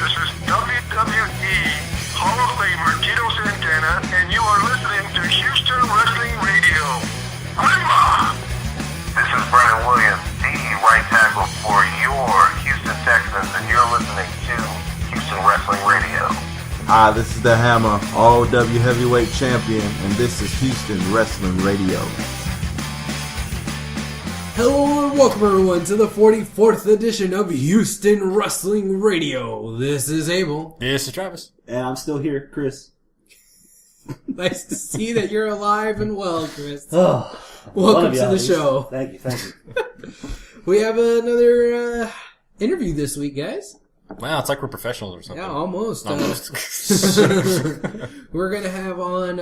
This is WWE Hall of Famer Tito Ortiz, and you are listening to Houston Wrestling Radio. Rima! This is Brian Williams, the right tackle for your Houston Texans, and you're listening to Houston Wrestling Radio. Hi, this is the Hammer, ROW Heavyweight Champion, and this is Houston Wrestling Radio. Hello and welcome everyone to the 44th edition of Houston Wrestling Radio. This is Abel. This is Travis. And I'm still here, Chris. Nice to see that you're alive and well, Chris. Oh, welcome to the show. Thank you. We have another interview this week, guys. Wow, it's like we're professionals or something. Yeah, almost. We're going to have on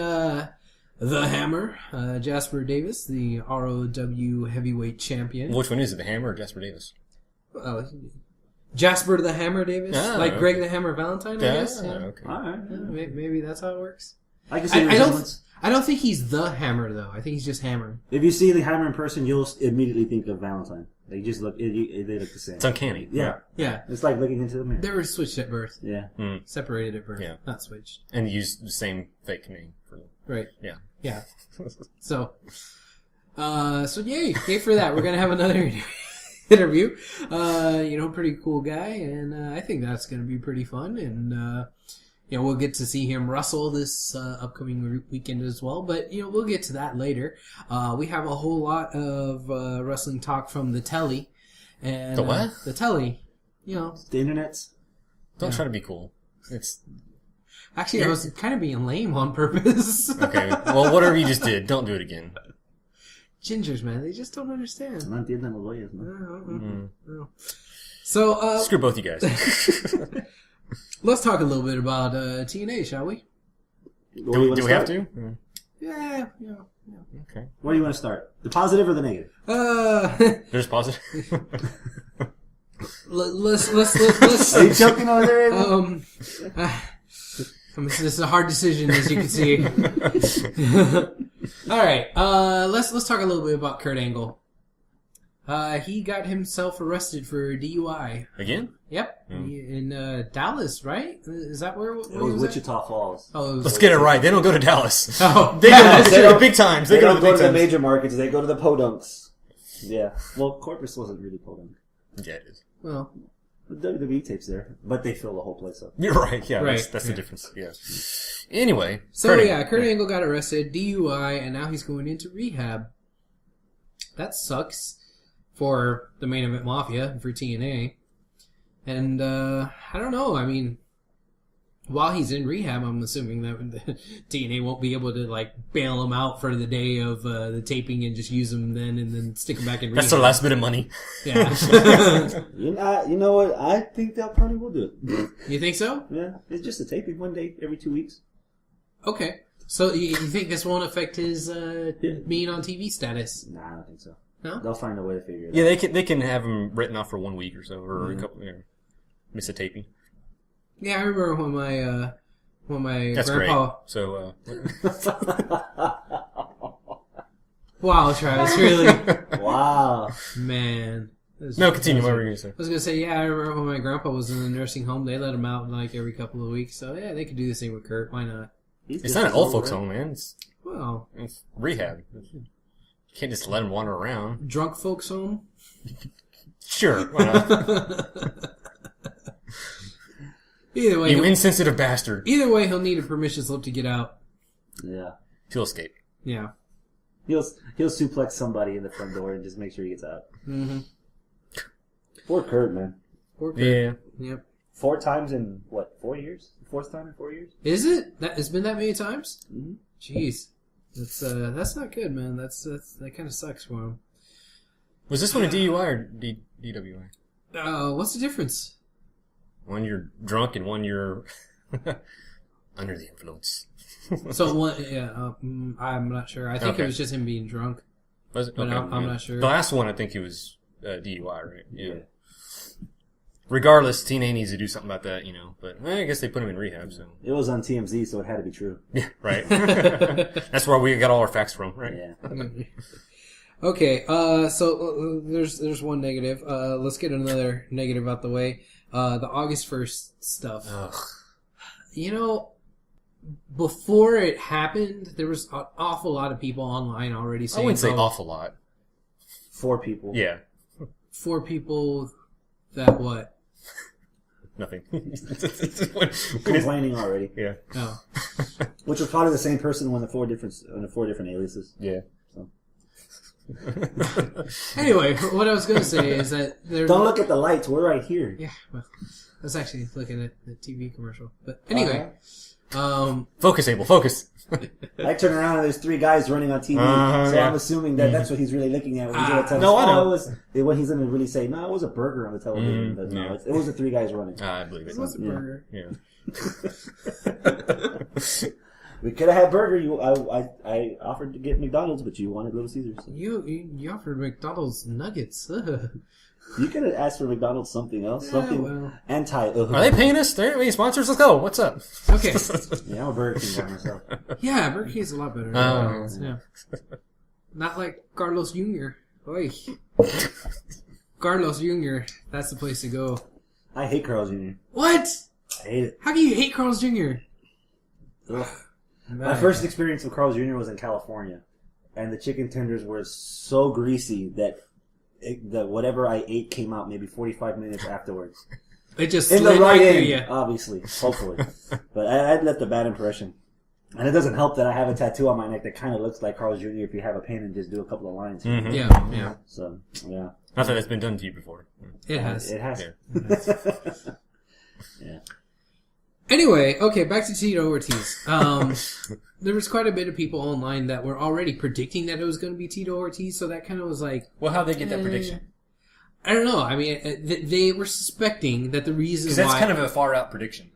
the Hammer, Jasper Davis, the ROW Heavyweight Champion. Which one is it, the Hammer or Jasper Davis? Jasper the Hammer Davis, like okay. Greg the Hammer Valentine, I guess. Yeah. Okay. All right. Yeah, maybe that's how it works. I can see resemblance. I don't think he's the Hammer though. I think he's just Hammer. If you see the Hammer in person, you'll immediately think of Valentine. They just look. They look the same. It's uncanny. Yeah. Yeah. It's like looking into the mirror. They were switched at birth. Yeah. Separated at birth. Yeah. Not switched. And used the same fake name. Right. Yeah. Yeah. So yay for that. We're gonna have another interview. Pretty cool guy, and I think that's gonna be pretty fun. And we'll get to see him wrestle this upcoming weekend as well. But we'll get to that later. We have a whole lot of wrestling talk from the telly. And the what? The telly. The internets. Don't try to be cool. It's. Actually, I was kind of being lame on purpose. Okay. Well, whatever you just did, don't do it again. Gingers, man, they just don't understand. No entienden los güeyes, ¿no? No. So, screw both you guys. Let's talk a little bit about TNA, shall we? Do we have to? Yeah. Okay. Where do you want to start? The positive or the negative? There's positive. Let's. Are you joking over there, Abel? This is a hard decision, as you can see. All right, let's talk a little bit about Kurt Angle. He got himself arrested for DUI. Again? Yep, in Dallas, right? Is that where? It was Wichita Falls. Oh, Let's get it right. They don't go to Dallas. Oh, they go to the big times. They don't go to the major markets. They go to the podunks. Yeah. Well, Corpus wasn't really podunk. Yeah, it is. Well. The WWE tapes there, but they fill the whole place up. You're right. Yeah, right. That's the difference. Yeah. Anyway. So Kurt Angle got arrested, DUI, and now he's going into rehab. That sucks for the Main Event Mafia, for TNA. And, I don't know. I mean, while he's in rehab, I'm assuming that TNA won't be able to, bail him out for the day of the taping and just use him then and then stick him back in rehab. That's their last bit of money. Yeah. You know what? I think they'll probably will do it. You think so? Yeah. It's just a taping one day every 2 weeks. Okay. So you think this won't affect his being on TV status? Nah, I don't think so. No? They'll find a way to figure it out. Yeah, they can have him written off for 1 week or so, or a couple, miss a taping. Yeah, I remember when my That's grandpa. Great. So, Wow, Travis, really? Wow. Man. No, continue. What were you going to say? I was going to say, yeah, I remember when my grandpa was in the nursing home, they let him out every couple of weeks. So, yeah, they could do the same with Kurt. Why not? It's not an old folks home, man. It's rehab. You can't just let him wander around. Drunk folks home? Sure. Why not? Either way, you insensitive bastard. Either way, he'll need a permission slip to get out. Yeah. He'll escape. Yeah. He'll suplex somebody in the front door and just make sure he gets out. Mm-hmm. Poor Kurt, man. Poor Kurt. Yeah. Yep. 4 times in, 4 years? 4th time in 4 years? Is it? It's been that many times? Mm-hmm. Jeez. That's not good, man. That kind of sucks for him. Was this one a DUI or DWI? What's the difference? One you're drunk and one you're under the influence. So one, I'm not sure. I think it was just him being drunk. Was it? But Okay, I'm not sure. The last one, I think it was DUI, right? Yeah. Regardless, TNA needs to do something about that, But I guess they put him in rehab, so. It was on TMZ, so it had to be true. Yeah, right. That's where we got all our facts from, right? Yeah. Okay, so there's one negative. Let's get another negative out the way. The August 1st stuff. Ugh. You know, before it happened, there was an awful lot of people online already saying... I wouldn't say awful lot. 4 people. Yeah. 4 people that what? Nothing. Complaining already. Yeah. Oh. Which was probably the same person on the 4 different aliases. Yeah. So. Anyway, what I was going to say is that... Don't look at the lights. We're right here. Yeah, well, I was actually looking at the TV commercial. But anyway... Focus, Abel, focus. I turn around and there's 3 guys running on TV, so yeah. I'm assuming that that's what he's really looking at. When he's gonna tell no, us, I know. what he's going to really say, no, it was a burger on the television. But no, it was the 3 guys running. I believe it. It was a burger. Yeah. We could have had burger. I offered to get McDonald's, but you wanted Little Caesars. So. You offered McDonald's nuggets. You could have asked for McDonald's something else, something anti. Are they paying us? They're any sponsors? Let's go. What's up? Okay. Yeah, I'm a Burger King guy myself. Yeah, Burger King's a lot better. Yeah. Not like Carlos Jr. Oy. Carlos Jr. That's the place to go. I hate Carl's Jr. What? I hate it. How can you hate Carlos Jr.? Ugh. My first experience with Carl's Jr. was in California, and the chicken tenders were so greasy that whatever I ate came out maybe 45 minutes afterwards. It just in the slid right through end, you. obviously, hopefully. But I left a bad impression. And it doesn't help that I have a tattoo on my neck that kind of looks like Carl's Jr. if you have a pen and just do a couple of lines. Mm-hmm. Yeah. So, yeah. Not that it's been done to you before. It has. It has. Yeah. Yeah. Anyway, okay, back to Tito Ortiz. There was quite a bit of people online that were already predicting that it was going to be Tito Ortiz, so that kind of was like... Well, how'd they get that prediction? I don't know. I mean, they were suspecting that the reason why... Because that's kind of a far-out prediction.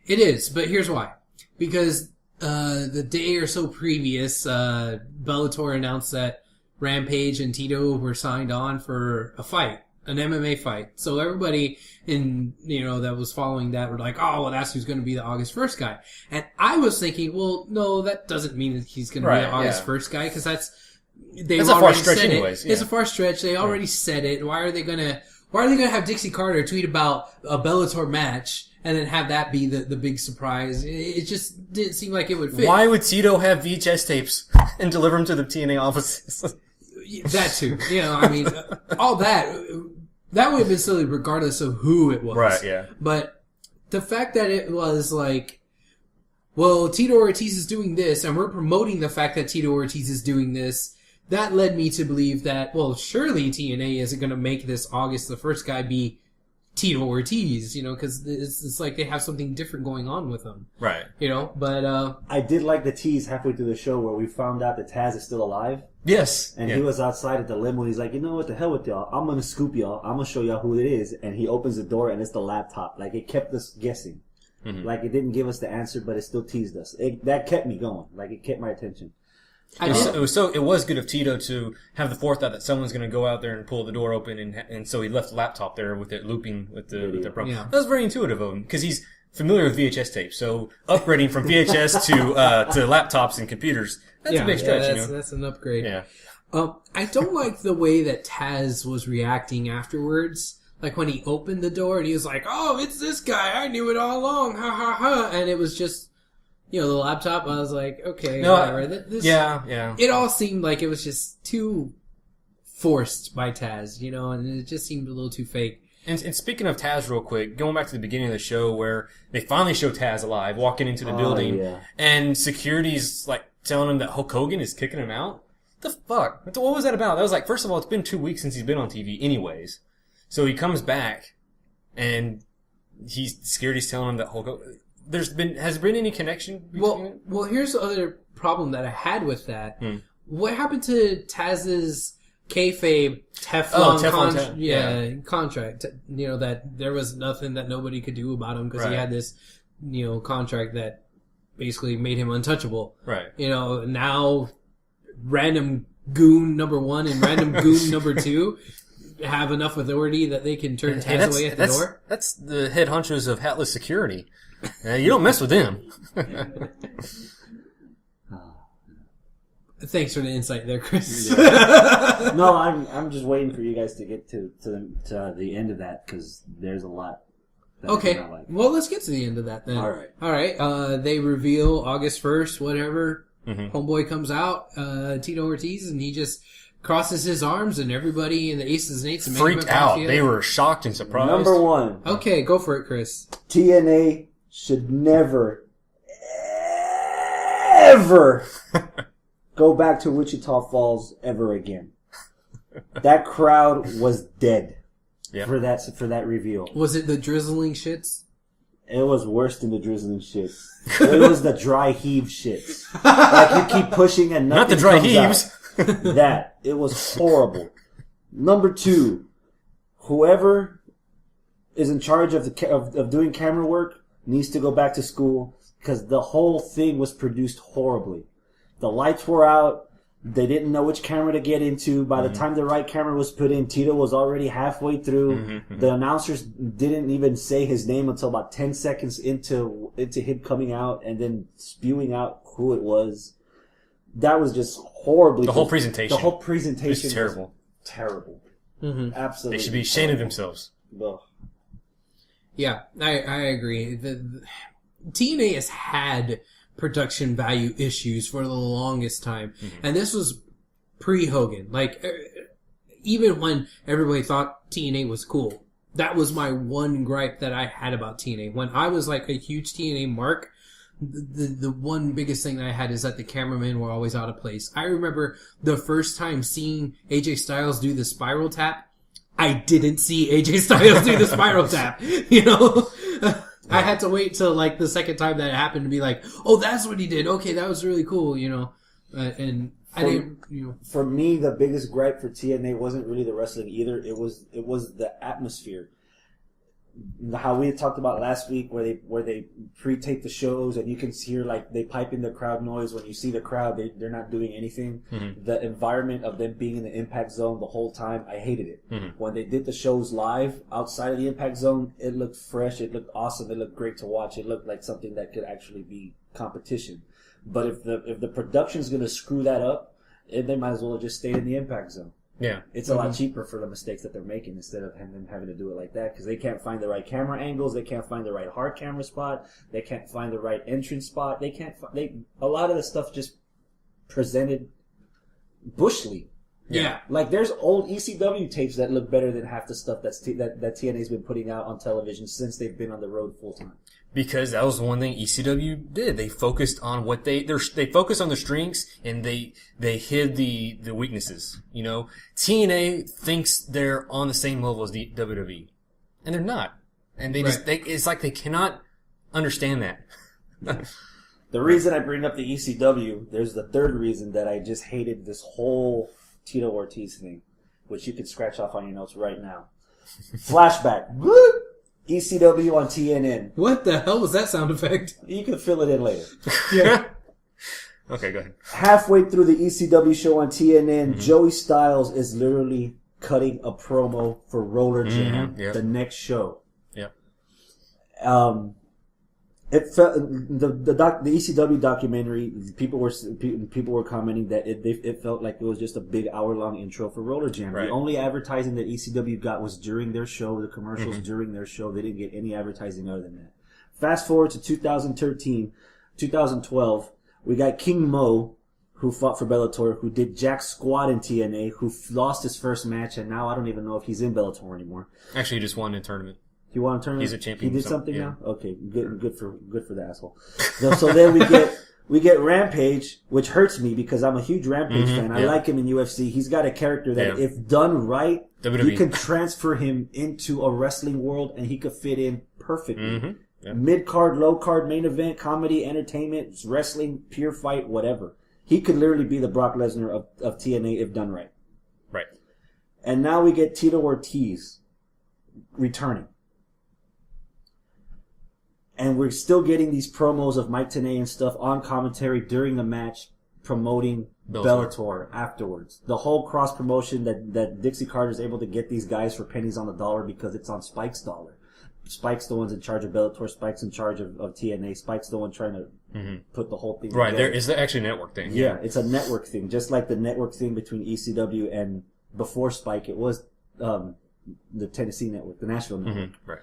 It is, but here's why. Because the day or so previous, Bellator announced that Rampage and Tito were signed on for a fight. An MMA fight. So everybody that was following that were like, oh, well, that's who's going to be the August 1st guy. And I was thinking, well, no, that doesn't mean that he's going to be the August 1st guy, because that's a far stretch anyways. It's a far stretch. They already said it. Why are they going to have Dixie Carter tweet about a Bellator match and then have that be the big surprise? It just didn't seem like it would fit. Why would Tito have VHS tapes and deliver them to the TNA offices? That too. I mean, all that would have been silly regardless of who it was. Right, yeah. But the fact that it was like, well, Tito Ortiz is doing this, and we're promoting the fact that Tito Ortiz is doing this, that led me to believe that, well, surely TNA isn't going to make this August the 1st guy be Tito Ortiz, because it's like they have something different going on with him. Right. But... I did like the tease halfway through the show where we found out that Taz is still alive. Yes. And he was outside at the limo and he's like, you know what, the hell with y'all. I'm going to scoop y'all. I'm going to show y'all who it is. And he opens the door and it's the laptop. Like, it kept us guessing. Mm-hmm. Like, it didn't give us the answer, but it still teased us. That kept me going. Like, it kept my attention. It was good of Tito to have the forethought that someone's going to go out there and pull the door open, and so he left the laptop there with it looping with the program. Yeah. That was very intuitive of him because he's familiar with VHS tape. So upgrading from VHS to laptops and computers, that's a big stretch. That's an upgrade. Yeah. I don't like the way that Taz was reacting afterwards. Like when he opened the door and he was like, "Oh, it's this guy! I knew it all along!" Ha ha ha! And it was just. The laptop, I was like, okay, whatever. Yeah. It all seemed like it was just too forced by Taz, and it just seemed a little too fake. And speaking of Taz real quick, going back to the beginning of the show where they finally show Taz alive, walking into the building, and security's like telling him that Hulk Hogan is kicking him out. The fuck? What was that about? That was like, first of all, it's been 2 weeks since he's been on TV anyways. So he comes back, and security's telling him that Hulk Hogan... Has there been any connection between it? Well, here's the other problem that I had with that. What happened to Taz's kayfabe Teflon contract? That there was nothing that nobody could do about him because he had this, contract that basically made him untouchable. Right. Now random goon number 1 and random goon number 2 have enough authority that they can turn Taz away at the door. That's the head honchos of Hatless Security. You don't mess with them. Thanks for the insight there, Chris. No, I'm just waiting for you guys to get to the end of that because there's a lot. That I Okay, do not like. well, let's get to the end of that then. All right. All right. They reveal August 1st, whatever. Homeboy comes out, Tito Ortiz, and he just crosses his arms, and everybody in the Aces and Eights and Freaked out. They were shocked and surprised. Number one. Okay, go for it, Chris. TNA should never, ever go back to Wichita Falls ever again. That crowd was dead for that reveal. Was it the drizzling shits? It was worse than the drizzling shits. It was the dry heave shits. Like you keep pushing and nothing Not the dry comes heaves. out. That. It was horrible. Number two, whoever is in charge of doing camera work needs to go back to school because the whole thing was produced horribly. The lights were out. They didn't know which camera to get into. By the time the right camera was put in, Tito was already halfway through. The announcers didn't even say his name until about 10 seconds into him coming out and then spewing out who it was. That was just horribly. The whole presentation. The whole presentation was terrible. Terrible. Absolutely. They should be ashamed of themselves. Ugh. Yeah, I agree. The TNA has had production value issues for the longest time. And this was pre-Hogan. Like, even when everybody thought TNA was cool, that was my one gripe that I had about TNA. When I was like a huge TNA mark, the one biggest thing that I had is that the cameramen were always out of place. I remember the first time seeing AJ Styles do the spiral tap. I didn't see AJ Styles do the spiral tap, you know? I had to wait till like the second time that it happened to be like, oh, that's what he did. Okay, that was really cool, you know. And I didn't, you know. For me, the biggest gripe for TNA wasn't really the wrestling either. It was the atmosphere. How we had talked about last week, where they pre-tape the shows and you can hear like they pipe in the crowd noise. When you see the crowd, they're not doing anything. The environment of them being in the impact zone the whole time, I hated it. When they did the shows live outside of the impact zone, it looked fresh, it looked awesome, it looked great to watch. It looked like something that could actually be competition. But if the production's going to screw that up, they might as well just stay in the impact zone. Yeah. It's a lot cheaper for the mistakes that they're making instead of them having to do it like that because they can't find the right camera angles, they can't find the right hard camera spot, they can't find the right entrance spot, a lot of the stuff just presented bushly. Yeah. Like there's old ECW tapes that look better than half the stuff that TNA's been putting out on television since they've been on the road full time. Because that was one thing ECW did. They focused on what they focused on the strengths and they hid the weaknesses. You know, TNA thinks they're on the same level as the WWE, and they're not. And it's like they cannot understand that. The reason I bring up the ECW, there's the third reason that I just hated this whole Tito Ortiz thing, which you can scratch off on your notes right now. Flashback. ECW on TNN. What the hell was that sound effect? You can fill it in later. Yeah. Okay, go ahead. Halfway through the ECW show on TNN, Joey Styles is literally cutting a promo for Roller Jam, the next show. Yep. It felt the ECW documentary. People were commenting that it felt like it was just a big hour-long intro for Roller Jam. Right. The only advertising that ECW got was during their show, the commercials during their show. They didn't get any advertising other than that. Fast forward to 2012, we got King Mo, who fought for Bellator, who did Jack Squad in TNA, who lost his first match, and now I don't even know if he's in Bellator anymore. Actually, he just won a tournament. He won a tournament? He's a champion. He did something yeah. now? Okay, good for the asshole. So then we get Rampage, which hurts me because I'm a huge Rampage fan. I like him in UFC. He's got a character that if done right, WWE. you can transfer him into a wrestling world and he could fit in perfectly. Yep. Mid-card, low-card, main event, comedy, entertainment, wrestling, pure fight, whatever. He could literally be the Brock Lesnar of TNA if done right. Right. And now we get Tito Ortiz returning. And we're still getting these promos of Mike Tenay and stuff on commentary during the match, promoting Bellator afterwards. The whole cross promotion that Dixie Carter is able to get these guys for pennies on the dollar because it's on Spike's dollar. Spike's the one's in charge of Bellator. Spike's in charge of TNA. Spike's the one trying to put the whole thing Right, together. there is actually a network thing. Yeah, it's a network thing, just like the network thing between ECW and before Spike, it was the Tennessee network, the Nashville network. Right.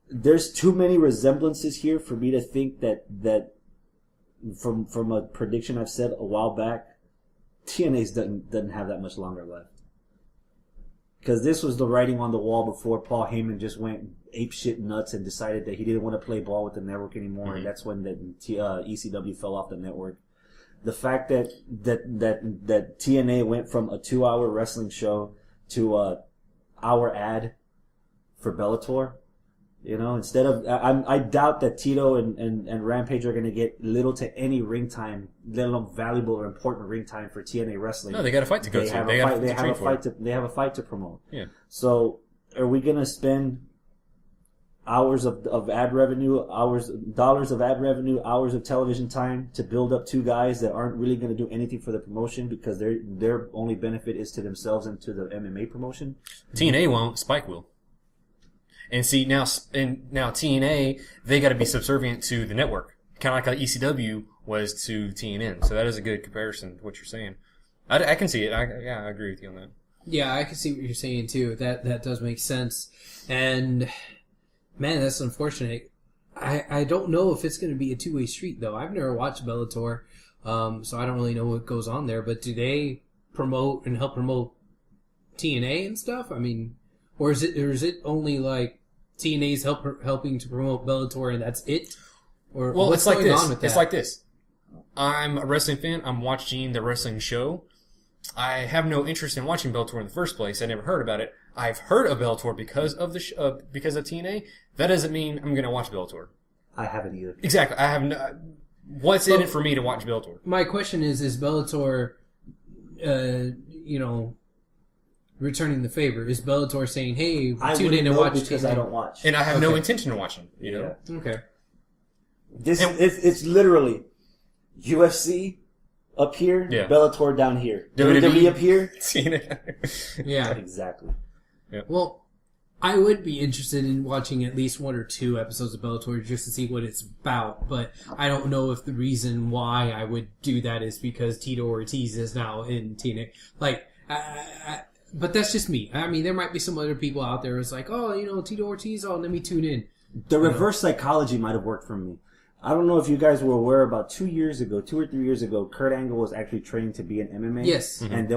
There's too many resemblances here for me to think that from a prediction I've said a while back, TNA doesn't have that much longer left. Because this was the writing on the wall before Paul Heyman just went apeshit nuts and decided that he didn't want to play ball with the network anymore, and that's when the ECW fell off the network. The fact that TNA went from a 2-hour wrestling show to a hour ad for Bellator, instead of I doubt that Tito and Rampage are going to get little to any ring time, let alone valuable or important ring time for TNA wrestling. No, they got a fight to go to. They have a fight to promote. Yeah. So are we going to spend hours of ad revenue, dollars of ad revenue, hours of television time to build up two guys that aren't really going to do anything for the promotion because their only benefit is to themselves and to the MMA promotion? TNA won't. Spike will. And see now TNA, they got to be subservient to the network, kind of like how ECW was to TNN. So that is a good comparison to what you're saying. I can see it. I agree with you on that. Yeah, I can see what you're saying too. That does make sense. And man, that's unfortunate. I don't know if it's going to be a two-way street though. I've never watched Bellator, so I don't really know what goes on there. But do they promote and help promote TNA and stuff? I mean, or is it only like TNA's helping to promote Bellator and that's it? Or well, what's it's like going this. on with that? It's like this. I'm a wrestling fan. I'm watching the wrestling show. I have no interest in watching Bellator in the first place. I never heard about it. I've heard of Bellator because of because of TNA. That doesn't mean I'm going to watch Bellator. I haven't either. Exactly. I have no. What's in it for me to watch Bellator? My question is Bellator, returning the favor? Is Bellator saying, "Hey, tune in and watch"? Because I don't watch, and I have no intention of watching. You know. Okay. It's literally UFC up here, Bellator down here, WWE up here, Cena. Yeah, exactly. Yeah. Well, I would be interested in watching at least 1 or 2 episodes of Bellator just to see what it's about, but I don't know if the reason why I would do that is because Tito Ortiz is now in TNA. Like, but that's just me. I mean, there might be some other people out there who's like, oh, Tito Ortiz, let me tune in. The reverse psychology might have worked for me. I don't know if you guys were aware, about 2 or 3 years ago, Kurt Angle was actually trained to be an MMA. Yes. Mm-hmm. And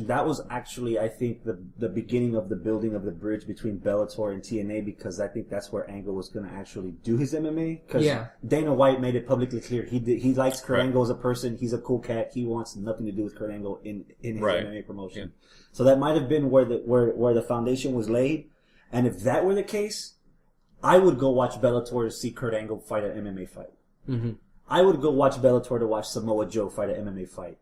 that was actually, I think, the beginning of the building of the bridge between Bellator and TNA, because I think that's where Angle was going to actually do his MMA. Because Dana White made it publicly clear he likes Kurt Angle as a person. He's a cool cat. He wants nothing to do with Kurt Angle in his MMA promotion. Yeah. So that might have been where the foundation was laid. And if that were the case, I would go watch Bellator to see Kurt Angle fight an MMA fight. Mm-hmm. I would go watch Bellator to watch Samoa Joe fight an MMA fight.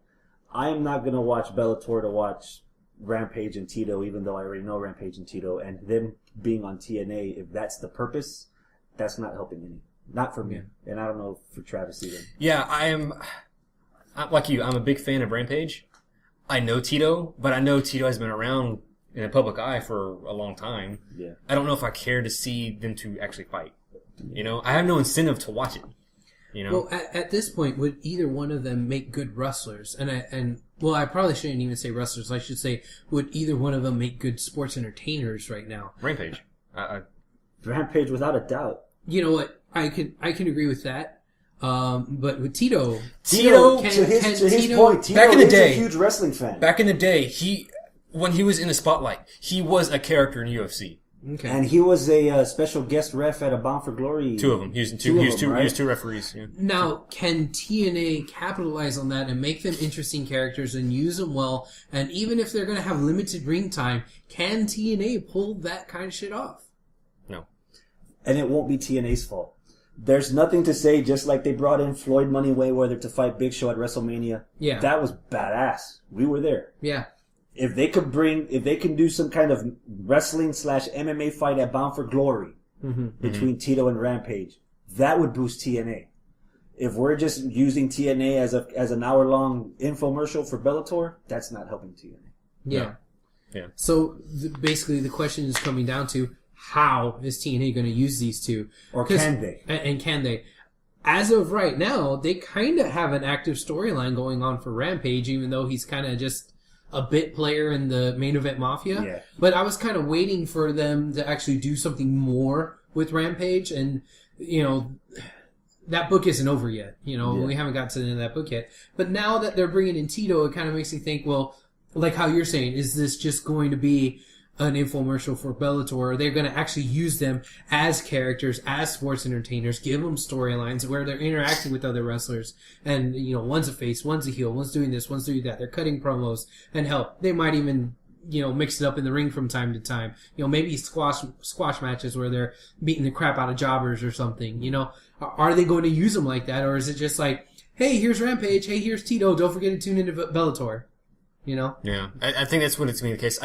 I am not going to watch Bellator to watch Rampage and Tito, even though I already know Rampage and Tito, and them being on TNA. If that's the purpose, that's not helping any. Not for me. Yeah. And I don't know for Travis either. Yeah, I'm like you. I'm a big fan of Rampage. I know Tito, but I know Tito has been around in the public eye for a long time. Yeah. I don't know if I care to see them to actually fight. I have no incentive to watch it. Well, at this point, would either one of them make good wrestlers? And I probably shouldn't even say wrestlers. I should say, would either one of them make good sports entertainers right now? Rampage. Rampage, without a doubt. You know what? I can agree with that. But with Tito, to his point, Tito back in the day, a huge wrestling fan. Back in the day, when he was in the spotlight, he was a character in UFC. Okay. And he was a special guest ref at a Bound for Glory. 2 of them. He was two referees. Yeah. Now, can TNA capitalize on that and make them interesting characters and use them well? And even if they're going to have limited ring time, can TNA pull that kind of shit off? No. And it won't be TNA's fault. There's nothing to say, just like they brought in Floyd Money Mayweather to fight Big Show at WrestleMania. Yeah. That was badass. We were there. Yeah. If they can do some kind of wrestling / MMA fight at Bound for Glory between Tito and Rampage, that would boost TNA. If we're just using TNA as an hour-long infomercial for Bellator, that's not helping TNA. Yeah. Yeah. So basically the question is coming down to, how is TNA going to use these two? Or can they? And can they? as of right now, they kind of have an active storyline going on for Rampage, even though he's kind of just a bit player in the main event Mafia. Yeah. But I was kind of waiting for them to actually do something more with Rampage, and, you know, that book isn't over yet. You know, we haven't got to the end of that book yet. But now that they're bringing in Tito, it kind of makes me think, well, like how you're saying, is this just going to be an infomercial for Bellator, or they're going to actually use them as characters, as sports entertainers, give them storylines where they're interacting with other wrestlers, and, you know, one's a face, one's a heel, one's doing this, one's doing that. They're cutting promos, and hell, they might even, you know, mix it up in the ring from time to time. You know, maybe squash matches where they're beating the crap out of jobbers or something. You know, are they going to use them like that, or is it just like, hey, here's Rampage, hey, here's Tito, don't forget to tune into Bellator? You know? Yeah, I think that's what it's going to be the case.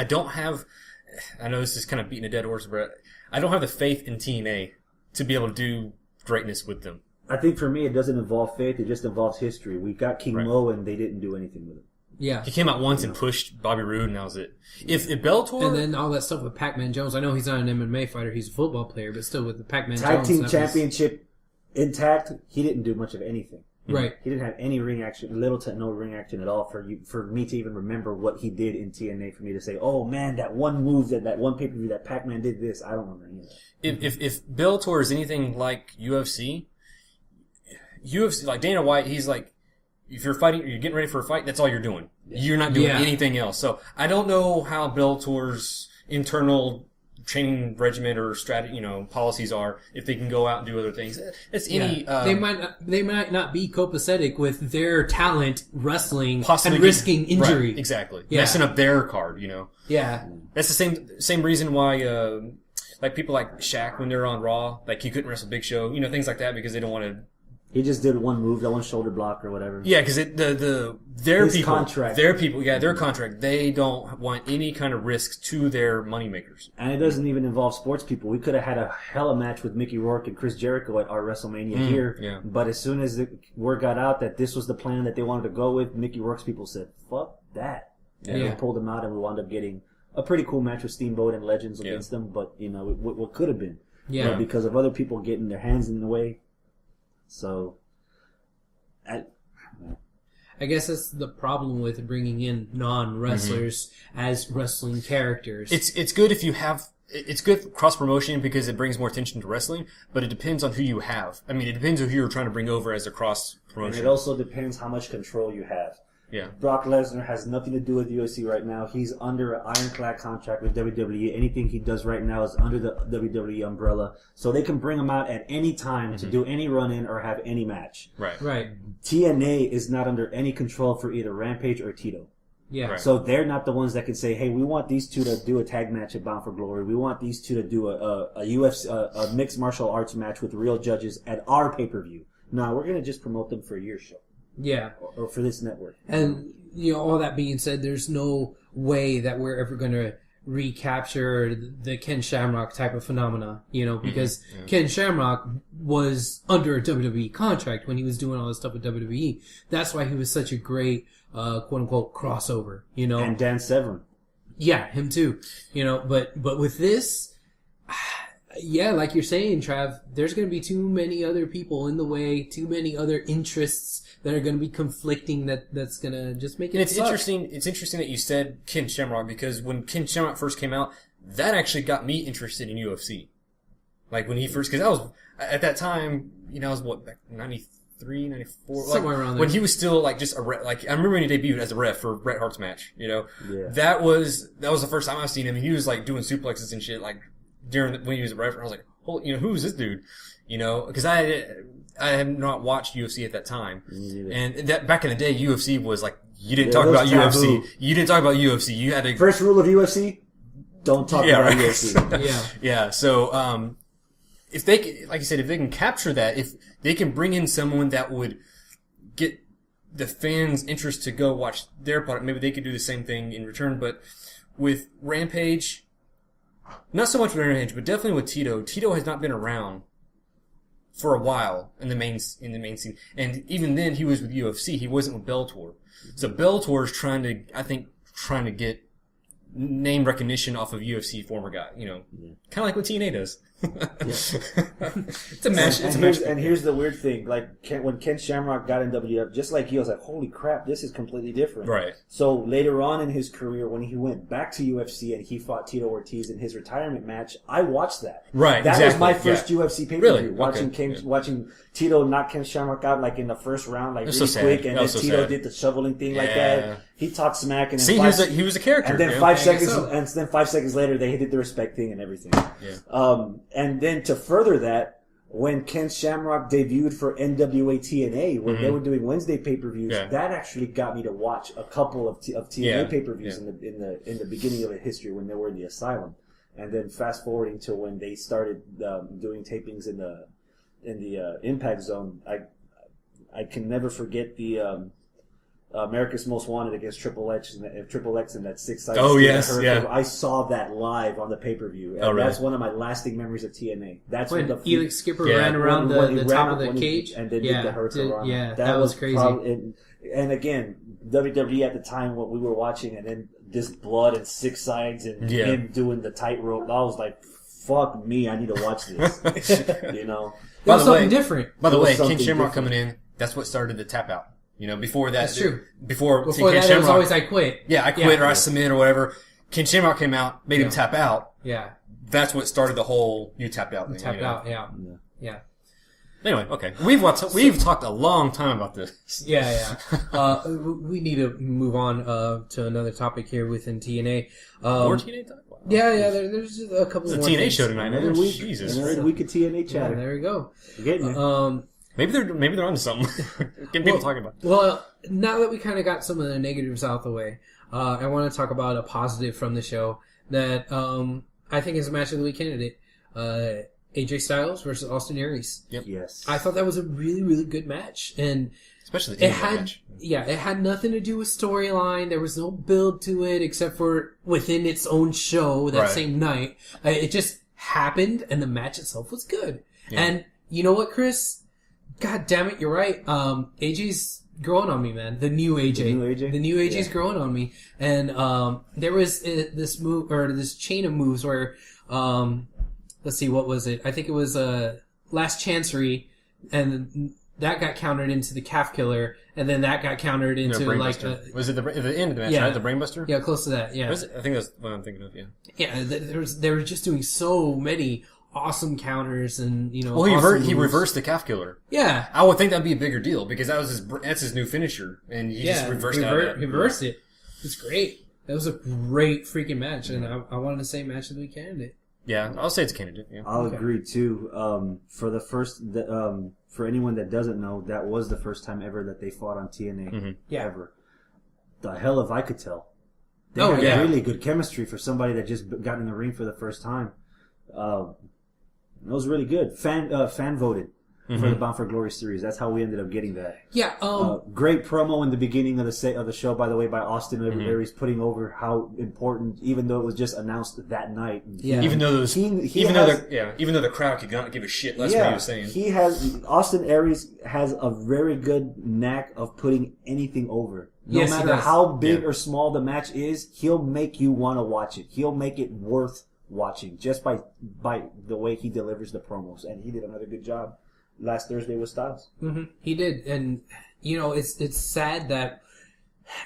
I know this is kind of beating a dead horse, but I don't have the faith in TNA to be able to do greatness with them. I think for me, it doesn't involve faith. It just involves history. We got King Mo, and they didn't do anything with it. Yeah. He came out once and pushed Bobby Roode, and that was it. If Bellator... And then all that stuff with Pac-Man Jones. I know he's not an MMA fighter. He's a football player, but still with the Pac-Man Tag Jones. Team Championship intact, he didn't do much of anything. Right. He didn't have any ring action, little to no ring action at all for me to even remember what he did in TNA, for me to say, oh man, that one move, that one pay-per-view that Pac-Man did this, I don't remember any of that. If Bellator is anything like UFC, like Dana White, he's like, if you're fighting, you're getting ready for a fight, that's all you're doing. You're not doing anything else. So I don't know how Bellator's internal training regimen or strategy, you know, policies are, if they can go out and do other things. It's any they might not be copacetic with their talent wrestling possibly and risking injury. Right, exactly. Messing up their card, you know. Yeah. That's the same reason why like people like Shaq, when they're on Raw, like he couldn't wrestle Big Show, you know, things like that, because they don't want to. He just did one move, that one shoulder block or whatever. Yeah, because their contract, their contract, they don't want any kind of risks to their moneymakers. And it doesn't even involve sports people. We could have had a hella match with Mickey Rourke and Chris Jericho at our WrestleMania here. But as soon as the word got out that this was the plan that they wanted to go with, Mickey Rourke's people said, fuck that. And they pulled him out, and we wound up getting a pretty cool match with Steamboat and Legends against them. But, you know, what could have been. Yeah. But because of other people getting their hands in the way. So, I guess that's the problem with bringing in non-wrestlers as wrestling characters. It's good if you have. It's good cross promotion because it brings more attention to wrestling, but it depends on who you have. I mean, it depends on who you're trying to bring over as a cross promotion. And it also depends how much control you have. Yeah. Brock Lesnar has nothing to do with UFC right now. He's under an ironclad contract with WWE. Anything he does right now is under the WWE umbrella. So they can bring him out at any time to do any run-in or have any match. Right. TNA is not under any control for either Rampage or Tito. Yeah. Right. So they're not the ones that can say, hey, we want these two to do a tag match at Bound for Glory. We want these two to do a UFC, a mixed martial arts match with real judges at our pay-per-view. No, we're going to just promote them for your show. Yeah. Or for this network. And, you know, all that being said, there's no way that we're ever going to recapture the Ken Shamrock type of phenomena, you know, because Ken Shamrock was under a WWE contract when he was doing all this stuff with WWE. That's why he was such a great, quote unquote, crossover, you know. And Dan Severn. Yeah, him too. You know, but with this, yeah, like you're saying, Trav, there's going to be too many other people in the way, too many other interests that are going to be conflicting. That's going to just make it. And it's suck. interesting. It's interesting that you said Ken Shamrock, because when Ken Shamrock first came out, that actually got me interested in UFC. Like when he first, because I was at that time, you know, I was what, back 93, 94, somewhere like, around there. when he was still like just a ref. Like I remember when he debuted as a ref for Bret Hart's match. You know, that was the first time I've seen him. He was like doing suplexes and shit like when he was a ref. I was like, holy, you know, who is this dude? You know, because I had not watched UFC at that time, and that back in the day, UFC was like you didn't talk about UFC. Taboo. You didn't talk about UFC. You had to First rule of UFC: don't talk about UFC. Yeah. So, if they, like you said, if they can capture that, if they can bring in someone that would get the fans' interest to go watch their product, maybe they could do the same thing in return. But with Rampage, not so much with Rampage, but definitely with Tito. Tito has not been around for a while in the main scene, and even then he was with UFC. He wasn't with Bellator. So Bellator is trying to get name recognition off of UFC former guy. You know, kind of like what TNA does. It's a match. And here's the weird thing: like when Ken Shamrock got in WWF, just like he was like, "Holy crap, this is completely different." Right. So later on in his career, when he went back to UFC and he fought Tito Ortiz in his retirement match, I watched that. Right. That exactly. was my first UFC pay per view. Really? Watching Tito knock Ken Shamrock out like in the first round, like really so quick, sad. and That then was so Tito sad. did the shoveling thing like Yeah. that. He talked smack, and then See, he was a character. and then you know? 5 I seconds, guess so. and then 5 seconds later, they did the respect thing and everything. Yeah. And then to further that, when Ken Shamrock debuted for NWA TNA, when they were doing Wednesday pay-per-views, that actually got me to watch a couple of TNA pay-per-views in the beginning of the history when they were in the Asylum, and then fast forwarding to when they started doing tapings in the Impact Zone. I can never forget the America's Most Wanted against Triple X and that 6-sided. Oh, yes, yeah. I saw that live on the pay-per-view, and really? that's one of my lasting memories of TNA. That's When the Elix Skipper Yeah. ran around when he the ran top up of the when he- cage. and then did the Hurricane. Yeah, that was crazy. And again, WWE at the time, what we were watching, and then this blood and 6 sides and him doing the tightrope. I was like, "Fuck me, I need to watch this." You know. It was something different. By the It was way, King something Shamrock different. coming in, that's what started the tap out. You know, before that, That's true. Before Before Ken that, it Shamrock, was always I quit. I quit or I submit or whatever. Ken Shamrock came out, made him tap out. Yeah, That's what started the whole you tapped out thing. tapped you know? out. Yeah. Anyway, okay, we've talked a long time about this. Yeah. We need to move on to another topic here within TNA. More TNA talk. Wow. Yeah. There's just a couple. It's a more TNA things. show tonight, man. Another week, Jesus. another week of TNA Yeah, chatter. there we go. We're getting there. Maybe they're onto something. Get people talking about it. Well, now that we kind of got some of the negatives out the way, I want to talk about a positive from the show that I think is a match of the week candidate. AJ Styles versus Austin Aries. Yep. Yes. I thought that was a really, really good match, and Especially the TNA match. it had nothing to do with storyline. There was no build to it except for within its own show that Right. same night. It just happened, and the match itself was good. Yeah. And you know what, Chris? God damn it, you're right. AJ's growing on me, man. The new AJ. The new AJ's growing on me. And there was this move or this chain of moves where let's see, what was it? I think it was Last Chancery, and that got countered into the Calf Killer, and then that got countered into Brainbuster. Was it the end of the match, right? The Brainbuster? Yeah, close to that. Yeah, Was it? I think that's what I'm thinking of. Yeah. yeah. They were just doing so many awesome counters, and you know. Well, awesome he moves. reversed the Calf Killer. Yeah, I would think that'd be a bigger deal because that's his new finisher, and he just reversed that. reversed it. It's great. That was a great freaking match, and I wanted to say match of the week candidate. Yeah, I'll say it's a candidate. Yeah. I'll agree too. For anyone that doesn't know, that was the first time ever that they fought on TNA. Yeah. Ever. The hell if I could tell. They Oh, had yeah. really good chemistry for somebody that just got in the ring for the first time. It was really good. Fan voted for the Bound for Glory series. That's how we ended up getting that. Yeah. Great promo in the beginning of the show, by the way, by Austin Aries, putting over how important, even though it was just announced that night. Yeah. Even though those, He even has- though the crowd could not give a shit. That's what he was saying. Austin Aries has a very good knack of putting anything over. No Yes, he matter does. how big Yeah. or small the match is, he'll make you want to watch it. He'll make it worth watching just by the way he delivers the promos. And he did another good job last Thursday with Styles. He did, and you know, it's sad that,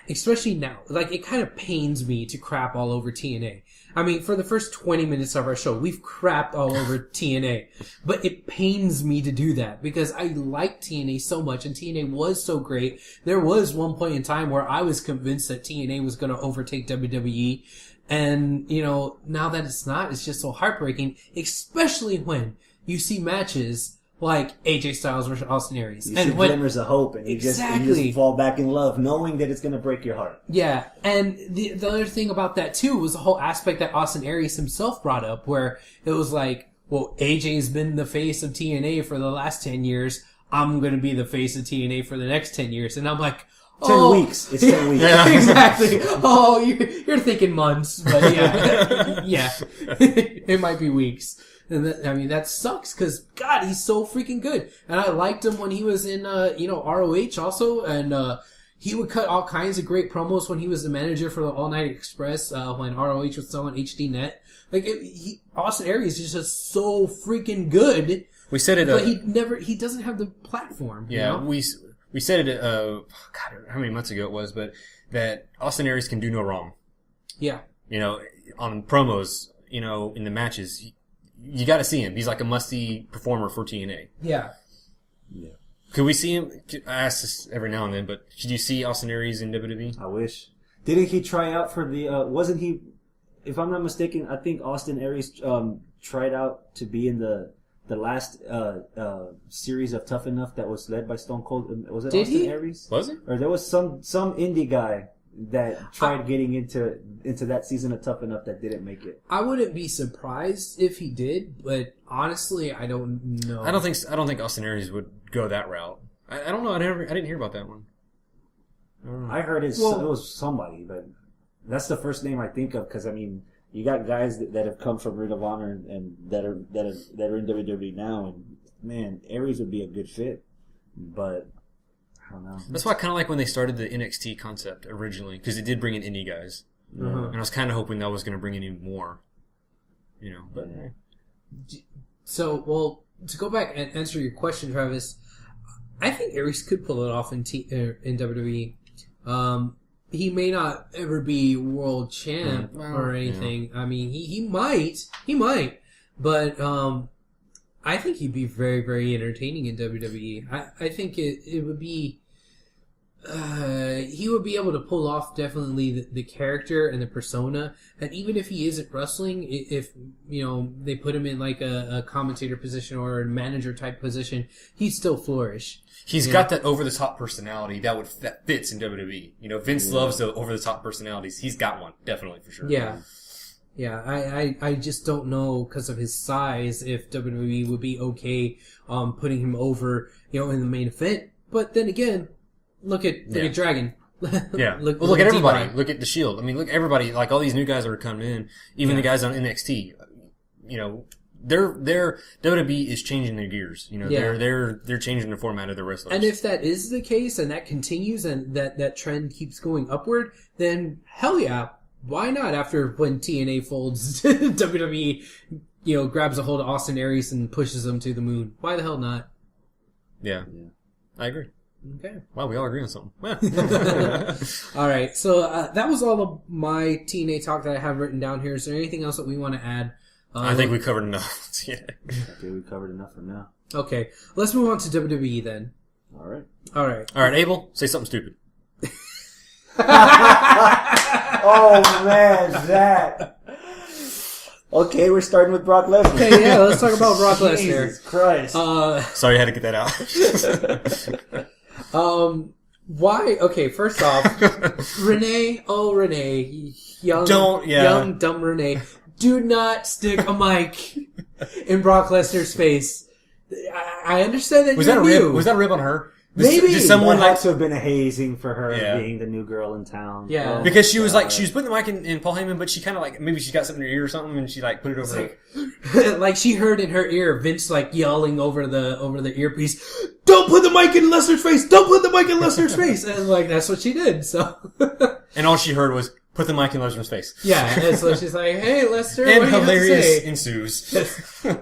especially now, like it kind of pains me to crap all over TNA. I mean, for the first 20 minutes of our show, we've crapped all over TNA, but it pains me to do that because I like TNA so much, and TNA was so great. There was one point in time where I was convinced that TNA was going to overtake WWE. And, you know, now that it's not, it's just so heartbreaking, especially when you see matches like AJ Styles versus Austin Aries. You see glimmers of hope, and you just fall back in love, knowing that it's going to break your heart. Yeah, and the other thing about that too was the whole aspect that Austin Aries himself brought up, where it was like, well, AJ's been the face of TNA for the last 10 years. I'm going to be the face of TNA for the next 10 years. And I'm like, 10 weeks. It's 10 weeks. Yeah. Exactly. Oh, you're thinking months, but yeah. Yeah. It might be weeks. And that sucks because, God, he's so freaking good. And I liked him when he was in, ROH also. And, he would cut all kinds of great promos when he was the manager for the All Night Express, when ROH was still on HDNet. Like, Austin Aries is just so freaking good. We said it, but he doesn't have the platform. Yeah, you know? we said it, God, how many months ago it was, but that Austin Aries can do no wrong. Yeah. You know, on promos, you know, in the matches, you got to see him. He's like a must-see performer for TNA. Yeah. Yeah. Could we see him? I ask this every now and then, but could you see Austin Aries in WWE? I wish. Didn't he try out for the? Wasn't he? If I'm not mistaken, I think Austin Aries tried out to be in the last series of Tough Enough that was led by Stone Cold. Was it Did Austin he? Aries? Was it? Or there was some indie guy that tried getting into that season of Tough Enough that didn't make it. I wouldn't be surprised if he did, but honestly, I don't know. I don't think Austin Aries would go that route. I don't know. I didn't hear about that one. I heard it was somebody, but that's the first name I think of because I mean you got guys that have come from Ring of Honor and that are in WWE now, and man, Aries would be a good fit, but I don't know. That's why I kind of like when they started the NXT concept originally, because it did bring in indie guys, and I was kind of hoping that was going to bring in even more, you know. But So, well, to go back and answer your question, Travis, I think Aries could pull it off in WWE. He may not ever be world champ or anything. Yeah. I mean, he might, but I think he'd be very, very entertaining in WWE. I think it would be, he would be able to pull off definitely the character and the persona. And even if he isn't wrestling, if, you know, they put him in like a commentator position or a manager type position, he'd still flourish. He's got that over-the-top personality that fits in WWE. You know, Vince loves the over-the-top personalities. He's got one, definitely, for sure. Yeah. Yeah, I just don't know because of his size if WWE would be okay putting him over, you know, in the main event. But then again, look at Dragon. Yeah. look at everybody. D-Bry. Look at the Shield. I mean, look at everybody. Like all these new guys that are coming in, even the guys on NXT. You know, they're WWE is changing their gears. You know, they're changing the format of their wrestlers. And if that is the case and that continues and that trend keeps going upward, then hell yeah. Why not after when TNA folds, WWE, you know, grabs a hold of Austin Aries and pushes him to the moon? Why the hell not? Yeah. I agree. Okay. Wow, we all agree on something. All right. So that was all of my TNA talk that I have written down here. Is there anything else that we want to add? I think we covered enough. Okay, we covered enough for now. Okay. Let's move on to WWE then. All right. All right. All right, Abel, say something stupid. Oh man, that. Okay, we're starting with Brock Lesnar. Okay, yeah, let's talk about Brock Lesnar. Jesus Christ. Sorry, I had to get that out. Why? Okay, first off, Renee, young, dumb Renee, do not stick a mic in Brock Lesnar's face. I understand that Was you're that a new. rib? Was that a rib on her? Maybe. Did someone That had like to have been a hazing for her being the new girl in town. Yeah. because she was like she was putting the mic in Paul Heyman, but she kind of like maybe she got something in her ear or something, and she like put it over. Like she heard in her ear Vince like yelling over the earpiece, "Don't put the mic in Lesnar's face! Don't put the mic in Lesnar's face!" And like that's what she did. So, and all she heard was put the mic in Lesnar's face. Yeah, and so she's like, "Hey, Lester," and what do you hilarious have to say? ensues.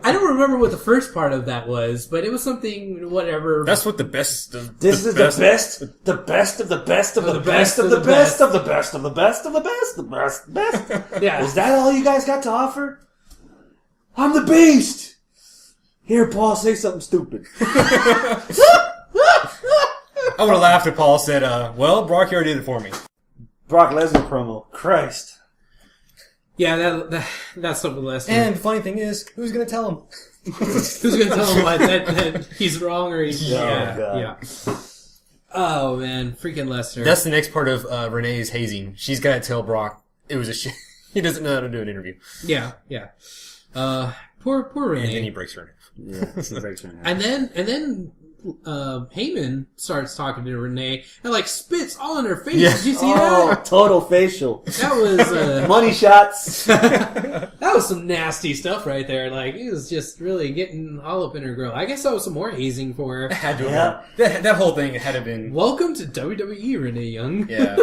I don't remember what the first part of that was, but it was something whatever. That's what the best. This is the best of the best of the best of the best of the best of the best of the best of the best, the best. Yeah. Is that all you guys got to offer? I'm the beast. Here, Paul, say something stupid. I would have laughed if Paul said, "Well, Brock already did it for me." Brock Lesnar promo. Christ. Yeah, that's something Lesnar. And the funny thing is, who's going to tell him? Who's gonna tell him what that he's wrong or he's God. yeah. Oh man, freaking Lesnar. That's the next part of Renee's hazing. She's got to tell Brock it was a shit. He doesn't know how to do an interview. Yeah. Poor Renee. And then he breaks her. Yeah, he breaks her. And then Heyman starts talking to Renee and like spits all in her face. Yeah. Did you see Oh, that? total facial. That was Money shots. that was some nasty stuff right there. Like he was just really getting all up in her grill. I guess that was some more hazing for her. Had to Yeah. that whole thing had to have been. Welcome to WWE, Renee Young. Yeah.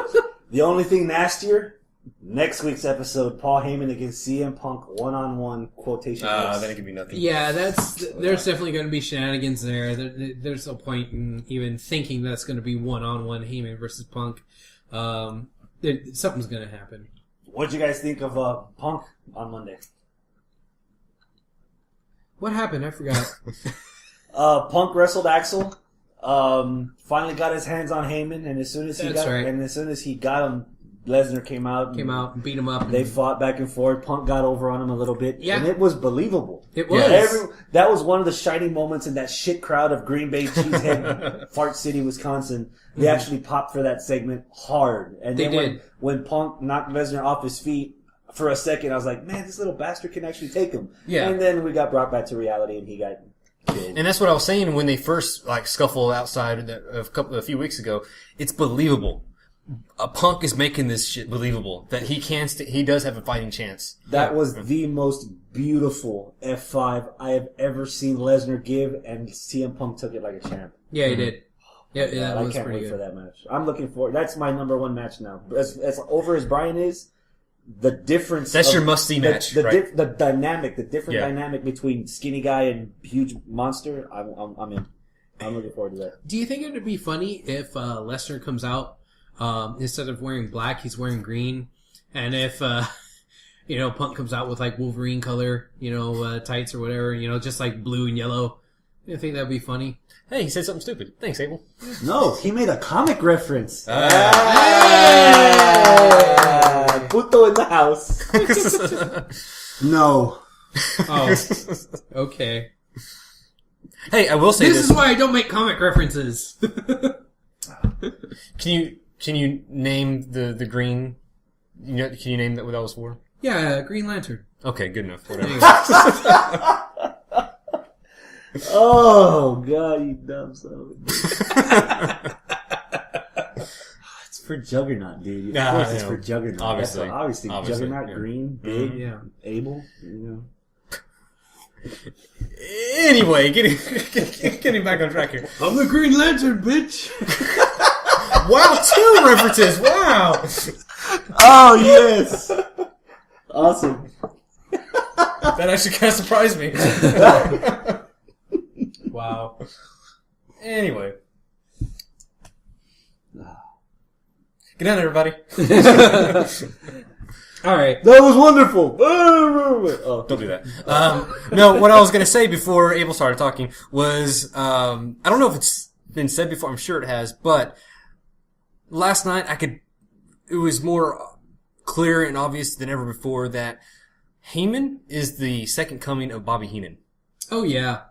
The only thing nastier, next week's episode, Paul Heyman against CM Punk one-on-one quotation marks. Then it could be nothing. Yeah, there's definitely going to be shenanigans there. There's no point in even thinking that's going to be one-on-one Heyman versus Punk. Something's going to happen. What'd you guys think of Punk on Monday? What happened? I forgot. Punk wrestled Axel. Finally got his hands on Heyman, and as soon as he got him, Lesnar came out And beat him up. They fought back and forth. Punk got over on him a little bit, Yeah. and it was believable. It was. That was one of the shining moments in that shit crowd of Green Bay Cheesehead, Fart City, Wisconsin. They actually popped for that segment hard, and They then did. when Punk knocked Lesnar off his feet for a second, I was like, man, this little bastard can actually take him. Yeah. And then we got brought back to reality, and he got killed. And that's what I was saying when they first scuffled outside a few weeks ago. It's believable. Punk is making this shit believable that he does have a fighting chance. That was the most beautiful F5 I have ever seen Lesnar give, and CM Punk took it like a champ. Yeah, he did. Yeah, God, that I was can't pretty wait for good. that match. I'm looking forward. That's my number one match now. As over as Brian is, the difference. That's your must-see match, right? The dynamic, the different Yeah. dynamic between skinny guy and huge monster. I'm in. I'm looking forward to that. Do you think it would be funny if Lesnar comes out instead of wearing black, he's wearing green, and if Punk comes out with like Wolverine color, tights or whatever, just like blue and yellow? You think that'd be funny? Hey, he said something stupid. Thanks, Abel. No, he made a comic reference. Hey! Puto in the house. No. Oh, okay. Hey, I will say This this. is why I don't make comic references. Can you name the green? Can you name that what that was for? Yeah, Green Lantern. Okay, good enough. There Whatever. you go. Oh God, you dumb son. It's for Juggernaut, dude. Of Nah, course, I it's know. for Juggernaut. Obviously. Obviously, Juggernaut, yeah. green, big, Yeah. able. Anyway, getting back on track here. I'm the Green Lantern, bitch. Wow, 2 references. Wow. Oh yes, awesome. That actually kind of surprised me. Wow. Anyway. Good night, everybody. All right. That was wonderful. Oh, Don't do that. No, what I was going to say before Abel started talking was, I don't know if it's been said before, I'm sure it has, but last night it was more clear and obvious than ever before that Heyman is the second coming of Bobby Heenan. Oh yeah.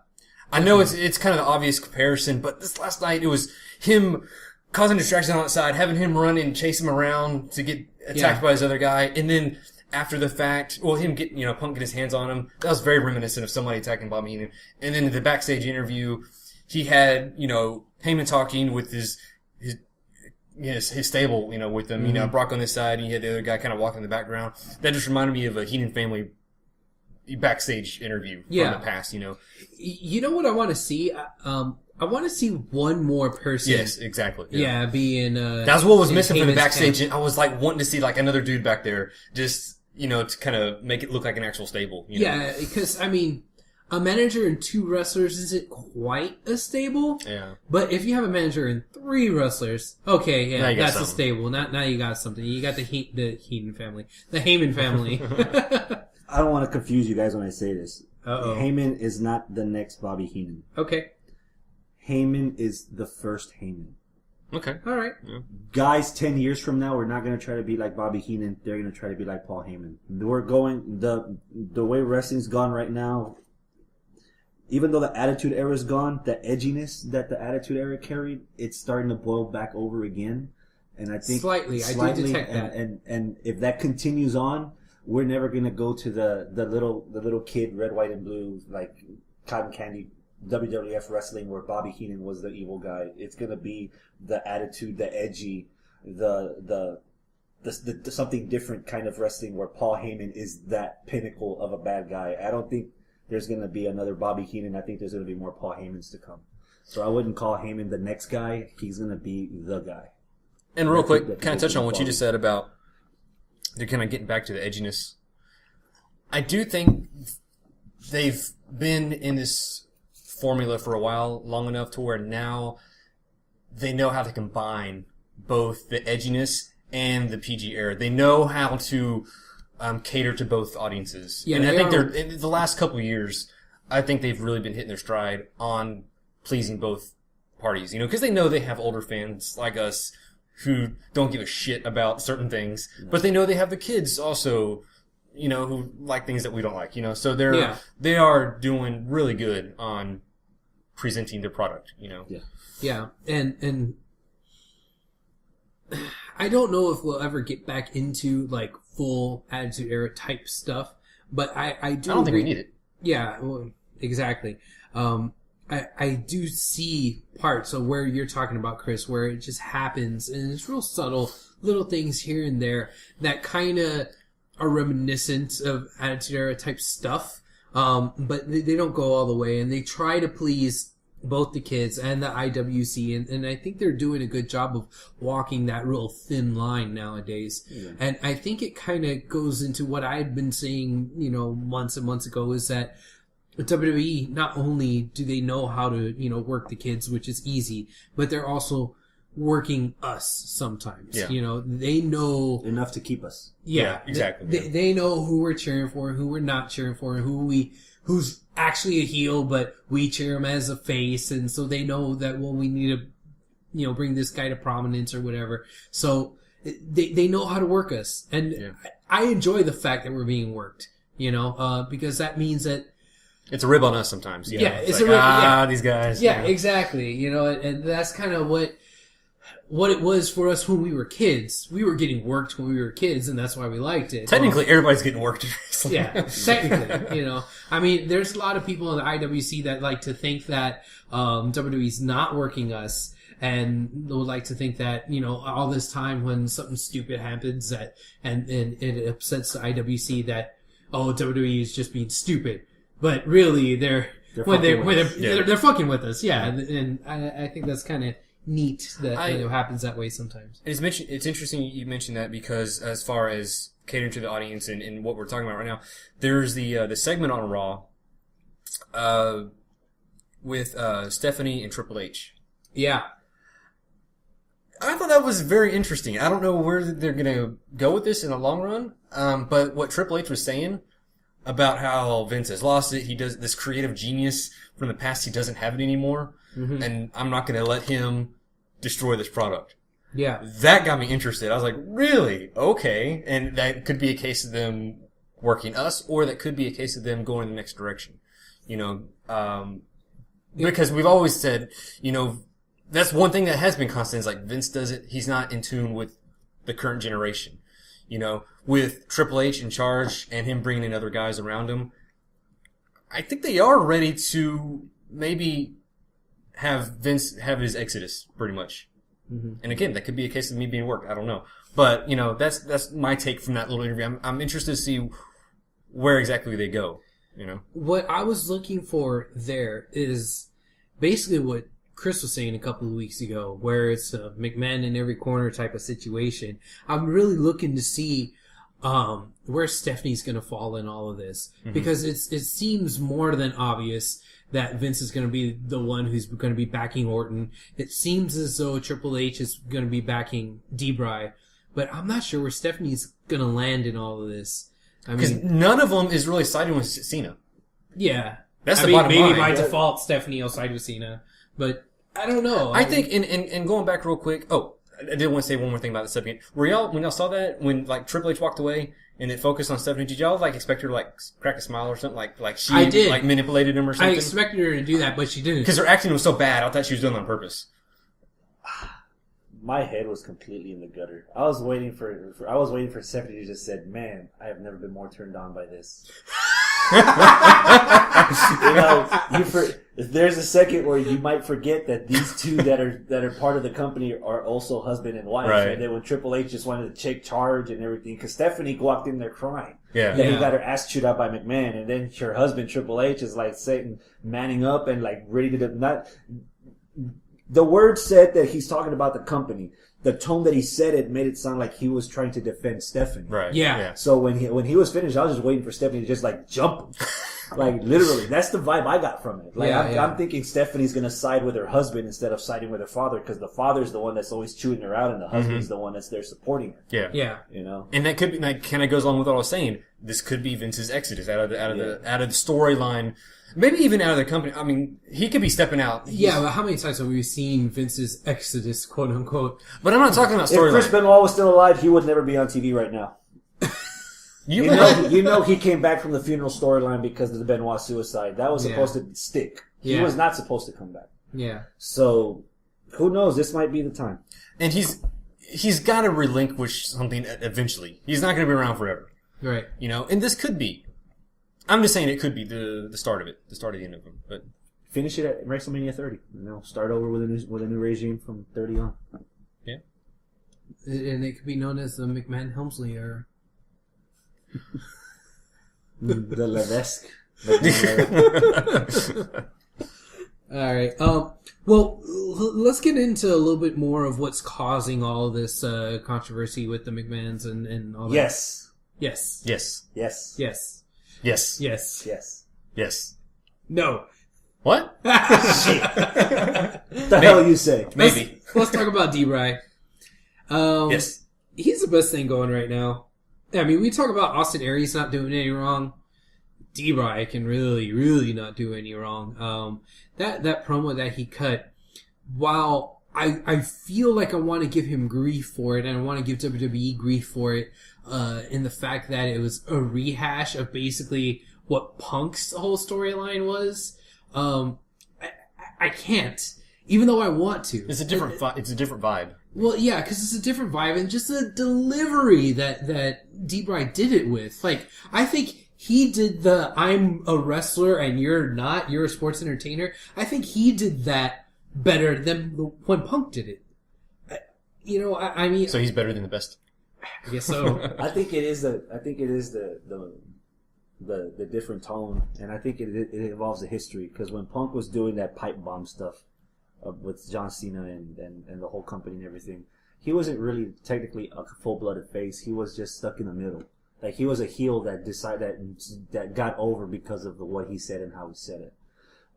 I know it's kind of the obvious comparison, but this last night it was him causing distraction on the side, having him run and chase him around to get attacked by his other guy, and then after the fact, him get Punk get his hands on him. That was very reminiscent of somebody attacking Bobby Heenan. And then in the backstage interview, he had Heyman talking with his stable, with them. Brock on this side, and he had the other guy kind of walking in the background. That just reminded me of a Heenan family backstage interview from the past. You know what I want to see? I want to see one more person. Yes, exactly. Yeah, being that's what was in missing from the Heyman's backstage. camp. I was wanting to see another dude back there, just to kind of make it look like an actual stable. Yeah, because a manager and 2 wrestlers isn't quite a stable. Yeah. But if you have a manager and 3 wrestlers, okay, Now yeah, you got that's a something. stable. Now you got something. You got the Heenan family, the Heyman family. I don't want to confuse you guys when I say this. Uh-oh. Heyman is not the next Bobby Heenan. Okay, Heyman is the first Heyman. Okay. all right. Guys 10 years from now, we're not going to try to be like Bobby Heenan. They're going to try to be like Paul Heyman. We're going, the way wrestling's gone right now, even though the Attitude Era is gone, the edginess that the Attitude Era carried, it's starting to boil back over again. And I think Slightly. I do detect that. And if that continues on, we're never going to go to the little kid, red, white, and blue, like cotton candy WWF wrestling where Bobby Heenan was the evil guy. It's gonna be the attitude, the edgy, the something different kind of wrestling where Paul Heyman is that pinnacle of a bad guy. I don't think there's gonna be another Bobby Heenan. I think there's gonna be more Paul Heymans to come. So I wouldn't call Heyman the next guy. He's gonna be the guy. And real quick, kind of touch on what you just said about they're kind of getting back to the edginess. I do think they've been in this formula for a while, long enough to where now they know how to combine both the edginess and the PG era. They know how to cater to both audiences. Yeah, and I think in the last couple of years, I think they've really been hitting their stride on pleasing both parties, because they know they have older fans like us who don't give a shit about certain things, but they know they have the kids also, who like things that we don't like, so they are doing really good on presenting their product, Yeah, and I don't know if we'll ever get back into like full Attitude Era type stuff, but I don't think we need it. Yeah, well, exactly. I do see parts of where you're talking about, Chris, where it just happens, and it's real subtle, little things here and there that kind of are reminiscent of Attitude Era type stuff, but they don't go all the way, and they try to please both the kids and the IWC, and I think they're doing a good job of walking that real thin line nowadays. Yeah. And I think it kind of goes into what I had been saying, months and months ago, is that WWE, not only do they know how to, work the kids, which is easy, but they're also working us sometimes. Yeah. They know enough to keep us. Yeah, exactly. They know who we're cheering for, who we're not cheering for, who's actually a heel, but we cheer him as a face, and so they know that, well, we need to, bring this guy to prominence or whatever. So they know how to work us, and I enjoy the fact that we're being worked, because that means that it's a rib on us sometimes. Yeah, it's like, a rib. These guys. Yeah, exactly. And that's kind of what it was for us when we were kids. We were getting worked when we were kids, and that's why we liked it. Technically, everybody's getting worked. Yeah, technically, I mean, there's a lot of people in the IWC that like to think that WWE's not working us, and would like to think that, all this time when something stupid happens that and it upsets the IWC that, oh, WWE is just being stupid. But really, they're fucking with us, yeah. And I think that's kind of neat that it happens that way sometimes. It's interesting you mentioned that, because as far as catering to the audience and what we're talking about right now, there's the segment on Raw with Stephanie and Triple H. Yeah. I thought that was very interesting. I don't know where they're going to go with this in the long run, but what Triple H was saying about how Vince has lost it. He does this creative genius from the past. He doesn't have it anymore. Mm-hmm. And I'm not going to let him destroy this product. Yeah. That got me interested. I was like, really? Okay. And that could be a case of them working us, or that could be a case of them going in the next direction. Because we've always said, that's one thing that has been constant is like Vince does it. He's not in tune with the current generation. With Triple H in charge and him bringing in other guys around him, I think they are ready to maybe have Vince have his exodus, pretty much. Mm-hmm. And again, that could be a case of me being worked. I don't know. But, that's my take from that little interview. I'm interested to see where exactly they go, What I was looking for there is basically what Chris was saying a couple of weeks ago, where it's a McMahon in every corner type of situation. I'm really looking to see where Stephanie's going to fall in all of this, because it seems more than obvious that Vince is going to be the one who's going to be backing Orton. It seems as though Triple H is going to be backing D-Bry, but I'm not sure where Stephanie's going to land in all of this. Because none of them is really siding with Cena. Yeah. That's the bottom line. Maybe by default Stephanie will side with Cena, but I don't know. I think, and going back real quick, I did want to say one more thing about the subject. When y'all saw that, when Triple H walked away and it focused on Stephanie, did y'all expect her to crack a smile or something? Like she I did. Manipulated him or something? I expected her to do that, but she didn't. Because her acting was so bad, I thought she was doing it on purpose. My head was completely in the gutter. I was waiting for Stephanie to just said, "Man, I have never been more turned on by this." There's a second where you might forget that these two that are part of the company are also husband and wife. Right. And then when Triple H just wanted to take charge and everything, because Stephanie walked in there crying. Yeah. Then he got her ass chewed out by McMahon, and then her husband Triple H is like sitting, manning up and like ready to not. The word said that he's talking about the company. The tone that he said it made it sound like he was trying to defend Stephanie. Right. Yeah. So when he was finished, I was just waiting for Stephanie to just like jump. Like literally, that's the vibe I got from it. Like I'm thinking Stephanie's gonna side with her husband instead of siding with her father, because the father's the one that's always chewing her out, and the husband's the one that's there supporting her. Yeah. Yeah. You know, And that could be, like, kind of goes along with what I was saying. This could be Vince's exodus out of the storyline, maybe even out of the company. I mean, he could be stepping out. Yeah, but how many times have we seen Vince's exodus, quote unquote? But I'm not talking about if Chris storyline. Benoit was still alive, he would never be on TV right now. You know he came back from the funeral storyline because of the Benoit suicide. That was supposed to stick. He was not supposed to come back. Yeah. So who knows? This might be the time. And he's got to relinquish something eventually. He's not going to be around forever. Right. You know, and this could be. I'm just saying it could be the start of it, the start of the end of him. But Finish it at WrestleMania 30. You know, start over with a new regime from 30 on. yeah. And it could be known as the McMahon-Helmsley era. The Levesque. All right. Well, let's get into a little bit more of what's causing all of this controversy with the McMahons and all that. Yes. Yes. Yes. Yes. Yes. Yes. Yes. Yes. Yes. No. What? The hell you say? Maybe. Let's talk about D-Bry. Yes. He's the best thing going right now. I mean, we talk about Austin Aries not doing any wrong. D-Bry can really, really not do any wrong. That promo that he cut, while I feel like I want to give him grief for it, and I want to give WWE grief for it, in the fact that it was a rehash of basically what Punk's whole storyline was. I can't, even though I want to. It's a different vibe. Well, yeah, because it's a different vibe, and just the delivery that D-Bry did it with. Like, I think he did I'm a wrestler and you're not, you're a sports entertainer. I think he did that better than when Punk did it. I mean... So he's better than the best? I guess so. I think it is the different tone, and I think it involves the history, because when Punk was doing that pipe bomb stuff with John Cena and the whole company and everything, he wasn't really technically a full-blooded face. He was just stuck in the middle. Like, he was a heel that that got over because of what he said and how he said it.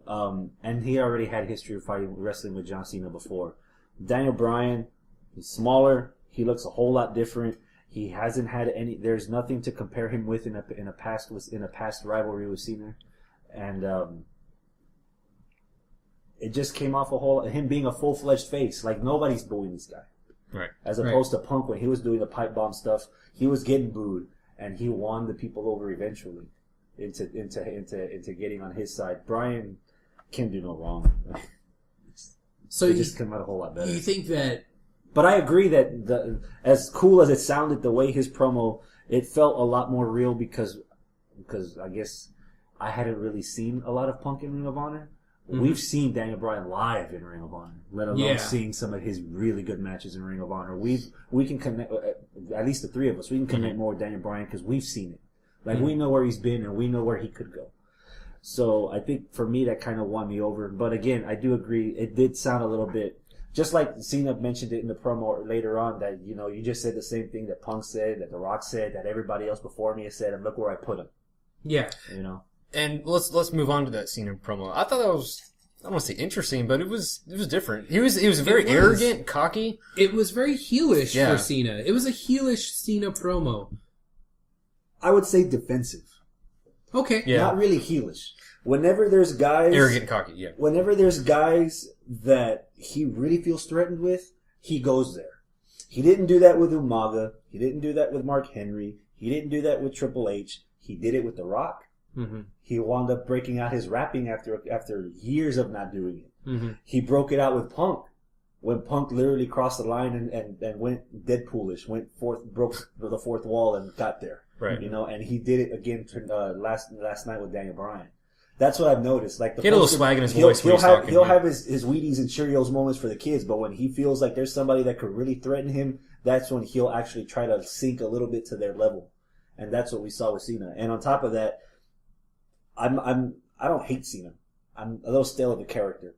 And he already had history of wrestling with John Cena before. Daniel Bryan, he's smaller. He looks a whole lot different. He hasn't had there's nothing to compare him with in a past rivalry with Cena. And, it just came off him being a full-fledged face. Like, nobody's booing this guy. Right. As opposed to Punk, when he was doing the pipe bomb stuff, he was getting booed, and he won the people over eventually into getting on his side. Bryan can do no wrong. So it just came out a whole lot better. You think that... But I agree that as cool as it sounded, the way his promo, it felt a lot more real because I guess I hadn't really seen a lot of Punk in Ring of Honor. Mm-hmm. We've seen Daniel Bryan live in Ring of Honor, let alone seeing some of his really good matches in Ring of Honor. We can connect, at least the three of us, we can connect more with Daniel Bryan because we've seen it. Like, we know where he's been and we know where he could go. So I think for me that kind of won me over. But again, I do agree, it did sound a little bit, just like Cena mentioned it in the promo later on, that, you just said the same thing that Punk said, that The Rock said, that everybody else before me has said, and look where I put him. Yeah. And let's move on to that Cena promo. I thought that was, I don't want to say interesting, but it was different. He was very arrogant, cocky. It was very heelish for Cena. It was a heelish Cena promo. I would say defensive. Okay. Yeah. Not really heelish. Whenever there's guys... Arrogant and cocky, yeah. Whenever there's guys that he really feels threatened with, he goes there. He didn't do that with Umaga. He didn't do that with Mark Henry. He didn't do that with Triple H. He did it with The Rock. Mm-hmm. He wound up breaking out his rapping after years of not doing it. Mm-hmm. He broke it out with Punk. When Punk literally crossed the line and went Deadpoolish, broke the fourth wall and got there. Right. You know, and he did it again last night with Daniel Bryan. That's what I've noticed. Like, he had a little swag in his voice when he's talking. He'll have his Wheaties and Cheerios moments for the kids, but when he feels like there's somebody that could really threaten him, that's when he'll actually try to sink a little bit to their level. And that's what we saw with Cena. And on top of that, I don't hate Cena. I'm a little stale of a character.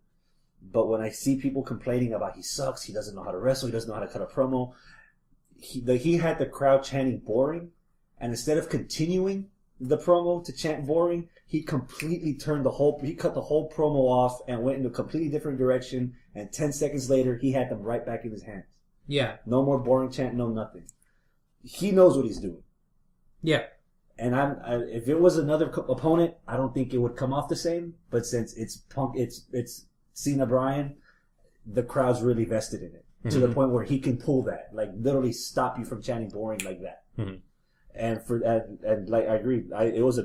But when I see people complaining about he sucks, he doesn't know how to wrestle, he doesn't know how to cut a promo, he had the crowd chanting boring, and instead of continuing the promo to chant boring, he completely cut the whole promo off and went in a completely different direction, and 10 seconds later, he had them right back in his hands. Yeah. No more boring chant, no nothing. He knows what he's doing. Yeah. And if it was another opponent, I don't think it would come off the same, but since it's Cena Bryan, the crowd's really vested in it. Mm-hmm. To the point where he can pull that, like literally stop you from chanting boring like that. Mm-hmm. And like I agree, it was a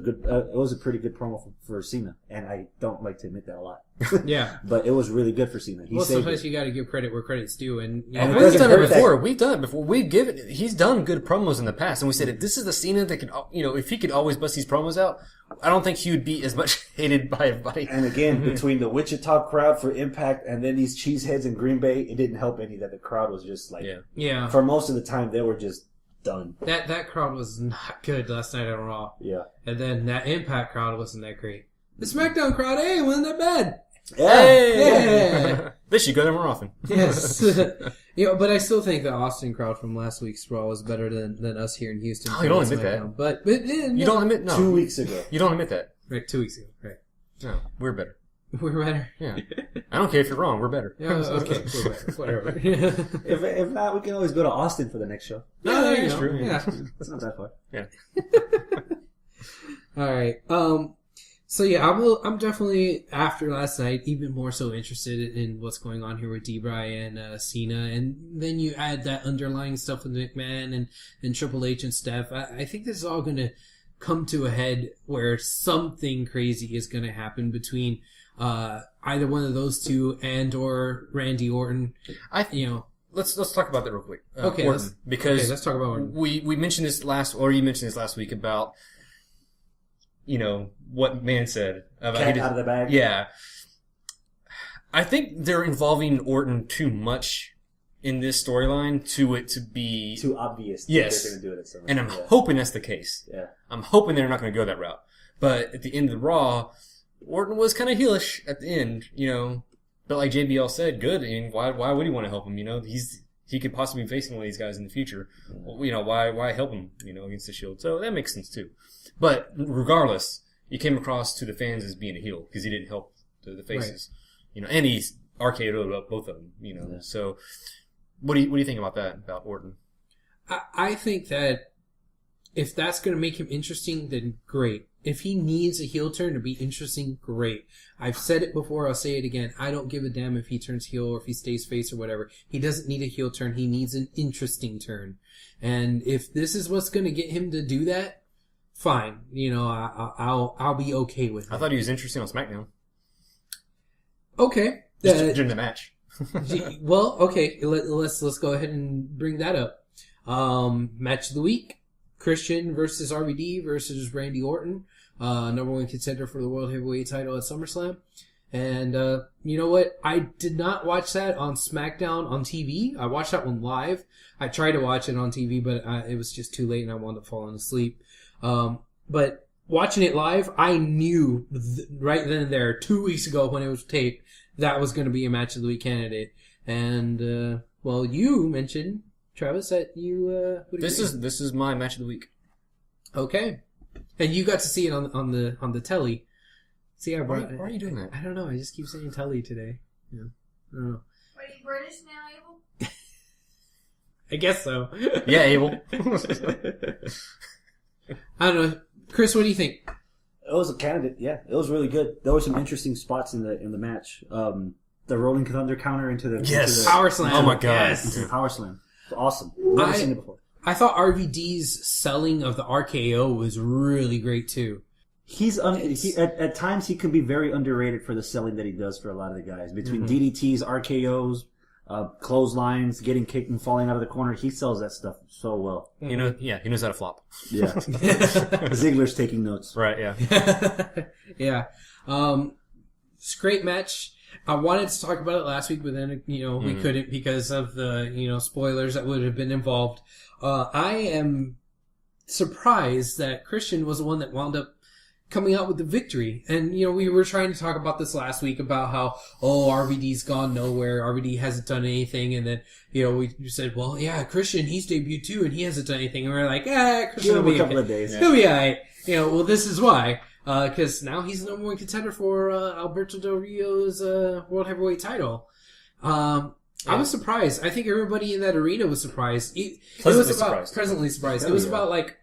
pretty good promo for Cena, and I don't like to admit that a lot. Yeah, but it was really good for Cena. Sometimes you got to give credit where credit's due, and we've done it before. We've done it before. He's done good promos in the past, and we said if this is the Cena that could, if he could always bust these promos out, I don't think he would be as much hated by everybody. And again, between the Wichita crowd for Impact and then these cheeseheads in Green Bay, it didn't help any that the crowd was just like, yeah. For most of the time, they were just done. That crowd was not good last night on Raw. Yeah. And then that Impact crowd wasn't that great. The SmackDown crowd, hey, wasn't that bad. Yeah. Hey. They should go there more often. Yes. But I still think the Austin crowd from last week's Raw was better than us here in Houston. Oh, you don't admit that. But you don't admit, no. 2 weeks ago. You don't admit that. Right, 2 weeks ago. Right. No, we're better. We're better. Yeah. I don't care if you're wrong. We're better. Yeah, okay. We're better. Whatever. If not, we can always go to Austin for the next show. No, that's true. Yeah. It's not that far. Yeah. All right. So yeah, I'm definitely, after last night, even more so interested in what's going on here with D-Bry and Cena, and then you add that underlying stuff with McMahon and Triple H and Steph. I think this is all going to come to a head where something crazy is going to happen between either one of those two and or Randy Orton. Let's talk about that real quick. Okay, Orton, because let's talk about Orton. We mentioned this you mentioned this last week about what McMahon said about Cat out of the bag. Yeah, I think they're involving Orton too much in this storyline to be too obvious. Yes, they're going to do it at some and I'm hoping that's the case. Yeah, I'm hoping they're not going to go that route. But at the end of the Raw, Orton was kind of heelish at the end, But like JBL said, good. I mean, why would he want to help him? He could possibly be facing one of these guys in the future. Why help him? Against the Shield. So that makes sense too. But regardless, he came across to the fans as being a heel because he didn't help the faces. Right. And he's RKO'd up both of them. Yeah. So what do you think about that, about Orton? I think that if that's going to make him interesting, then great. If he needs a heel turn to be interesting, great. I've said it before, I'll say it again. I don't give a damn if he turns heel or if he stays face or whatever. He doesn't need a heel turn. He needs an interesting turn. And if this is what's going to get him to do that, fine. I'll be okay with it. I thought he was interesting on SmackDown. Okay. Just during the match. Well, okay. Let's go ahead and bring that up. Match of the week. Christian versus RVD versus Randy Orton, number one contender for the World Heavyweight title at SummerSlam. And you know what? I did not watch that on SmackDown on TV. I watched that one live. I tried to watch it on TV, but it was just too late and I wound up falling asleep. But watching it live, I knew right then and there, 2 weeks ago when it was taped, that was going to be a match of the week candidate. And, you mentioned, Travis, that you, this is my match of the week. Okay. And you got to see it on the telly. See, why are you doing that? I don't know. I just keep saying telly today. Yeah. I don't know. Are you British now, Abel? I guess so. Yeah, Abel. I don't know. Chris, what do you think? It was a candidate. Yeah, it was really good. There were some interesting spots in the match. The Rolling Thunder counter into the Power Slam. Oh my god, yes. Power Slam. Awesome. Never seen it before. I thought RVD's selling of the RKO was really great too. At times he can be very underrated for the selling that he does for a lot of the guys. Between DDTs, RKOs, clotheslines, getting kicked and falling out of the corner. He sells that stuff so well. He knows how to flop. Yeah. Ziggler's taking notes. Right, yeah. Yeah. It's a great match. I wanted to talk about it last week, but then, we couldn't because of the, spoilers that would have been involved. I am surprised that Christian was the one that wound up coming out with the victory. And, we were trying to talk about this last week about how, RVD's gone nowhere. RVD hasn't done anything. And then, we said, well, yeah, Christian, he's debuted too, and he hasn't done anything. And we're like, Christian will Give him be a couple of days. He'll be alright. Well, this is why. Cause now he's the number one contender for, Alberto Del Rio's, World Heavyweight title. I was surprised. I think everybody in that arena was surprised. Pleasantly surprised. It was about like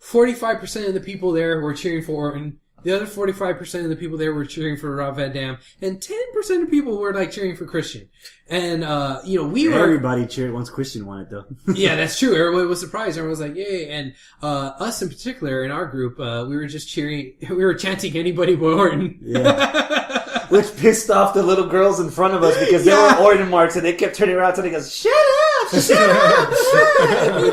45% of the people there were cheering for Orton. The other 45% of the people there were cheering for Rob Van Dam. And 10% of people were like cheering for Christian. And, everybody cheered once Christian won it though. Yeah, that's true. Everybody was surprised. Everyone was like, yay. And, us in particular in our group, we were just cheering, we were chanting anybody but Orton. Yeah. Which pissed off the little girls in front of us because they were Orton marks and they kept turning around and they goes, shut up! We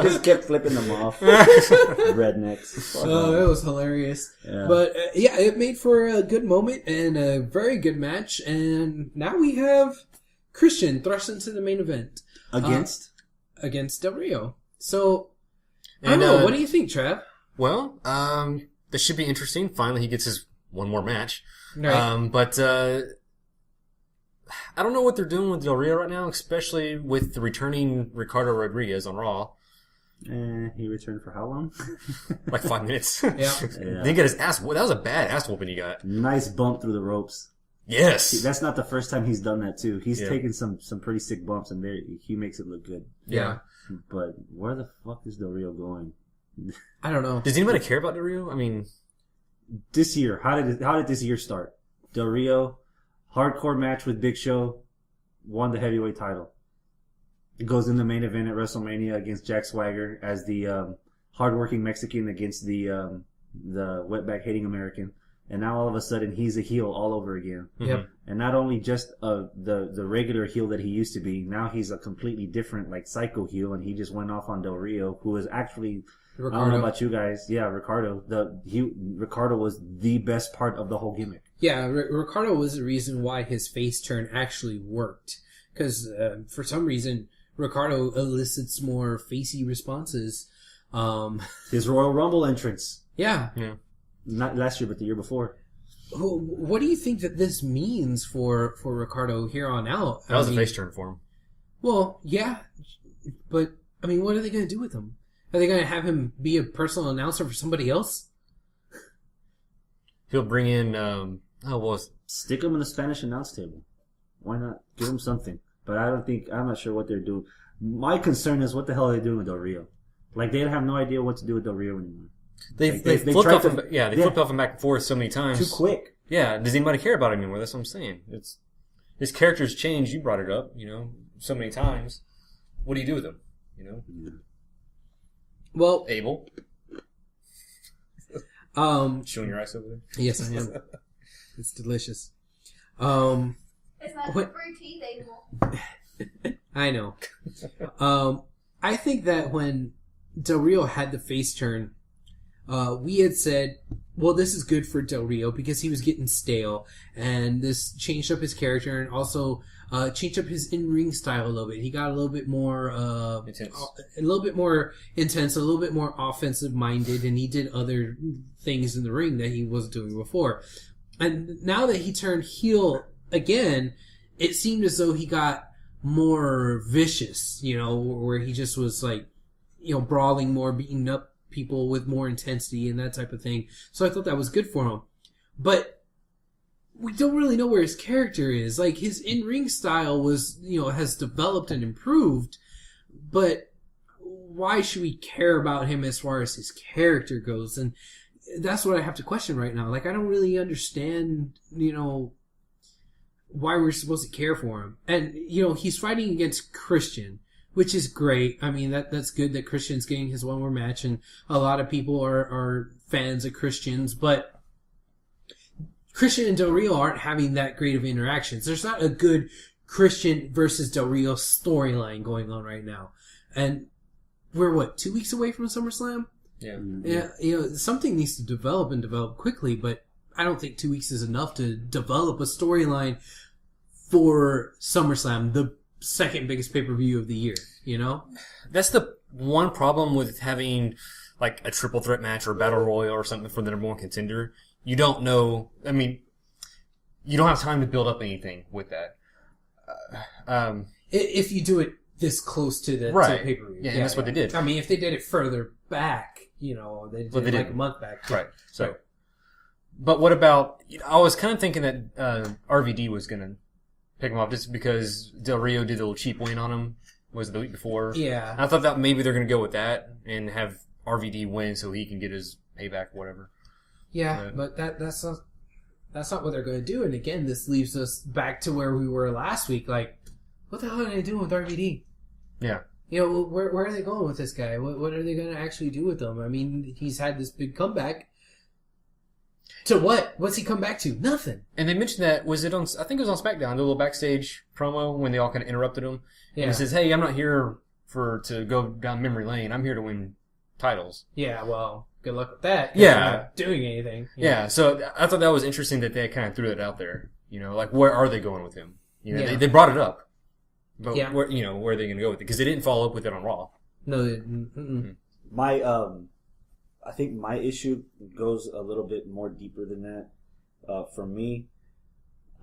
just kept flipping them off. Rednecks. Oh, it was hilarious. Yeah. But, it made for a good moment and a very good match. And now we have Christian thrust into the main event. Against Del Rio. So, I don't know. What do you think, Trav? Well, this should be interesting. Finally, he gets his one more match. Right. But I don't know what they're doing with Del Rio right now, especially with the returning Ricardo Rodriguez on Raw. He returned for how long? Like 5 minutes. Yeah. Didn't get his ass. That was a bad ass whooping he got. Nice bump through the ropes. Yes. That's not the first time he's done that too. He's taken some pretty sick bumps and he makes it look good. Yeah. But where the fuck is Del Rio going? I don't know. Does anybody care about Del Rio? I mean, this year, how did this year start? Del Rio, hardcore match with Big Show, won the heavyweight title. It goes in the main event at WrestleMania against Jack Swagger as the hardworking Mexican against the wetback hating American. And now all of a sudden he's a heel all over again. Yep. And not only just the regular heel that he used to be, now he's a completely different like psycho heel, and he just went off on Del Rio, who is actually Ricardo. I don't know about you guys. Yeah, Ricardo. Ricardo was the best part of the whole gimmick. Yeah, Ricardo was the reason why his face turn actually worked. Because for some reason, Ricardo elicits more facey responses. His Royal Rumble entrance. Yeah. Not last year, but the year before. What do you think that this means for Ricardo here on out? That was a face turn for him. Well, yeah. But, I mean, what are they going to do with him? Are they going to have him be a personal announcer for somebody else? He'll bring in, stick him in the Spanish announce table. Why not? Give him something. But I'm not sure what they're doing. My concern is what the hell are they doing with Del Rio? Like, they have no idea what to do with Del Rio anymore. They flipped off him, flipped off him back and forth so many times. Too quick. Yeah, does anybody care about him anymore? That's what I'm saying. His character's changed. You brought it up, so many times. What do you do with him? Well, Abel. Showing your eyes over there. Yes, I am. It's delicious. It's not free teeth, Abel. I know. I think that when Del Rio had the face turn, we had said, well, this is good for Del Rio because he was getting stale, and this changed up his character and also changed up his in-ring style a little bit. He got a little bit more intense, a little bit more intense, a little bit more offensive-minded, and he did other things in the ring that he wasn't doing before. And now that he turned heel again, it seemed as though he got more vicious, where he just was like, brawling more, beating up people with more intensity and that type of thing. So I thought that was good for him. But we don't really know where his character is. Like, his in-ring style was, has developed and improved, but why should we care about him as far as his character goes? And that's what I have to question right now. Like, I don't really understand, why we're supposed to care for him. And, he's fighting against Christian, which is great. I mean, that's good that Christian's getting his one more match, and a lot of people are fans of Christians, but Christian and Del Rio aren't having that great of interactions. There's not a good Christian versus Del Rio storyline going on right now. And we're 2 weeks away from SummerSlam? Yeah. Yeah, something needs to develop and develop quickly, but I don't think 2 weeks is enough to develop a storyline for SummerSlam, the second biggest pay-per-view of the year, That's the one problem with having like a triple threat match or a battle royal or something for the number one contender. You don't know. I mean, you don't have time to build up anything with that. If you do it this close to the right. to pay-per-view. Yeah, and that's what they did. I mean, if they did it further back, they did it like a month back. Right. So, but what about? I was kind of thinking that RVD was gonna pick him up just because Del Rio did a little cheap win on him. Was it the week before? Yeah. And I thought that maybe they're gonna go with that and have RVD win so he can get his payback, or whatever. Yeah, but that's not what they're going to do. And again, this leaves us back to where we were last week. Like, what the hell are they doing with RVD? Yeah. Where are they going with this guy? What are they going to actually do with him? I mean, he's had this big comeback. To what? What's he come back to? Nothing. And they mentioned that, I think it was on SmackDown, the little backstage promo when they all kind of interrupted him. Yeah. And he says, hey, I'm not here to go down memory lane. I'm here to win titles. Yeah, well, good luck with that. Yeah. You're not doing anything. Yeah, so I thought that was interesting that they kind of threw that out there. Like, where are they going with him? They brought it up. But where are they going to go with it? Because they didn't follow up with it on Raw. No, My, I think my issue goes a little bit more deeper than that. For me,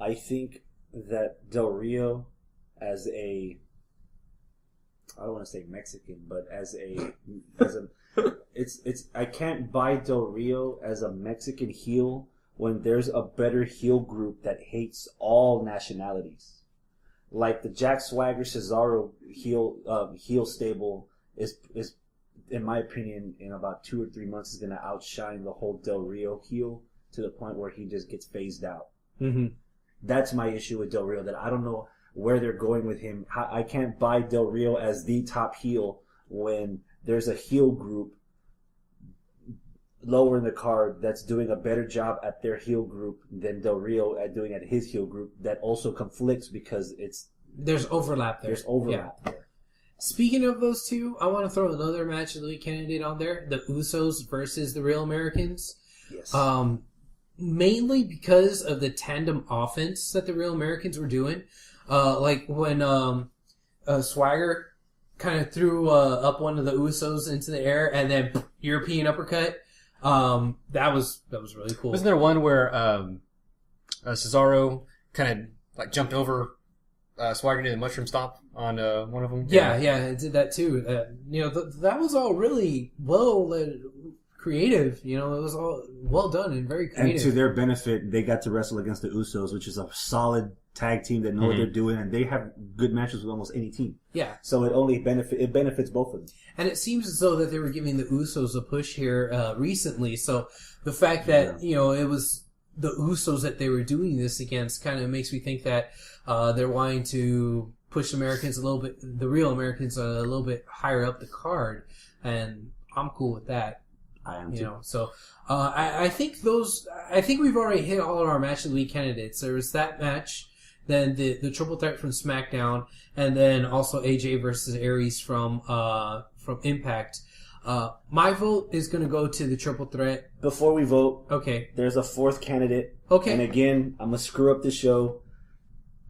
I think that Del Rio as I don't want to say Mexican, but I can't buy Del Rio as a Mexican heel when there's a better heel group that hates all nationalities. Like the Jack Swagger Cesaro heel stable is in my opinion in about 2 or 3 months is going to outshine the whole Del Rio heel to the point where he just gets phased out. Mm-hmm. That's my issue with Del Rio, that I don't know where they're going with him. I can't buy Del Rio as the top heel when there's a heel group lower in the card that's doing a better job at their heel group than Del Rio at doing at his heel group, that also conflicts because there's overlap there. There's overlap there. Speaking of those two, I want to throw another match of the week candidate on there: the Usos versus the Real Americans. Yes. Mainly because of the tandem offense that the Real Americans were doing. Like when Swagger kind of threw up one of the Usos into the air and then European uppercut. That was really cool. Wasn't there one where Cesaro kind of like jumped over Swagger, did a mushroom stomp on one of them? Yeah, it did that too. That was all really well creative. It was all well done and very creative. And to their benefit, they got to wrestle against the Usos, which is a solid tag team that know what they're doing, and they have good matches with almost any team. Yeah. So it benefits both of them. And it seems as though that they were giving the Usos a push here recently. So the fact that it was the Usos that they were doing this against kind of makes me think that they're wanting to push the Real Americans a little bit higher up the card, and I'm cool with that. I am too. So I think we've already hit all of our match of the week candidates. There was that match, then the triple threat from SmackDown, and then also AJ versus Aries from Impact. My vote is going to go to the triple threat. Before we vote, okay, there's a fourth candidate. Okay, and again, I'm gonna screw up the show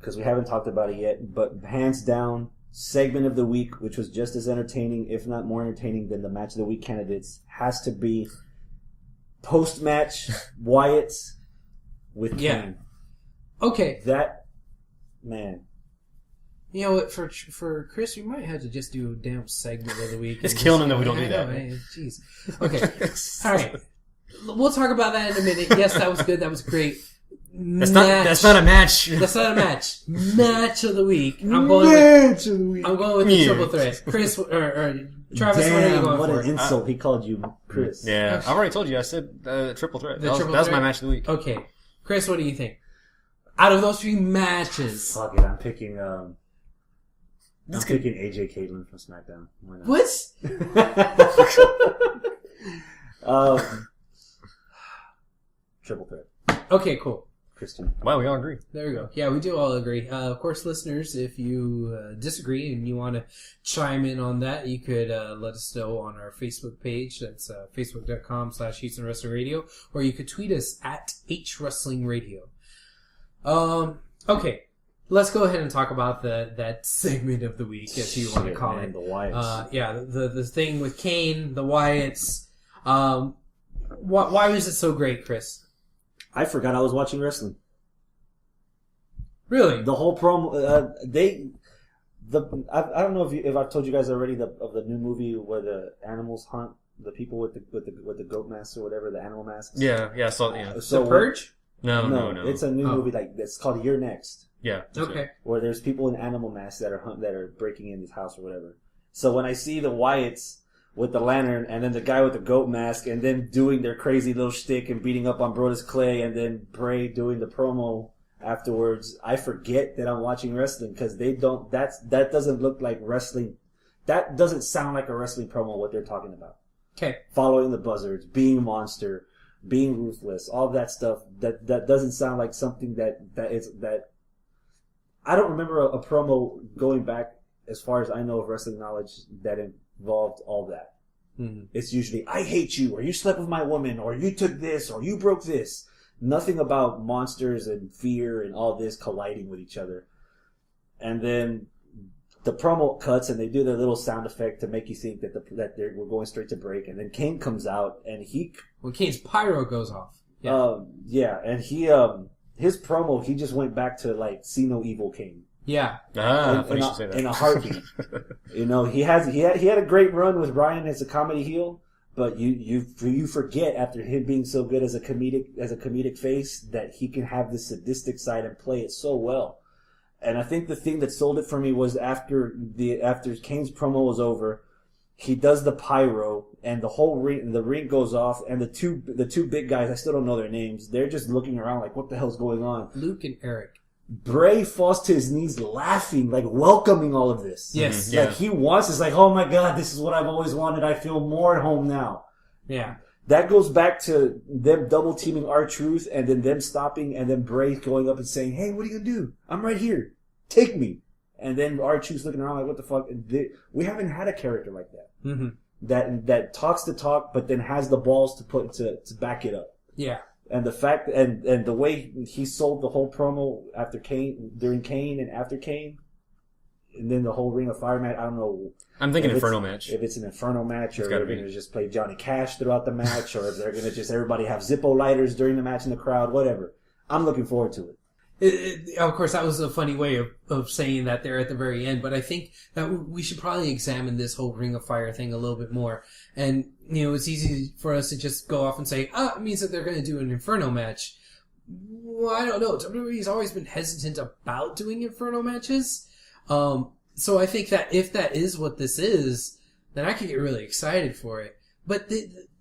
because we haven't talked about it yet. But hands down, segment of the week, which was just as entertaining, if not more entertaining than the match of the week candidates, has to be post-match Wyatt's with Kane. Yeah. Okay. That, man. You know what, for Chris, we might have to just do a damn segment of the week. It's killing him that we don't do that. Jeez. Okay. All right. We'll talk about that in a minute. Yes, that was good. That was great. That's not a match. That's not a match. Match of the week. I'm going with the triple threat. Chris or Travis. Damn, what are you going what for? an insult he called you, Chris. Yeah, I've already told you. I said triple threat. That was my match of the week. Okay, Chris, what do you think? Out of those 3 matches, fuck it. I'm picking AJ Caitlin from SmackDown. Why not? What? Triple threat. Okay, cool. Christian. Wow, we all agree. There we go. Yeah, we do all agree. Of course, listeners, if you disagree and you want to chime in on that, you could let us know on our Facebook page. That's facebook.com/Houston Wrestling Radio. Or you could tweet us at HWrestling Radio. Okay. Let's go ahead and talk about that segment of the week, as you want to call it. The Wyatts. The thing with Kane, the Wyatts. Why was it so great, Chris? I forgot I was watching wrestling. Really? The whole promo, I don't know if I've told you guys already of the new movie where the animals hunt the people with the goat masks or whatever, the animal masks. Yeah, I saw it. Yeah. So Purge? No. It's a new movie it's called You're Next. Yeah. Okay. Where there's people in animal masks that are breaking in his house or whatever. So when I see the Wyatts with the lantern and then the guy with the goat mask and then doing their crazy little shtick and beating up on Brodus Clay and then Bray doing the promo afterwards, I forget that I'm watching wrestling because that doesn't look like wrestling. That doesn't sound like a wrestling promo what they're talking about. Okay. Following the buzzards, being a monster, being ruthless, all that stuff. That doesn't sound like something that I don't remember a promo going back as far as I know of wrestling knowledge that involved all that. Mm-hmm. It's usually, I hate you, or you slept with my woman, or you took this, or you broke this. Nothing about monsters and fear and all this colliding with each other. And then the promo cuts and they do their little sound effect to make you think that we're going straight to break. And then Kane comes out and Kane's pyro goes off. Yeah. And his promo, he just went back to like see no evil Kane. Yeah. Funny you should say that. In a heartbeat. He had a great run with Ryan as a comedy heel, but you forget after him being so good as a comedic face that he can have this sadistic side and play it so well. And I think the thing that sold it for me was after Kane's promo was over, he does the pyro and the ring goes off and the two big guys, I still don't know their names, they're just looking around like what the hell's going on. Luke and Eric. Bray falls to his knees laughing, like welcoming all of this. Yes. Like he wants, it's like, oh my god, this is what I've always wanted. I feel more at home now. Yeah. That goes back to them double teaming R-Truth and then them stopping and then Bray going up and saying, hey, what are you going to do? I'm right here. Take me. And then R-Truth's looking around like, what the fuck? We haven't had a character like that. Mm-hmm. That talks the talk but then has the balls to back it up. Yeah. And the fact and the way he sold the whole promo during Kane and after Kane, and then the whole Ring of Fire match. I don't know. I'm thinking Inferno match. If it's an Inferno match, or It's they're gotta be. going to just play Johnny Cash throughout the match, or if they're going to just everybody have Zippo lighters during the match in the crowd, whatever. I'm looking forward to it. Of course, that was a funny way of saying that there at the very end, but I think that we should probably examine this whole Ring of Fire thing a little bit more. And, it's easy for us to just go off and say, it means that they're going to do an Inferno match. Well, I don't know. WWE's always been hesitant about doing Inferno matches. So I think that if that is what this is, then I could get really excited for it. But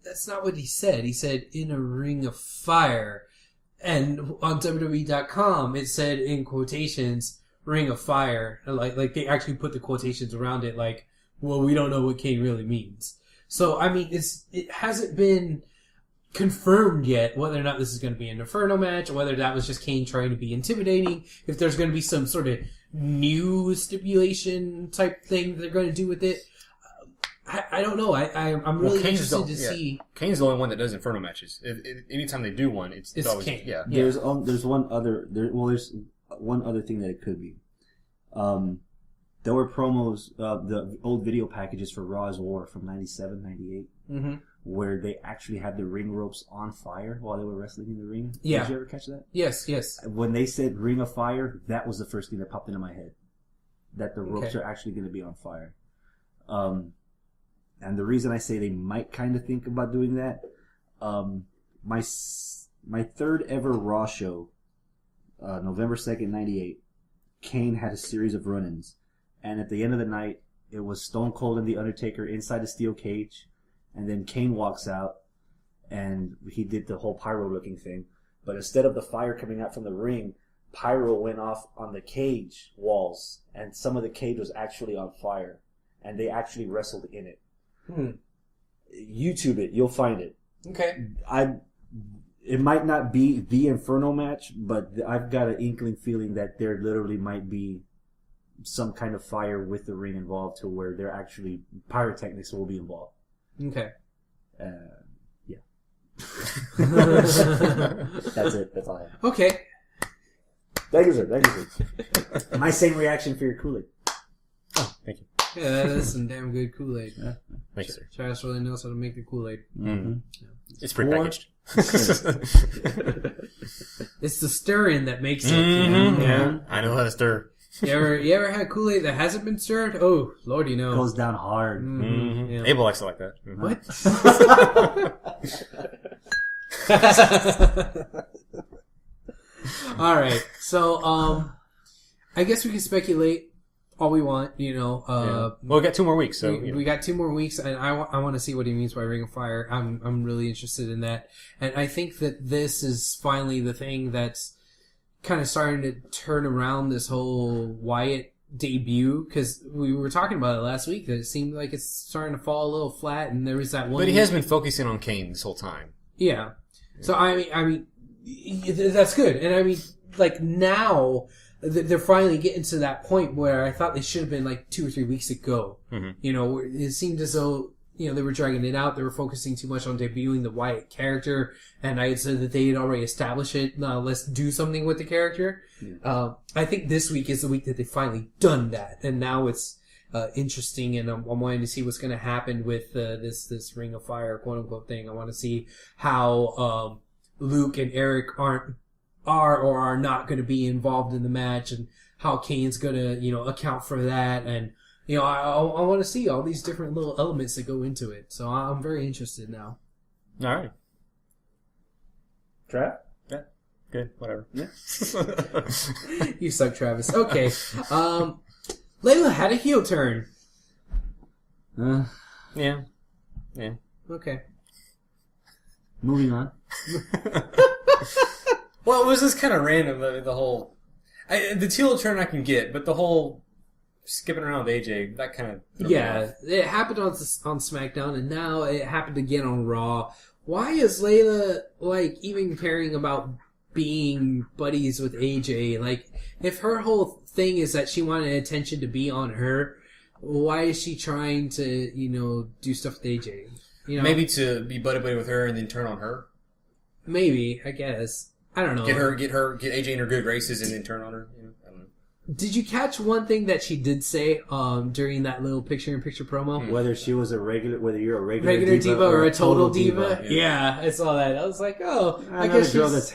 that's not what he said. He said, in a Ring of Fire. And on WWE.com, it said in quotations, Ring of Fire. Like they actually put the quotations around it like, well, we don't know what Kane really means. So, I mean, it hasn't been confirmed yet whether or not this is going to be an Inferno match or whether that was just Kane trying to be intimidating. If there's going to be some sort of new stipulation type thing they're going to do with it. I don't know. I'm really interested to see. Kane's the only one that does Inferno matches. Anytime they do one, it's always Kane. Yeah. There's one other thing that it could be. There were promos, the old video packages for Raw's War from 97, 98, Mm-hmm. where they actually had the ring ropes on fire while they were wrestling in the ring. Yeah. Did you ever catch that? Yes. When they said Ring of Fire, that was the first thing that popped into my head. That the ropes Okay. are actually going to be on fire. And the reason I say they might kind of think about doing that, my third ever Raw show, November 2nd, 98, Kane had a series of run-ins. And at the end of the night, it was Stone Cold and The Undertaker inside a steel cage. And then Kane walks out, and he did the whole pyro-looking thing. But instead of the fire coming out from the ring, pyro went off on the cage walls. And some of the cage was actually on fire. And they actually wrestled in it. YouTube it. You'll find it. Okay. it might not be the Inferno match, but I've got an inkling feeling that there literally might be some kind of fire with the ring involved to where there actually pyrotechnics will be involved. Okay. Yeah. That's it. That's all I have. Okay. Thank you, sir. Thank you, sir. My same reaction for your Kool-Aid. Oh, thank you. Yeah, that is some damn good Kool-Aid. Thanks, sir. Travis really knows how to make the Kool-Aid. Mm-hmm. It's prepackaged. It's the stirring that makes it. Mm-hmm. Yeah, I know how to stir. You ever had Kool-Aid that hasn't been stirred? Oh, Lord, you know. Goes down hard. Mm-hmm. Yeah. Abel likes it like that. Mm-hmm. What? All right. So, I guess we can speculate all we want, you know. Well, we got 2 more weeks, so we got 2 more weeks, and I want to see what he means by Ring of Fire. I'm really interested in that, and I think that this is finally the thing that's kind of starting to turn around this whole Wyatt debut, because we were talking about it last week that it seemed like it's starting to fall a little flat, and there was that one. But he has been focusing on Kane this whole time. Yeah. So I mean, that's good, and I mean, like now. They're finally getting to that point where I thought they should have been like 2 or 3 weeks ago. Mm-hmm. You know, it seemed as though, you know, they were dragging it out. They were focusing too much on debuting the Wyatt character. And I had said that they had already established it. Now let's do something with the character. Yeah. I think this week is the week that they've finally done that. And now it's interesting. And I'm wanting to see what's going to happen with this Ring of Fire, quote unquote thing. I want to see how Luke and Eric are or are not going to be involved in the match, and how Kane's going to, you know, account for that. And, you know, I want to see all these different little elements that go into it. So I'm very interested now. All right. Trav? Yeah. Good. Whatever. Yeah. You suck, Travis. Okay. Layla had a heel turn. Yeah. Okay. Moving on. Well, it was just kind of random, the whole... the heel turn I can get, but the whole skipping around with AJ, that kind of... Yeah, it happened on SmackDown, and now it happened again on Raw. Why is Layla, like, even caring about being buddies with AJ? Like, if her whole thing is that she wanted attention to be on her, why is she trying to, you know, do stuff with AJ? You know? Maybe to be buddy-buddy with her and then turn on her? Maybe, I guess. I don't know. Get AJ in her good graces and then turn on her. You know, I don't know. Did you catch one thing that she did say during that little picture-in-picture promo? Whether you're a regular diva or a total diva? Yeah, I saw that. I was like, oh, I guess girl that's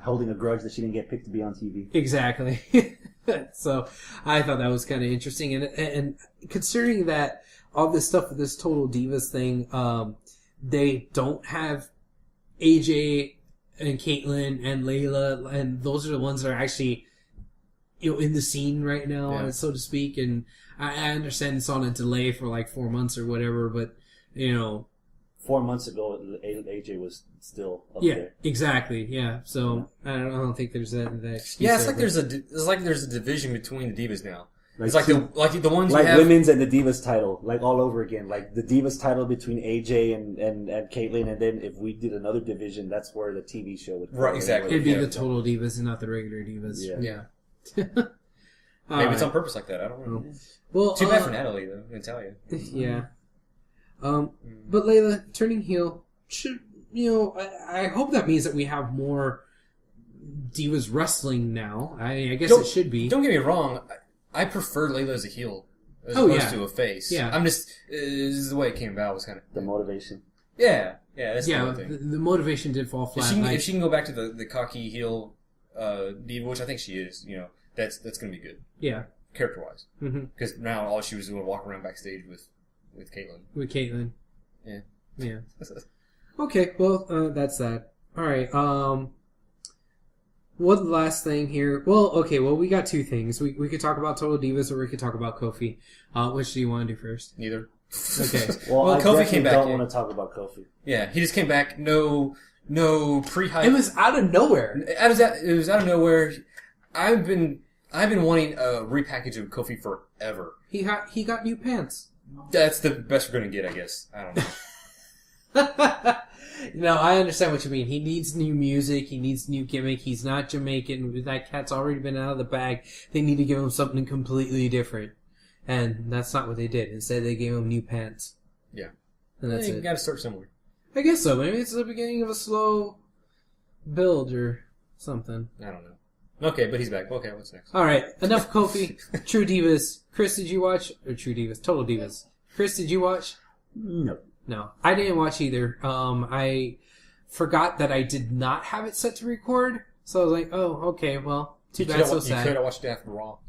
holding a grudge that she didn't get picked to be on TV. Exactly. So I thought that was kind of interesting, and considering that all this stuff with this total divas thing, they don't have AJ and Caitlyn and Layla, and those are the ones that are actually, you know, in the scene right now, so to speak. And I understand it's on a delay for like 4 months or whatever, but, you know. 4 months ago, AJ was still up there. Yeah, exactly. Yeah. So I don't think there's that excuse. Yeah, it's like there's a division between the divas now. It's like the ones like you have... women's and the Divas title, like all over again. Like the Divas title between AJ and Caitlyn, and then if we did another division, that's where the TV show would. Right, exactly. It'd be the Total Divas and not the regular Divas. Yeah. Maybe it's on purpose like that. I don't know. Well, too bad for Natalie though. Natalia. Yeah. But Layla turning heel should, you know, I hope that means that we have more Divas wrestling now. I guess it should be. Don't get me wrong. I prefer Layla as a heel as opposed to a face. Yeah. I'm just this is the way it came about was kind of the motivation. Yeah, that's the thing. The motivation did fall flat. If she can go back to the cocky heel diva, which I think she is, you know, that's going to be good. Yeah, character wise, because now all she was doing was walking around backstage with Caitlyn. With Caitlyn. Yeah. Okay, well that's that. All right. One last thing here. Well, we got 2 things. We could talk about Total Divas, or we could talk about Kofi. Which do you want to do first? Neither. Okay. Well, Kofi came back. I don't want to talk about Kofi. Yeah, he just came back. No pre-hype. It was out of nowhere. It was out of nowhere. I've been wanting a repackage of Kofi forever. He got new pants. That's the best we're gonna get, I guess. I don't know. No, I understand what you mean. He needs new music. He needs new gimmick. He's not Jamaican. That cat's already been out of the bag. They need to give him something completely different. And that's not what they did. Instead, they gave him new pants. Yeah. And that's You it. got to start somewhere. I guess so. Maybe it's the beginning of a slow build or something. I don't know. Okay, but he's back. Okay, what's next? All right. Enough Kofi. True Divas. Chris, did you watch? Or True Divas. Total Divas. Chris, did you watch? No. No, I didn't watch either. I forgot that I did not have it set to record, so I was like, "Oh, okay, well, too bad, so You sad." could have watched it after Raw.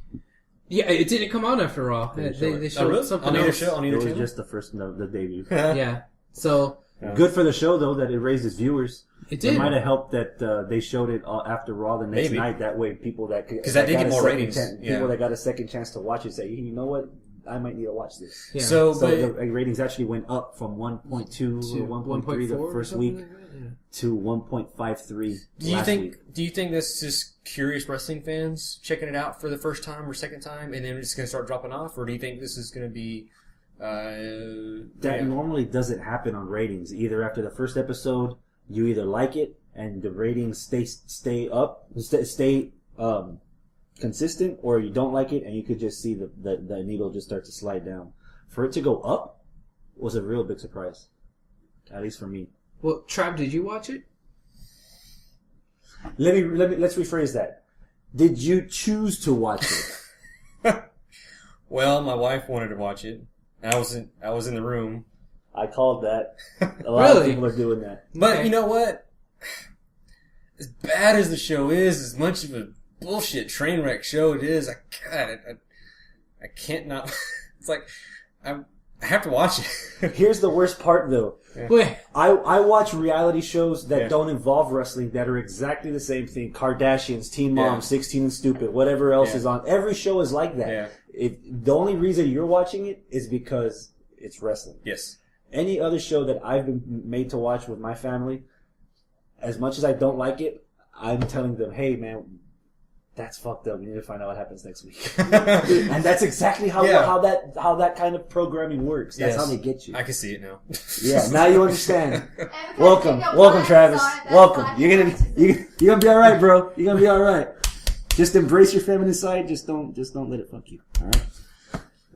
Yeah, it didn't come on after all. They showed really? something On either else. show? On It either was channel? just the debut. Yeah, so Good for the show, though, that it raised its viewers. it did. It might have helped that they showed it after Raw the next Maybe. night. That way, people that Because that did got get a more second ratings. chance- Yeah. people that got a second chance to watch it say, you know what, I might need to watch this. Yeah. So, So but the ratings actually went up from 1.2 to or 1.3 the 1.4 first or week something like that, yeah. to 1.53 do you last think week. that's just curious wrestling fans checking it out for the first time or second time, and then it's going to start dropping off, or do you think this is going to be? That normally doesn't happen on ratings. Either after the first episode, you either like it and the ratings stay consistent, or you don't like it and you could just see the needle just start to slide down. For it to go up was a real big surprise, at least for me. Well, Trav, did you watch it? Let's rephrase that. Did you choose to watch it? Well, my wife wanted to watch it. I was in the room, I called that. A lot of Really? people are doing that. but Okay. you know what? As bad as the show is, as much of a bullshit train wreck show it is, I can't not. It's like I have to watch it. Here's the worst part, though. Wait, I watch reality shows that Yeah. don't involve wrestling that are exactly the same thing. Kardashians, Teen Mom, Yeah. 16 and Stupid, whatever else Yeah. is on. Every show is like that. Yeah. The only reason you're watching it is because it's wrestling. Yes. Any other show that I've been made to watch with my family, as much as I don't like it, I'm telling them, hey, man, that's fucked up. We need to find out what happens next week. And that's exactly how Yeah. how that kind of programming works. That's Yes. how they get you. I can see it now. Yeah, now you understand. And because Welcome, Jacob welcome, Bryan's Travis. on it, that's Welcome. why You're he gonna watches it. you're gonna be all right, bro. You're gonna be all right. Just embrace your feminine side. Just don't let it fuck you. All right.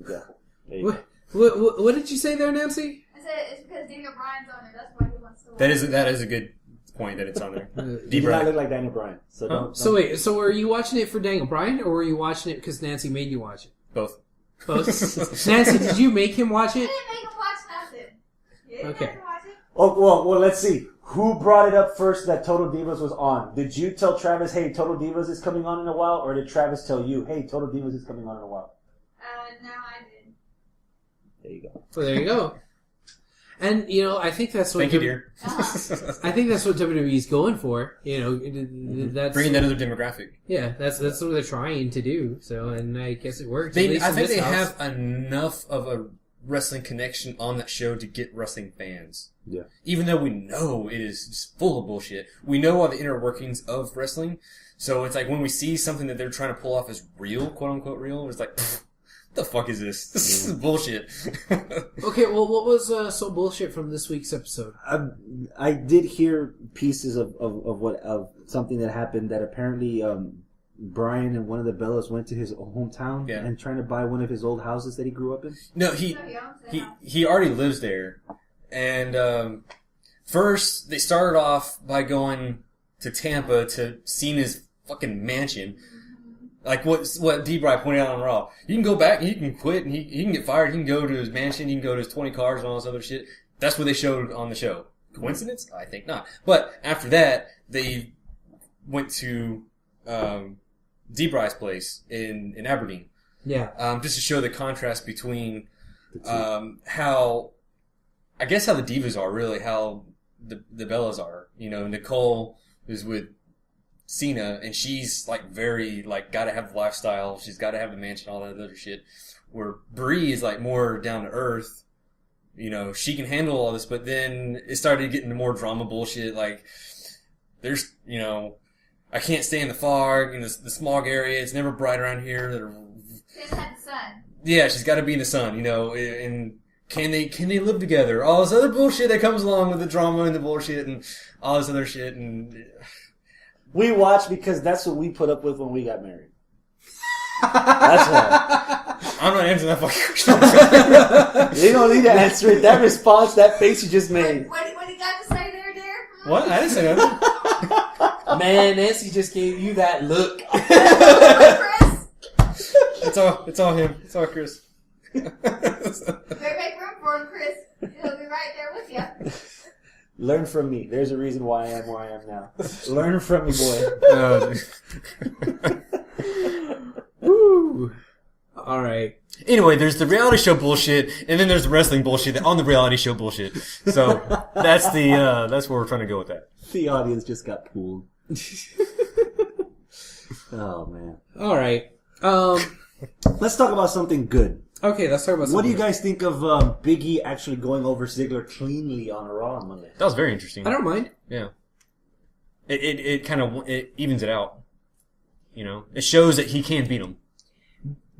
Yeah. There you go. what did you say there, Nancy? I said it's because Daniel Bryan's on it. That's why he wants to watch That is a good point that it's on there. You do not D-Bry. look like Daniel Bryan, so don't. So wait, so were you watching it for Daniel Bryan, or were you watching it because Nancy made you watch it? Both. Both. Nancy, did you make him watch I it? didn't make him watch nothing. You didn't Okay. have to watch it. Oh well. Let's see. Who brought it up first that Total Divas was on? Did you tell Travis, hey, Total Divas is coming on in a while, or did Travis tell you, hey, Total Divas is coming on in a while? No, I did. There you go. So there you go. And I think that's what Thank you, dear. I think that's what WWE's going for. That's Bringing that other demographic. yeah, that's what they're trying to do. So, and I guess it works. at least I in think this they house. have enough of a wrestling connection on that show to get wrestling fans. Yeah. Even though we know it is just full of bullshit. We know all the inner workings of wrestling. So it's like when we see something that they're trying to pull off as real, quote unquote real, it's like, what the fuck is this? This is bullshit. Okay, well, what was so bullshit from this week's episode? I did hear pieces of something that happened that apparently Brian and one of the Bellas went to his hometown Yeah. and trying to buy one of his old houses that he grew up in. No, So he owns the house. he already lives there. And first, they started off by going to Tampa to Cena's fucking mansion. Like what D-Bry pointed out on Raw. You can go back, he can quit, and he can get fired. He can go to his mansion, he can go to his 20 cars and all this other shit. That's what they showed on the show. Coincidence? I think not. But after that, they went to D-Bry's place in Aberdeen. Yeah. Just to show the contrast between how the Divas are really, how the Bellas are. Nicole is with Cena, and she's like very like gotta have the lifestyle. She's gotta have the mansion, all that other shit. Where Brie is like more down to earth. She can handle all this, but then it started getting to more drama bullshit. Like there's I can't stay in the fog in the smog area. It's never bright around here. She just had the sun. Yeah, she's got to be in the sun, and Can they live together? All this other bullshit that comes along with the drama and the bullshit and all this other shit. And We watch because that's what we put up with when we got married. That's why. I'm not answering that fucking question. You don't need to answer it. That response, that face you just made. What you got to say there, dear? What? I didn't say nothing. Man, Nancy just gave you that look. Chris? It's all him. It's all Chris. You better make room for him, Chris. He'll be right there with you. Learn from me. There's a reason why I am where I am now. Learn from me, boy. Woo. All right. Anyway, there's the reality show bullshit, and then there's the wrestling bullshit on the reality show bullshit. So that's that's where we're trying to go with that. The audience just got pooled. Oh man. All right. Let's talk about something good. Okay, let's talk about something. What do you guys think of Big E actually going over Ziggler cleanly on Raw on Monday? That was very interesting. I don't mind. Yeah. It kind of evens it out. You know, it shows that he can beat him.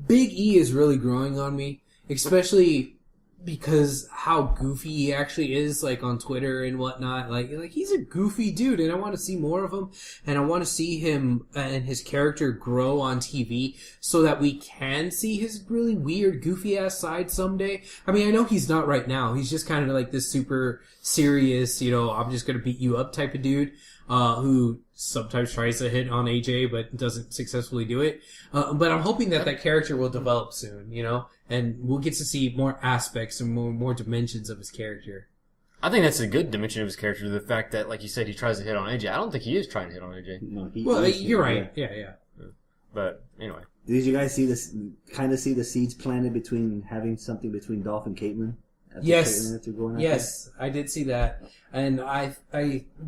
Big E is really growing on me, especially because how goofy he actually is, like on Twitter and whatnot. Like he's a goofy dude, and I want to see more of him, and I want to see him and his character grow on TV so that we can see his really weird, goofy ass side someday. I mean, I know he's not right now. He's just kind of like this super serious, I'm just gonna beat you up type of dude. Who sometimes tries to hit on AJ but doesn't successfully do it. But I'm hoping that character will develop soon, and we'll get to see more aspects and more dimensions of his character. I think that's a good dimension of his character, the fact that, like you said, he tries to hit on AJ. I don't think he is trying to hit on AJ. No, You're right. Yeah. But, anyway. Did you guys see this? Kind of see the seeds planted between having something between Dolph and Caitlyn? Yes, I did see that, and I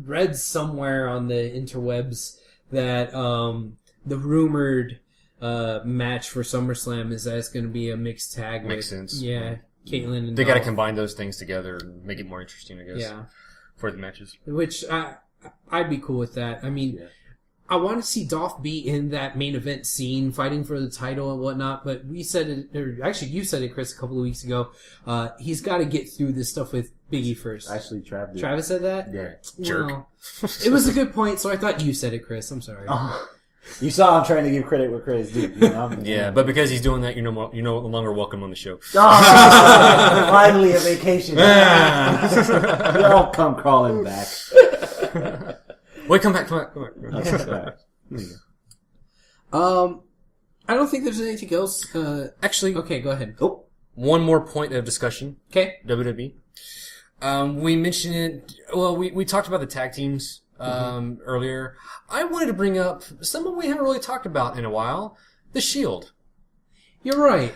read somewhere on the interwebs that the rumored match for SummerSlam is that it's going to be a mixed tag. Makes sense. Yeah, Caitlyn and they got to Dolph. combine those things together and make it more interesting, I guess. Yeah, for the matches. which I'd be cool with that. I mean. Yeah. I want to see Dolph be in that main event scene, fighting for the title and whatnot, but we said it, or actually you said it, Chris, a couple of weeks ago. He's got to get through this stuff with Big E first. Actually, Travis. Travis said that? Yeah. Jerk. Well, it was a good point, so I thought you said it, Chris. I'm sorry. You saw I'm trying to give credit where credit's due. Yeah, but because he's doing that, you're no longer welcome on the show. Finally a vacation. Y'all come crawling back. Wait, come back. I don't think there's anything else. Actually, Okay, go ahead. Oh, one more point of discussion. Okay. WWE. We mentioned it. Well, we talked about the tag teams earlier. I wanted to bring up someone we haven't really talked about in a while: the Shield. You're right.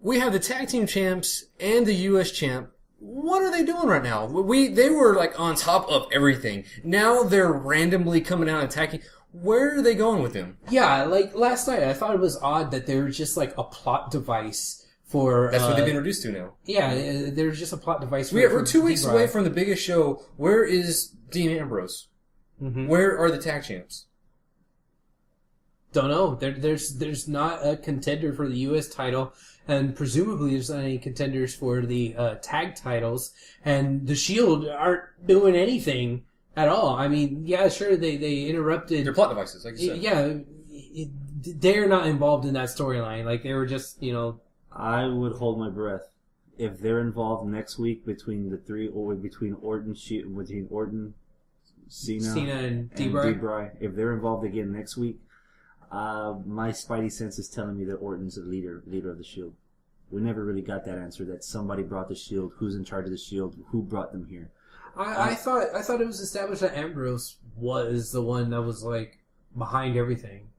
We have the tag team champs and the U.S. champ. What are they doing right now? They were like on top of everything. Now they're randomly coming out and attacking. Where are they going with them? Yeah, like last night, I thought it was odd that they were just like a plot device for. That's what they've been introduced to now. Yeah, there's just a plot device. We're 2 weeks D-Bry. away from the biggest show. Where is Dean Ambrose? Mhm. Where are the tag champs? Don't know. There's not a contender for the U.S. title, and presumably there's not any contenders for the tag titles, and the Shield aren't doing anything at all. I mean, yeah, sure, they interrupted. They're plot devices, like you said. Yeah, they're not involved in that storyline. Like, they were just, I would hold my breath if they're involved next week between the three, or between Orton, Cena and D-Bry. If they're involved again next week, my spidey sense is telling me that Orton's the leader of the Shield. We never really got that answer. That somebody brought the Shield. Who's in charge of the Shield? Who brought them here? I thought it was established that Ambrose was the one that was like behind everything.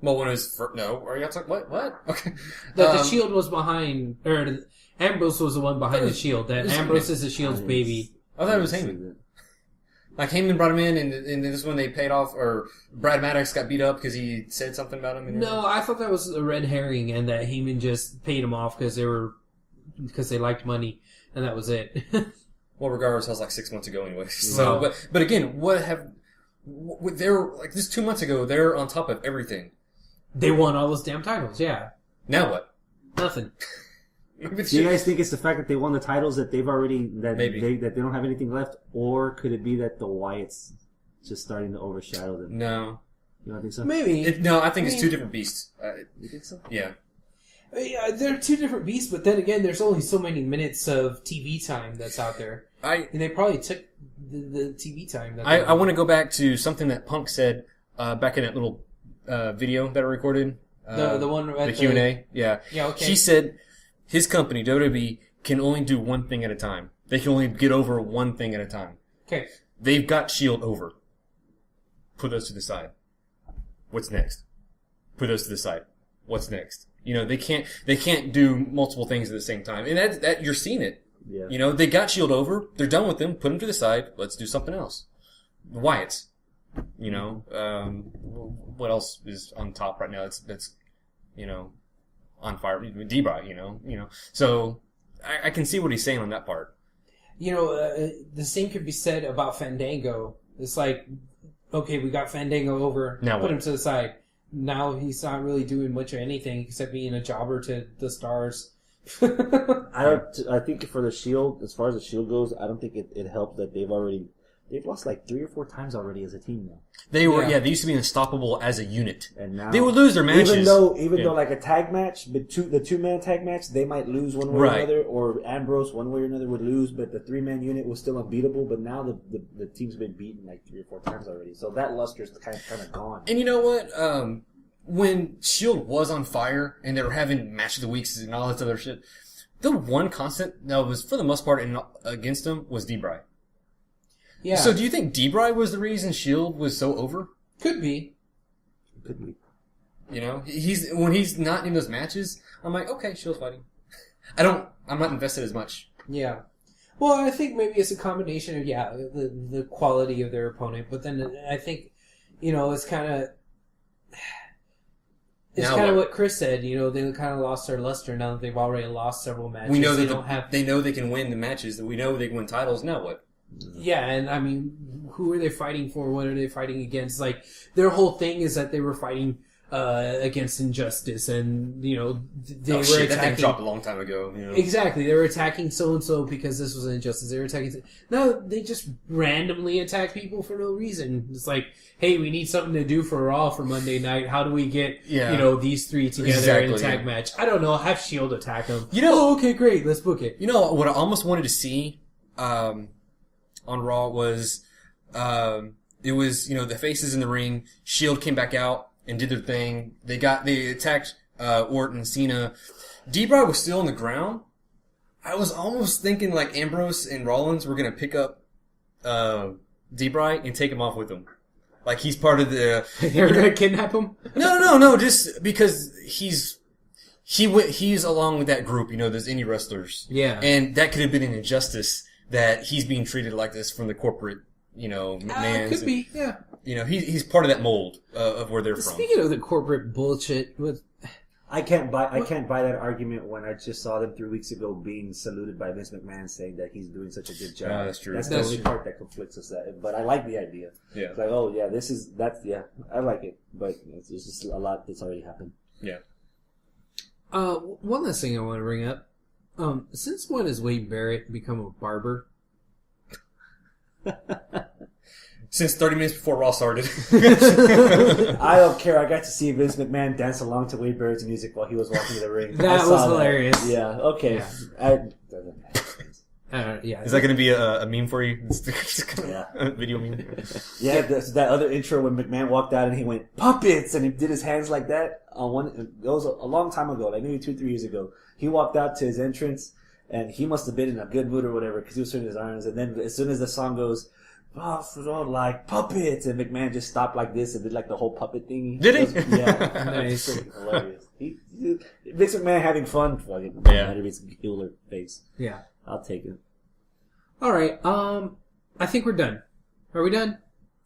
Well, when it was are you talking what? Okay, That the Shield was behind, or Ambrose was the one behind the Shield. That Ambrose is the Shield's baby. I thought it was Heyman. Like, Heyman brought him in, and this is when they paid off, or Brad Maddox got beat up because he said something about him. No, I thought that was a red herring, and that Heyman just paid him off because they liked money, and that was it. Well, regardless, that was like 6 months ago anyway. So, but again, they're like this 2 months ago. They're on top of everything. They won all those damn titles. Yeah. Now what? Nothing. Do you guys think it's the fact that they won the titles that they've already that Maybe. they don't have anything left, or could it be that the Wyatts just starting to overshadow them? No. You don't think so? Maybe. No, I think it's two different beasts. You think so? Yeah. Yeah, they're two different beasts, but then again, there's only so many minutes of TV time that's out there. And they probably took the TV time. I want to go back to something that Punk said back in that little video that I recorded. The one at the Q&A. Yeah. Yeah, okay. He said his company, WWE, can only do one thing at a time. They can only get over one thing at a time. Okay. They've got Shield over. Put those to the side. What's next? Put those to the side. What's next? They can't do multiple things at the same time. And that you're seeing it. Yeah. They got Shield over. They're done with them. Put them to the side. Let's do something else. The Wyatts. What else is on top right now? That's on fire. D-Bry. So I can see what he's saying on that part. The same could be said about Fandango. It's like, okay, we got Fandango over. Now put what? him to the side. Now he's not really doing much of anything except being a jobber to the stars. I think for the Shield, as far as the Shield goes, I don't think it helped that they've lost like 3 or 4 times already as a team now. They were, they used to be unstoppable as a unit. And now they would lose their matches. Even though like a tag match, the 2-man tag match, they might lose one way or another, or Ambrose one way or another would lose, but the 3-man unit was still unbeatable. But now the team's been beaten like 3 or 4 times already, so that luster's kind of gone. And you know what? When Shield was on fire and they were having match of the weeks and all this other shit, the one constant that was for the most part against them was D-Bry. Yeah. So do you think D-Bry was the reason Shield was so over? Could be. Could be. Mm-hmm. When he's not in those matches, I'm like, okay, Shield's fighting. I'm not invested as much. Yeah. Well, I think maybe it's a combination of the quality of their opponent, but then I think it's kind of. It's kind of what Chris said. They kind of lost their luster now that they've already lost several matches. We know they know they can win the matches. We know they can win titles. Now what? Yeah, and I mean, who are they fighting for? What are they fighting against? Like, their whole thing is that they were fighting against injustice, and they were attacking. That thing dropped a long time ago. Exactly, they were attacking so and so because this was an injustice. They were attacking. No, they just randomly attack people for no reason. It's like, hey, we need something to do for Raw for Monday night. How do we get these 3 together in a tag match? I don't know. Have Shield attack them. Okay, great. Let's book it. What I almost wanted to see on Raw was it was the faces in the ring. Shield came back out and did their thing. They attacked Orton, Cena. D-Bry was still on the ground. I was almost thinking like Ambrose and Rollins were gonna pick up D-Bry and take him off with them. Like he's part of the. They're gonna kidnap him? No. Just because he's along with that group. Those indie wrestlers. Yeah. And that could have been an injustice that he's being treated like this from the corporate. McMahon. Could be. Yeah. He's part of that mold of where they're from. Speaking of the corporate bullshit, I can't buy that argument when I just saw them 3 weeks ago being saluted by Vince McMahon saying that he's doing such a good job. Yeah, that's true. That's the only part that conflicts us. But I like the idea. Yeah. It's like, I like it, but it's just a lot that's already happened. Yeah. One last thing I want to bring up. Since when has Wade Barrett become a barber? Since 30 minutes before Raw started. I don't care. I got to see Vince McMahon dance along to Wade Barrett's music while he was walking to the ring. That was hilarious. Yeah, okay. Yeah. Is that going to be a meme for you? A video meme? Yeah, that other intro when McMahon walked out and he went, puppets! And he did his hands like that. It was a long time ago, like maybe 2-3 years ago. He walked out to his entrance and he must have been in a good mood or whatever because he was swinging his arms. And then as soon as the song goes, like puppets, and McMahon just stopped like this and did like the whole puppet thing. Did he? Yeah. Nice. It's hilarious. Vince McMahon having fun. It's a killer face. Yeah. I'll take it. All right. I think we're done. Are we done?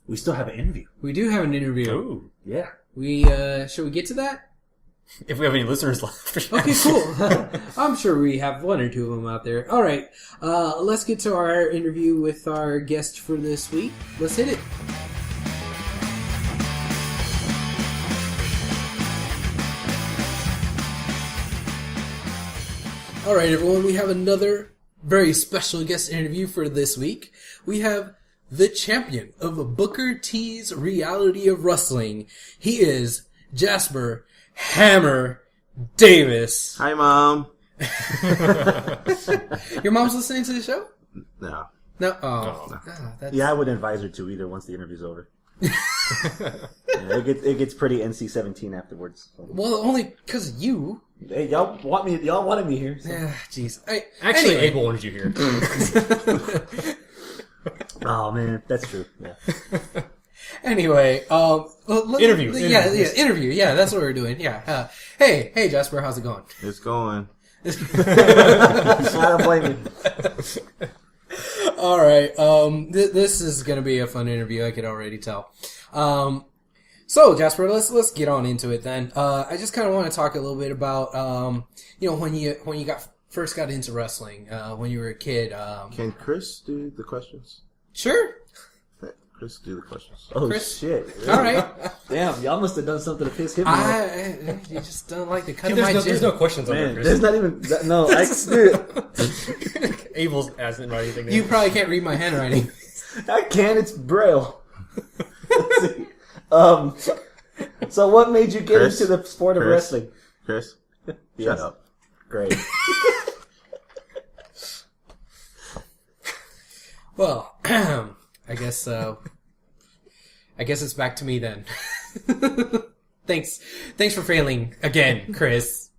We still have an interview. We do have an interview. Ooh. Yeah. Should we get to that? If we have any listeners left. Okay, cool. I'm sure we have 1 or 2 of them out there. All right. Let's get to our interview with our guest for this week. Let's hit it. All right, everyone, we have another very special guest interview for this week. We have the champion of Booker T's Reality of Wrestling. He is Jasper Hammer Davis. Hi, Mom. Your mom's listening to the show? No. No? Oh. That's... Yeah, I would advise her to either once the interview's over. It gets pretty NC-17 afterwards. So. Well, only because you... Hey, y'all wanted me here. So. Yeah, jeez. Actually, anyway. Abel wanted you here. Oh man, that's true. Yeah. Anyway, Interview. Interview. Yeah, that's what we're doing. Yeah. Hey, Jasper, how's it going? It's going. I don't blame you. All right. This is gonna be a fun interview. I could already tell. So Jasper, let's get on into it then. I just kind of want to talk a little bit about when you first got into wrestling when you were a kid. Can Chris do the questions? Sure. Let Chris do the questions. Oh Chris? shit! Really? All right. Damn, y'all must have done something to piss him off. You just don't like the cut of my There's no questions on there, Man, Chris. there's not even no. Abel's hasn't write anything. You probably can't read my handwriting. I can. It's Braille. Let's see. So what made you get Chris? into the sport of wrestling? Chris? Yes. Shut up. Great. Well, I guess it's back to me then. Thanks for failing again, Chris.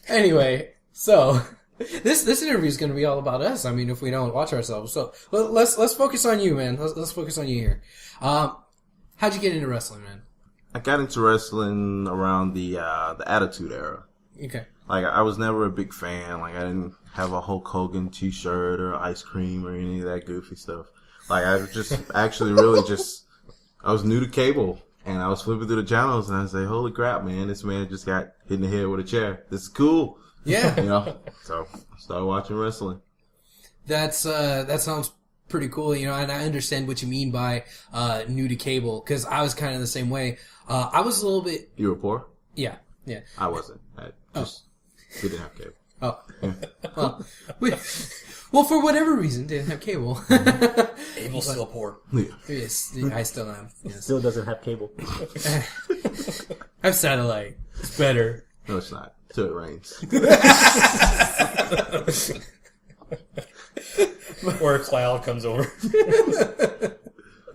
Anyway, so this interview is going to be all about us. I mean, if we don't watch ourselves, so let's focus on you, man. Let's focus on you here. How'd you get into wrestling, man? I got into wrestling around the Attitude Era. Okay. Like, I was never a big fan. Like, I didn't have a Hulk Hogan t-shirt or ice cream or any of that goofy stuff. Like, I was just actually really I was new to cable. And I was flipping through the channels and I was like, holy crap, man, this man just got hit in the head with a chair. This is cool. Yeah. So I started watching wrestling. That sounds pretty cool, and I understand what you mean by new to cable, because I was kind of the same way. I was a little bit... You were poor? Yeah. I wasn't. We didn't have cable. Oh. Well, for whatever reason, didn't have cable. Abel's still poor. Yeah. Yes, I still am. Yes. Still doesn't have cable. I have satellite. It's better. No, it's not. Till it rains. Or a cloud comes over.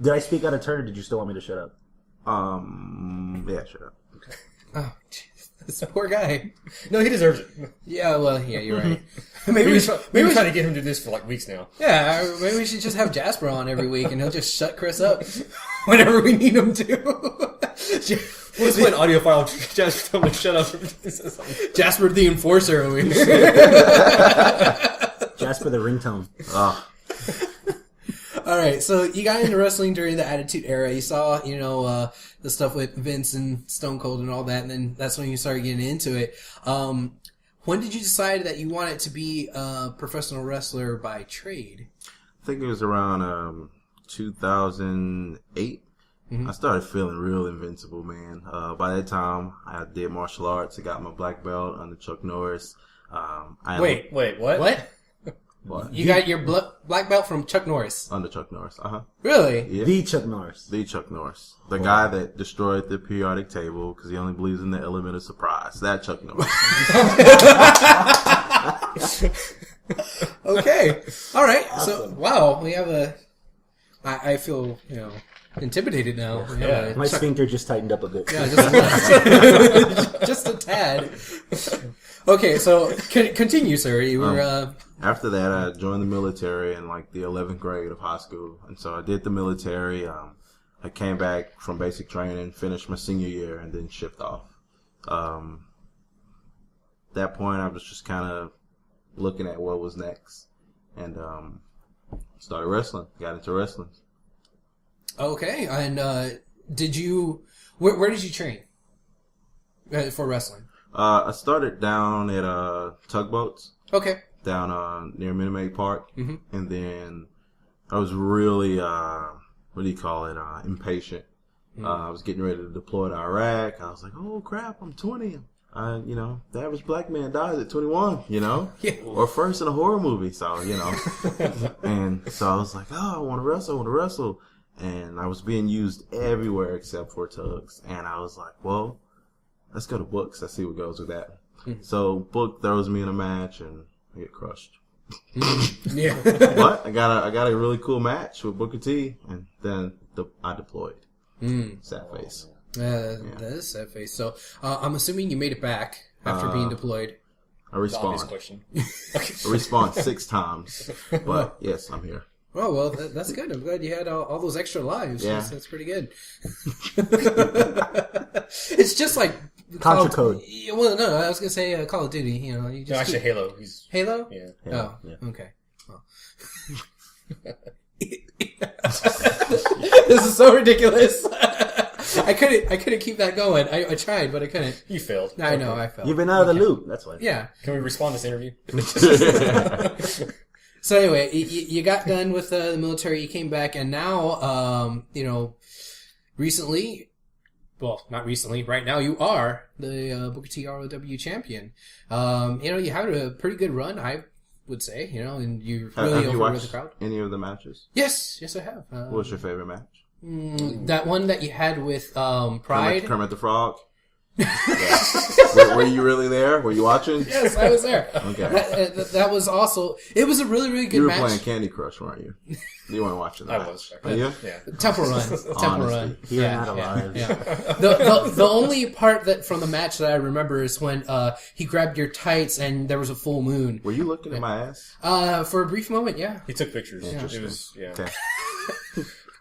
Did I speak out of turn, or did you still want me to shut up? Yeah, shut up. Oh, jeez. This poor guy. No, he deserves it. Yeah, well, yeah, you're right. Maybe we're trying to get him to do this for like weeks now. Yeah, maybe we should just have Jasper on every week, and he'll just shut Chris up whenever we need him to. We'll just play an audio file. Jasper, tell him to shut up. Jasper the enforcer over here. Jasper the ringtone. Oh, All right, so you got into wrestling during the Attitude Era. You saw, the stuff with Vince and Stone Cold and all that, and then that's when you started getting into it. When did you decide that you wanted to be a professional wrestler by trade? I think it was around 2008. Mm-hmm. I started feeling real invincible, man. By that time, I did martial arts. I got my black belt under Chuck Norris. Wait, what? What? What? You got your black belt from Chuck Norris? Under Chuck Norris. Really? Yeah. The Chuck Norris. The Chuck Norris. The guy that destroyed the periodic table because he only believes in the element of surprise. That Chuck Norris. Okay. All right. Awesome. So, wow, we have a... I feel, intimidated now. Yeah. My sphincter just tightened up a bit. Yeah, just a tad. Okay, so continue, sir. You were... After that, I joined the military in like the 11th grade of high school. And so I did the military. I came back from basic training, finished my senior year, and then shipped off. That point, I was just kind of looking at what was next. And started wrestling. Got into wrestling. Okay, and did you... Where did you train for wrestling? I started down at Tugboats. Okay. Down near Minute Maid Park. Mm-hmm. And then I was really, impatient. I was getting ready to deploy to Iraq. I was like, oh crap, I'm 20. the average black man dies at 21, Yeah. or first in a horror movie. So, and so I was like, oh, I want to wrestle. And I was being used everywhere except for Tugs. And I was like, well, let's go to Books. Let's see what goes with that. So Book throws me in a match and I get crushed. Yeah. But I got a really cool match with Booker T, and then I deployed. Sad face. That is sad face. So I'm assuming you made it back after being deployed. I respawned. Question. I respawned 6 times, but yes, I'm here. Oh, well, that's good. I'm glad you had all those extra lives. Yeah. That's pretty good. It's just like Contra Code. Well, no, I was going to say Call of Duty. You just No, actually, Halo. He's Halo? yeah. Oh, Yeah. okay. Well. This is so ridiculous. I couldn't keep that going. I tried, but I couldn't. You failed. I know, I felt. You've been out of the loop. That's why. Yeah. Can we respond to this interview? So anyway, you got done with the military, you came back, and now, recently, well, not recently, right now you are the Booker T ROW champion. You had a pretty good run, I would say, and you're really Have you over with watched the crowd. any of the matches? Yes, I have. What was your favorite match? That one that you had with Pride. Kermit the Frog. Were you really there? Were you watching? Yes, I was there. Okay. That was also. It was a really, really good You were match. playing Candy Crush, weren't you? You weren't watching that. I was. Are you? Yeah. Temple Run. Temple Run. You're not alive. Yeah. The only part that from the match that I remember is when he grabbed your tights and there was a full moon. Were you looking at my ass? For a brief moment, yeah. He took pictures. Interesting. It was, yeah. Okay.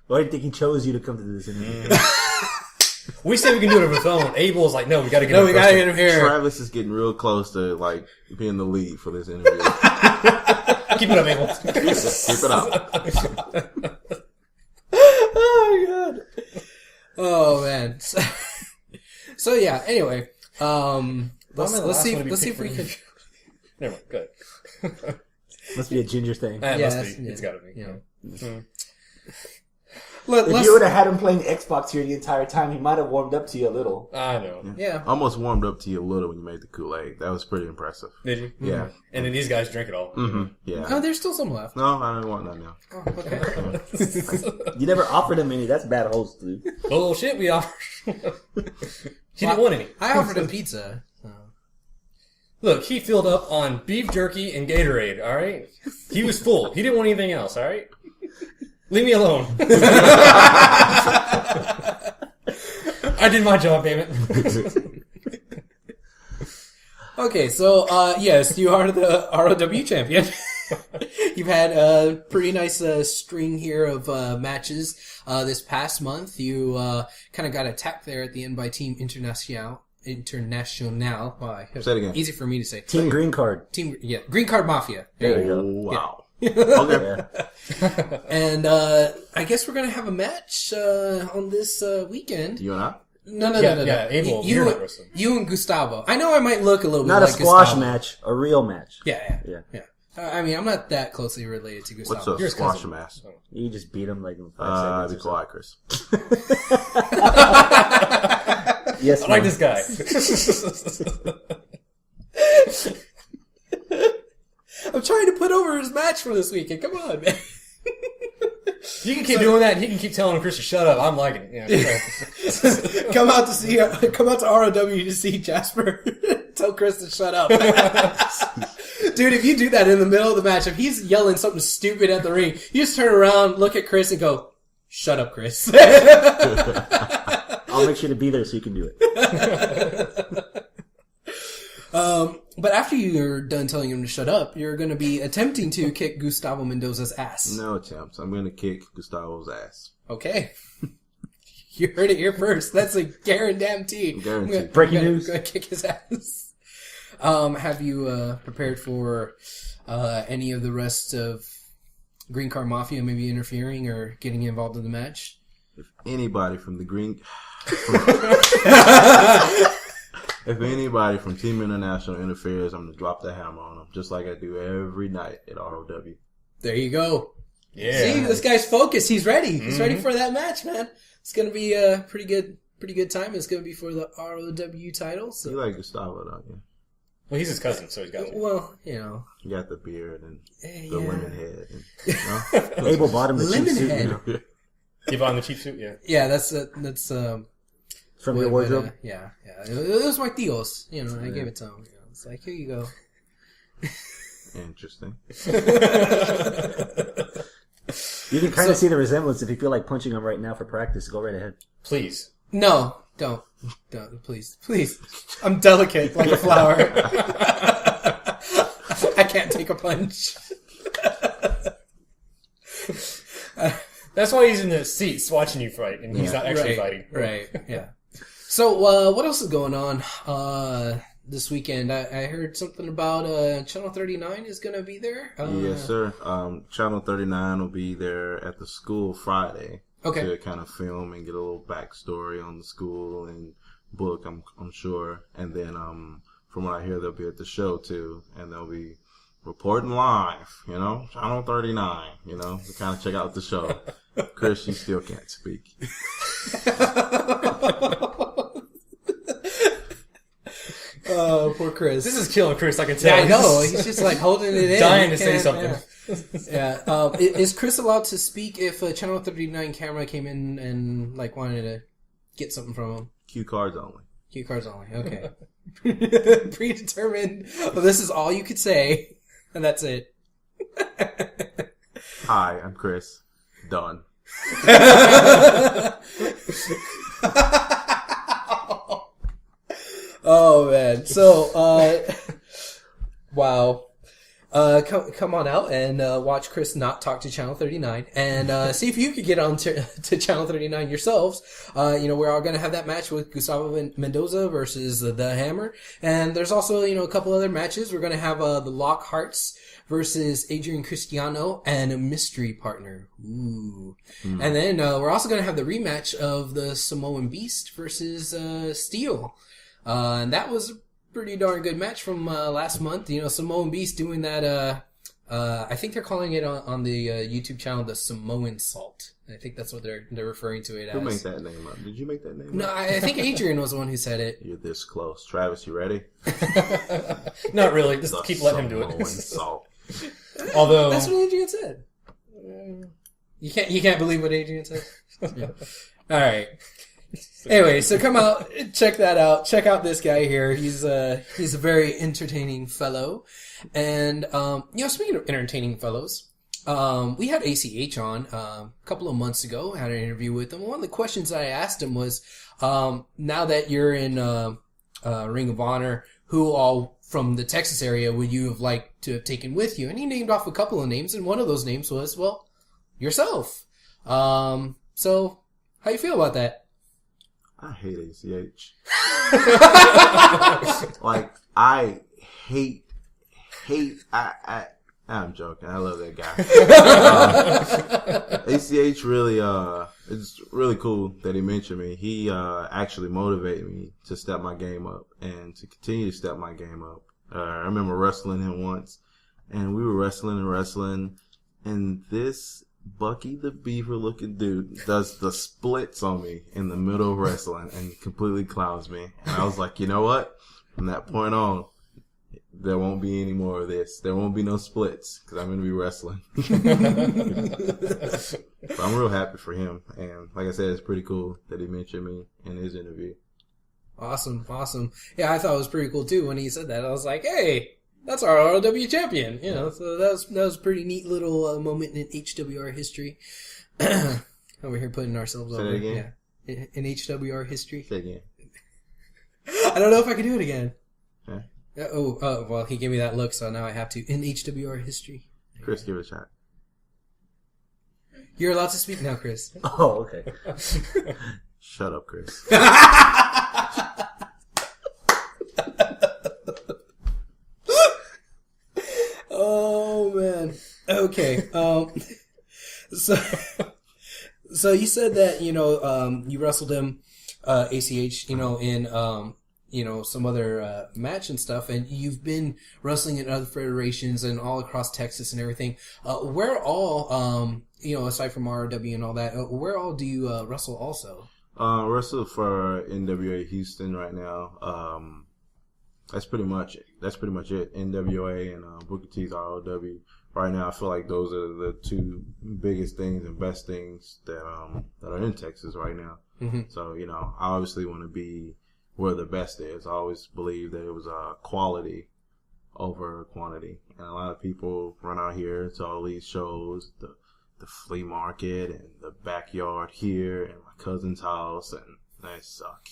Why do you think he chose you to come to this interview? We said we can do it over the phone. Abel was like, no, we gotta get No, him we in gotta person. get him here. Travis is getting real close to being the lead for this interview. Keep it up, Abel. Keep it up. Oh my god. Oh man. So yeah. Anyway, let's see if we can. Never mind. Good. Must be a ginger thing. That Yeah, must that's- be. It's yeah. gotta be. Yeah. If you would have had him playing Xbox here the entire time, he might have warmed up to you a little. I know. Yeah. Almost warmed up to you a little when you made the Kool-Aid. That was pretty impressive. Did you? Yeah. And then these guys drink it all. Mm-hmm. Yeah. Oh, there's still some left. No, I don't want that now. Oh, okay. You never offered him any. That's bad host, dude. Oh shit, we offered. He didn't want any. I offered him pizza. Look, he filled up on beef jerky and Gatorade, alright? He was full. He didn't want anything else, alright? Leave me alone. I did my job, damn it. Okay, so yes, you are the ROW champion. You've had a pretty nice string here of matches. This past month, you kind of got attacked there at the end by Team International. Wow, Say it again. easy for me to say. Team Green Card. Green Card Mafia. There you go. Wow. Okay. Yeah. And I guess we're gonna have a match on this weekend. You and I? No. Yeah, Abel, you're not wrestling. You and Gustavo. I know I might look a little bit Not a like squash Gustavo. match, a real match. Yeah. Yeah. I mean, I'm not that closely related to What's Gustavo. a You're his squash cousin. mask? You just beat him like in 5 Be seconds. Or quiet, Chris. Yes, I like ma'am. this guy. I'm trying to put over his match for this weekend. Come on, man. You can keep doing that, and he can keep telling Chris to shut up. I'm liking it. Yeah. Come out to ROW to see Jasper. Tell Chris to shut up. Dude, if you do that in the middle of the match, if he's yelling something stupid at the ring, you just turn around, look at Chris, and go, "Shut up, Chris." I'll make sure to be there so you can do it. But after you're done telling him to shut up, you're going to be attempting to kick Gustavo Mendoza's ass. No attempts. I'm going to kick Gustavo's ass. Okay. You heard it here first. That's a guarantee. Guaranteed. Breaking news. Gonna kick his ass. Have you prepared for any of the rest of Green Card Mafia maybe interfering or getting involved in the match? If anybody from the Green... If anybody from Team International interferes, I'm going to drop the hammer on them, just like I do every night at ROW. There you go. Yeah. See, this guy's focused. He's ready. He's ready for that match, man. It's going to be pretty good. pretty good time. It's going to be for the ROW title. So. You like Gustavo, don't you? Well, he's his cousin, so he's got to. Well, you know. You got the beard and Yeah. the lemon head. And, no? Abel bought him the cheap Lemon suit. head. You know, You bought him the cheap suit, yeah. Yeah, that's from your wardrobe. yeah. It was my tíos. You know, I gave it to him. You know, it's like, here you go. Interesting. You can kind of see the resemblance if you feel like punching him right now for practice. Go right ahead. Please. No, don't, please. I'm delicate like a flower. I can't take a punch. That's why he's in the seats watching you fight, and he's not actually fighting. Right, yeah. So, what else is going on this weekend? I heard something about Channel 39 is going to be there. Yes, sir. Channel 39 will be there at the school Friday. Okay. To kind of film and get a little backstory on the school and book, I'm sure. And then, from what I hear, they'll be at the show too, and they'll be reporting live, you know, Channel 39, you know, to kind of check out the show. Chris, you still can't speak. Oh, poor Chris. This is killing Chris, I can tell. Yeah, I know. He's just like holding it in. Dying He to say can't- something. Yeah. Is Chris allowed to speak if a Channel 39 camera came in and like wanted to get something from him? Cue cards only. Cue cards only. Okay. Predetermined. Well, this is all you could say, and that's it. Hi, I'm Chris. Done. Oh man. So, wow. Come on out and watch Chris not talk to Channel 39 and see if you could get on to Channel 39 yourselves. We're all going to have that match with Gustavo Mendoza versus the Hammer. And there's also, a couple other matches. We're going to have the Lockharts versus Adrian Cristiano and a mystery partner. Ooh. And then we're also going to have the rematch of the Samoan Beast versus Steel. And that was a pretty darn good match from last month. Samoan Beast doing that. I think they're calling it on the YouTube channel the Samoan Salt. I think that's what they're referring to it as. Who made that name up? Did you make that name No, up? I think Adrian was the one who said it. You're this close. Travis, you ready? Not really. Just The keep letting him do Samoan it. Salt. Although, That's what Adrian said. You can't believe what Adrian said. Yeah. All right. Anyway, so come out, check that out. Check out this guy here. He's a very entertaining fellow. And speaking of entertaining fellows, we had ACH on a couple of months ago. Had an interview with him. One of the questions that I asked him was, now that you're in Ring of Honor, who all from the Texas area would you have liked to have taken with you? And he named off a couple of names, and one of those names was, well, yourself. So how you feel about that? I hate ACH. Like, I hate, I'm joking. I love that guy. ACH really, it's really cool that he mentioned me. He, actually motivated me to step my game up and to continue to step my game up. I remember wrestling him once and we were wrestling and this Bucky the Beaver looking dude does the splits on me in the middle of wrestling and completely clowns me. And I was like, you know what? From that point on, there won't be any more of this. There won't be no splits because I'm going to be wrestling. So I'm real happy for him. And like I said, it's pretty cool that he mentioned me in his interview. Awesome. Yeah, I thought it was pretty cool too when he said that. I was like, hey, that's our ROW champion. So that was a pretty neat little moment in HWR history. Over here putting ourselves Say over. that again? Yeah. In HWR history. Say again. I don't know if I can do it again. Okay. Well, he gave me that look, so now I have to. In HWR history. Chris, give it a shot. You're allowed to speak now, Chris. Oh, okay. Shut up, Chris. Oh man. Okay. So you said that you wrestled him, ACH, in some other match and stuff, and you've been wrestling in other federations and all across Texas and everything. Where all, aside from ROW and all that, where all do you wrestle also? Wrestle for NWA Houston right now. That's pretty much it. NWA and Booker T's ROW. Right now, I feel like those are the two biggest things and best things that are in Texas right now. Mm-hmm. So, I obviously want to be where the best is. I always believe that it was quality over quantity. And a lot of people run out here to all these shows, the flea market and the backyard here and my cousin's house, and they suck.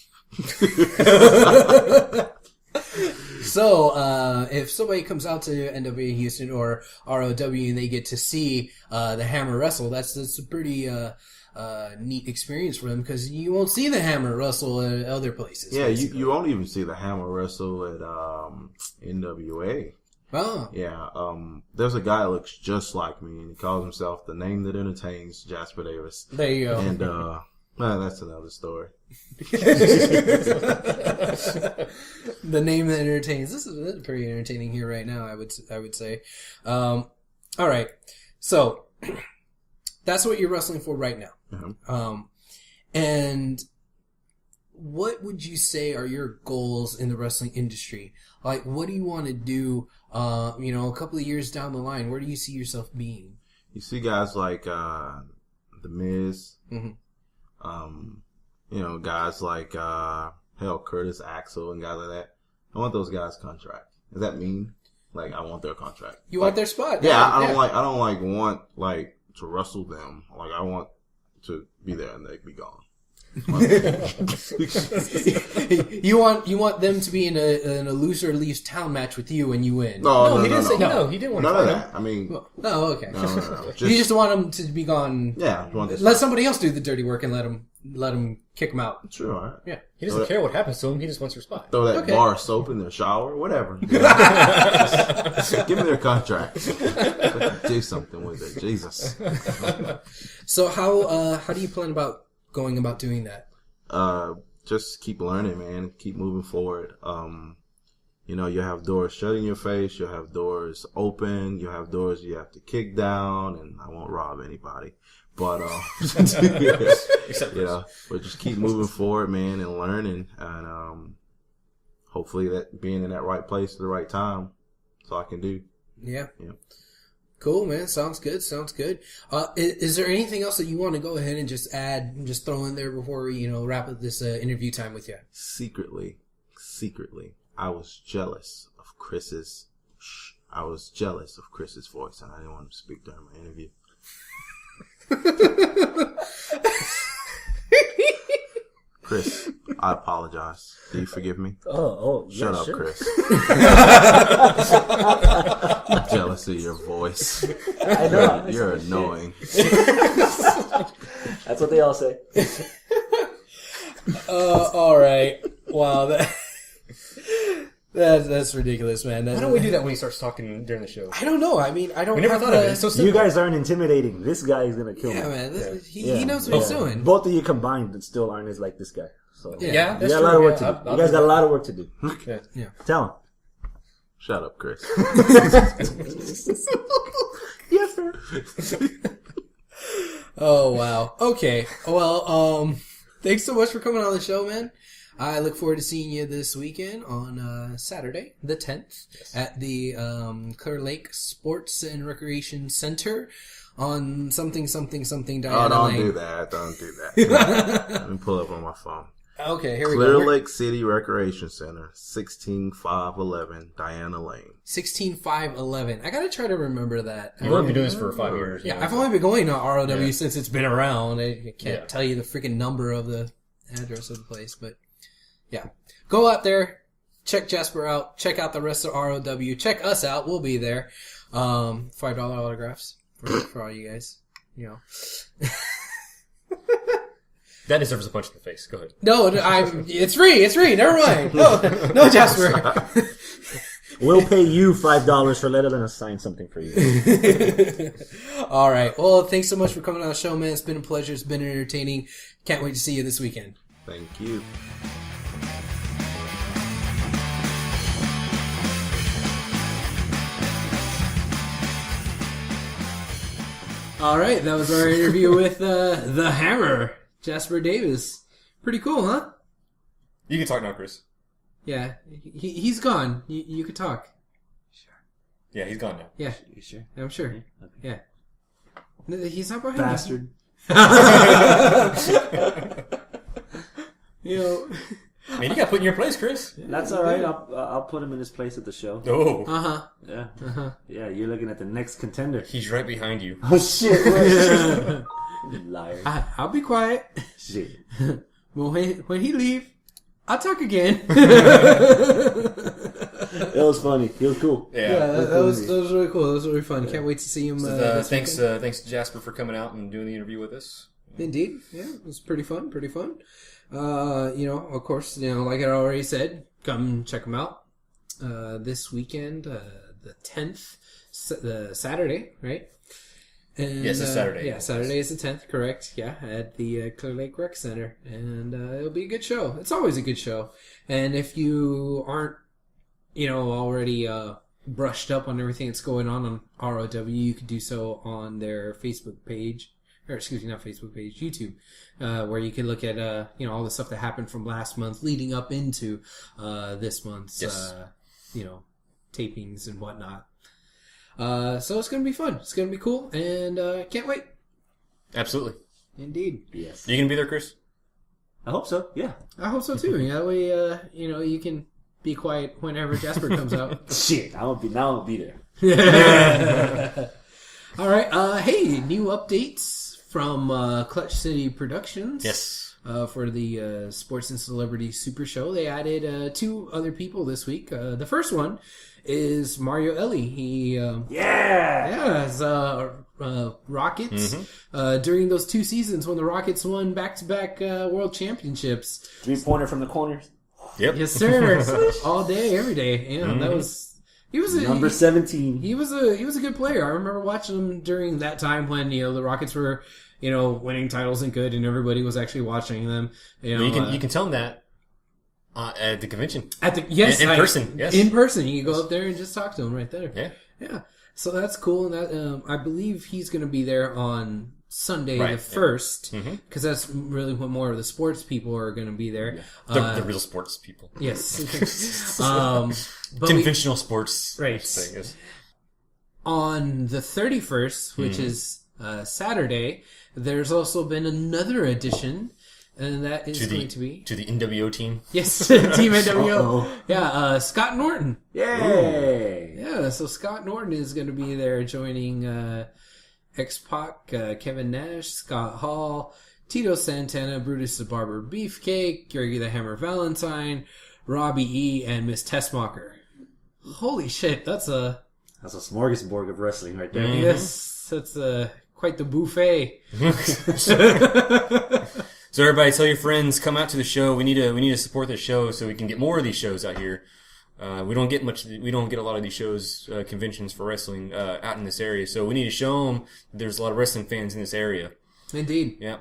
So, if somebody comes out to NWA Houston or ROW and they get to see the Hammer wrestle, that's a pretty neat experience for them, because you won't see the Hammer wrestle at other places. Yeah, you won't even see the Hammer wrestle at NWA. Oh. Yeah, there's a guy that looks just like me, and he calls himself the Name That Entertains, Jasper Davis. There you go. And that's another story. The Name That Entertains. This is pretty entertaining here right now, I would say. All right, so that's what you're wrestling for right now. Mm-hmm. And what would you say are your goals in the wrestling industry? Like, what do you want to do? A couple of years down the line, where do you see yourself being? You see guys like The Miz. Mm-hmm. Guys like Curtis Axel and guys like that. I want those guys' contract. Does that mean I want their contract? You want their spot? Yeah, I don't want to wrestle them. I want to be there and they be gone. You want them to be in a loser leaves town match with you when you win. No, he didn't say no. He didn't want none to of fight that. I mean, no, okay. No. You just want them to be gone. Yeah, let somebody else do the dirty work and let them kick them out. Sure, all right. Yeah, he doesn't care what happens to him. He just wants your spot. Throw that Okay. bar of soap in their shower, whatever. Give me their contract. Do something with it, Jesus. So how do you plan about going about doing that? Just keep learning, man. Keep moving forward. You have doors shut in your face. You have doors open. You have doors you have to kick down. And I won't rob anybody, but but just keep moving forward, man, and learning, and hopefully that being in that right place at the right time, that's all I can do. Yeah. Yeah. Cool, man. Sounds good. Is there anything else that you want to go ahead and just add and just throw in there before we, wrap up this interview time with you? Secretly, I was jealous of Chris's voice, and I didn't want him to speak during my interview. Chris, I apologize. Do you forgive me? Shut up, sure. Chris. I'm jealous of your voice. I know. You're annoying. That's what they all say. All right. Wow, that's ridiculous, man. Why don't we do that when he starts talking during the show? I don't know. I mean, I don't. We never have thought of it. the- It's so simple. You guys aren't intimidating. This guy is gonna kill me. Yeah, man. Yeah. He knows what he's doing. Both of you combined still aren't as like this guy. So Yeah, you that's got a true. lot of work to Yeah, do. I'll You guys do got that. a lot of work to do. Yeah. Tell him. Shut up, Chris. Yes, sir. Oh wow. Okay. Well, thanks so much for coming on the show, man. I look forward to seeing you this weekend on Saturday, the 10th, at the Clear Lake Sports and Recreation Center on something Diana Don't Lane. do that. Let me pull up on my phone. Okay, here we Clear go. Lake City Recreation Center, 16511 Diana Lane. 16511. I gotta try to remember that. You've only been doing this for 5 years. Yeah, you know, I've so- only been going to ROW Yeah. since it's been around. I can't Yeah. tell you the freaking number of the address of the place, but yeah. Go out there, check Jasper out, check out the rest of ROW, check us out, we'll be there. $5 autographs for all you guys, That deserves a punch in the face. Go ahead. No, it's free, never mind. No, Jasper. We'll pay you $5 for letting us sign something for you. All right. Well, thanks so much for coming on the show, man. It's been a pleasure. It's been entertaining. Can't wait to see you this weekend. Thank you. All right. That was our interview with the Hammer, Jasper Davis. Pretty cool, huh? You can talk now, Chris. Yeah, he's gone. You could talk. Yeah, he's gone now. Yeah, You sure? I'm sure. Okay. Yeah. No, he's not behind Bastard. you. You know. Man, you got put in your place, Chris. That's all right. I'll put him in his place at the show. Oh, Yeah. Uh-huh. Yeah, you're looking at the next contender. he's right behind you. Oh, shit. You liar. I'll be quiet. Shit. Well, when he leave, I'll talk again. It was funny. He was cool. Yeah, that was really cool. That was really fun. Can't wait to see him. Thanks to Jasper for coming out and doing the interview with us. Indeed, yeah, it was pretty fun. Pretty fun. Of course, like I already said, come check them out. This weekend, the 10th, the Saturday, right? And, Yes, it's Saturday. Yeah, Saturday is the 10th, correct. Yeah, at the Clear Lake Rec Center. And it'll be a good show. It's always a good show. And if you aren't, already brushed up on everything that's going on ROW, you could do so on their Facebook page. Or excuse me, not Facebook page, YouTube, where you can look at, all the stuff that happened from last month leading up into this month's, tapings and whatnot. So it's going to be fun. It's going to be cool, and can't wait. Absolutely. Indeed. Yes. You gonna be there, Chris? I hope so. Yeah. I hope so, too. That way, you can be quiet whenever Jasper comes out. Shit. I'll be there. All right. Hey, new updates from Clutch City Productions. Yes. For the Sports and Celebrity Super Show. They added 2 other people this week. The first one is Mario Ellie. He has Rockets during those 2 seasons when the Rockets won back-to-back World Championships. 3-pointer from the corners. Yep. Yes, sir. All day, every day. Yeah, that was. He was Number 17. He was a good player. I remember watching him during that time when the Rockets were winning titles and good, and everybody was actually watching them. You can tell them that at the convention. In person. Yes, in person. You can go up there and just talk to him right there. Yeah. So that's cool, and that I believe he's going to be there on Sunday the 1st, because that's really when more of the sports people are going to be there. Yeah. The real sports people. Yes. Conventional sports. Right. Thing, yes. On the 31st, which is Saturday, there's also been another addition, and that is going to be to the NWO team. Yes, Team NWO. Uh-oh. Yeah, Scott Norton. Yay! Yeah, so Scott Norton is going to be there joining X-Pac, Kevin Nash, Scott Hall, Tito Santana, Brutus the Barber Beefcake, Greggy the Hammer Valentine, Robbie E, and Miss Tessmacher. Holy shit, that's a smorgasbord of wrestling right there. yes, that's quite the buffet. So everybody, tell your friends, come out to the show. We need to support the show so we can get more of these shows out here. We don't get a lot of these shows, conventions for wrestling out in this area. So we need to show them there's a lot of wrestling fans in this area. Indeed. Yeah.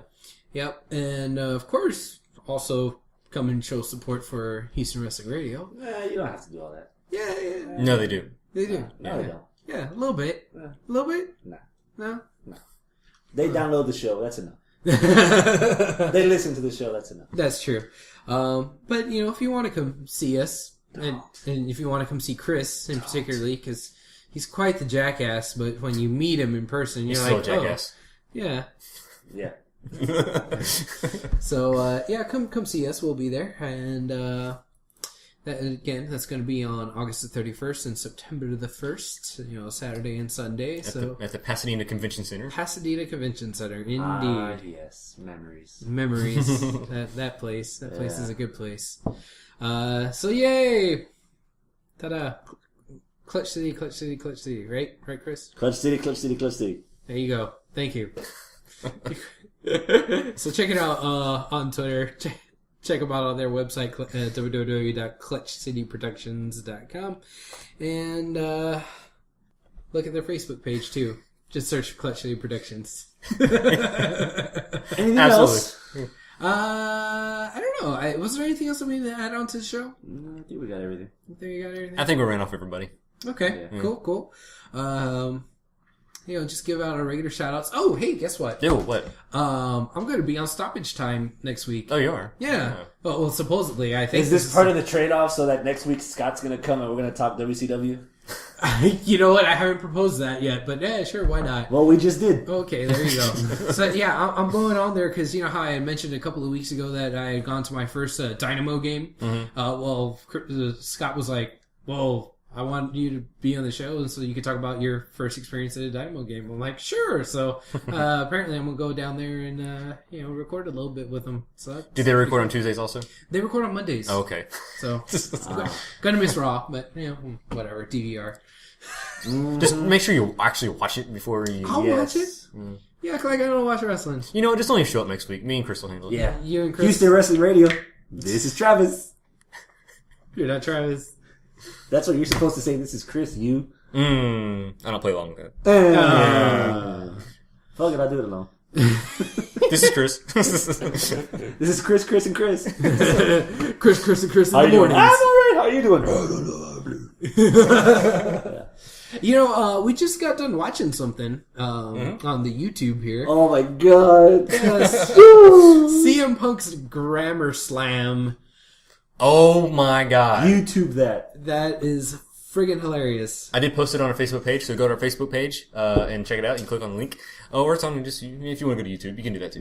Yep, and of course, also come and show support for Houston Wrestling Radio. You don't have to do all that. Yeah. No, they do. They do. No, they don't. Yeah, a little bit. A little bit? No? They download the show. That's enough. They listen to the show. That's enough. That's true. But, if you want to come see us, and if you want to come see Chris in particularly, because he's quite the jackass, but when you meet him in person, you're He's like, still a jackass. Yeah. Yeah. So, come see us. We'll be there. And, that's going to be on August the 31st and September the 1st, Saturday and Sunday. At the Pasadena Convention Center. Pasadena Convention Center, indeed. Yes. Memories. that place. That place is a good place. So yay! Ta-da! Clutch City, right? Right, Chris? Clutch City. There you go. Thank you. So check it out on Twitter. Check them out on their website, www.clutchcityproductions.com. And look at their Facebook page, too. Just search for Clutch City Productions. Anything else? I don't know. Was there anything else that we need to add on to the show? No, I think we got everything. You think we got everything? I think we ran off everybody. Okay, cool. just give out our regular shout outs. Oh, hey, guess what? Yo, what? I'm going to be on stoppage time next week. Oh, you are? Yeah. Well, supposedly, I think. Is this part of the trade-off so that next week Scott's going to come and we're going to talk WCW? You know what? I haven't proposed that yet, but yeah, sure, why not? Well, we just did. Okay, there you go. So yeah, I'm going on there because you know how I had mentioned a couple of weeks ago that I had gone to my first Dynamo game. Scott was like, "Well, I want you to be on the show, and so you could talk about your first experience at a Dynamo game." I'm like, "Sure." So apparently, I'm gonna go down there and record a little bit with them. So Do they record on Tuesdays also? they record on Mondays. Oh, okay. So gonna miss Raw, but whatever. DVR. Just make sure you actually watch it before you... I'll watch it. Yeah, like I don't watch wrestling. You know what? Just only show up next week. Me and Chris will handle it. Yeah. You and Chris. Houston Wrestling Radio. This is Travis. You're not Travis. That's what you're supposed to say. This is Chris. You. I don't play along with that. Fuck it, I'll do it alone. This is Chris. This is Chris, and Chris. Chris in the mornings. I'm alright. How are you doing? We just got done watching something on the YouTube here. Oh my god. Yes. CM Punk's Grammar Slam. Oh my god. YouTube that. That is friggin' hilarious. I did post it on our Facebook page, so go to our Facebook page and check it out. You can click on the link. Or it's on just, if you want to go to YouTube, you can do that too.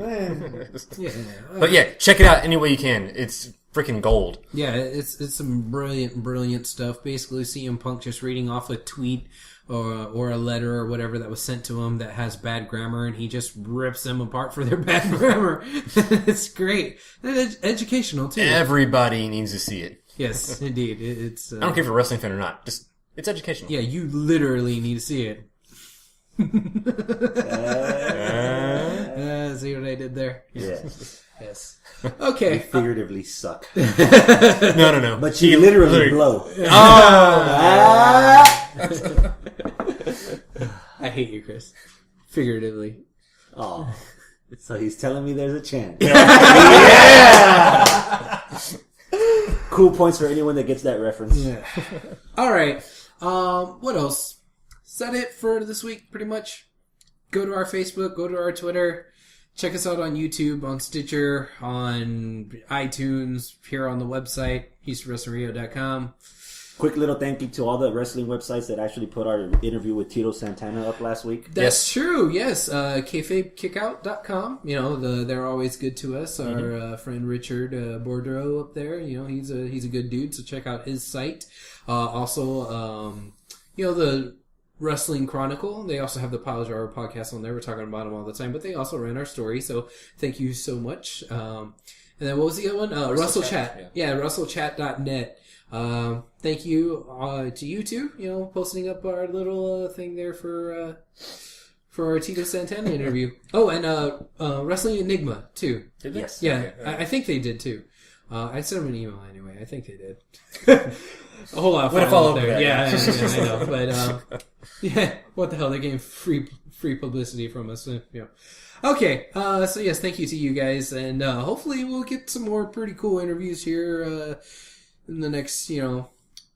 Yeah. But yeah, check it out any way you can. It's freaking gold. Yeah, it's some brilliant stuff. Basically, CM Punk just reading off a tweet or a letter or whatever that was sent to him that has bad grammar, and he just rips them apart for their bad grammar. It's great. It's educational, too. Everybody needs to see it. Yes, indeed. It's. I don't care if you're a wrestling fan or not. Just it's educational. Yeah, you literally need to see it. See what I did there? Yes. Yes. Okay. You figuratively suck. No. But you literally blow. I hate you, Chris. Figuratively. Oh. So he's telling me there's a chance. Cool points for anyone that gets that reference. Yeah. All right. What else? Is that it for this week, pretty much? Go to our Facebook, go to our Twitter. Check us out on YouTube, on Stitcher, on iTunes, here on the website, HoustonWrestlingRadio.com. Quick little thank you to all the wrestling websites that actually put our interview with Tito Santana up last week. That's true, yes. KayfabeKickout.com. They're always good to us. Our friend Richard Bordeaux up there, he's a good dude, so check out his site. Also, the Wrestling Chronicle. They also have the Pile Jar podcast on there. We're talking about them all the time, but they also ran our story, so thank you so much. And then what was the other one? Russell Chat. Yeah, russellchat.net. Thank you to you two, posting up our little thing there for our Tito Santana interview. Oh, and Wrestling Enigma, too. Did they? Yes. Yeah, Okay. I think they did, too. I sent them an email anyway. I think they did. A whole lot of Way to follow follow up there. up Yeah, that. I know. But, yeah, what the hell? They gave free publicity from us. Okay, so yes, thank you to you guys. And hopefully we'll get some more pretty cool interviews here in the next,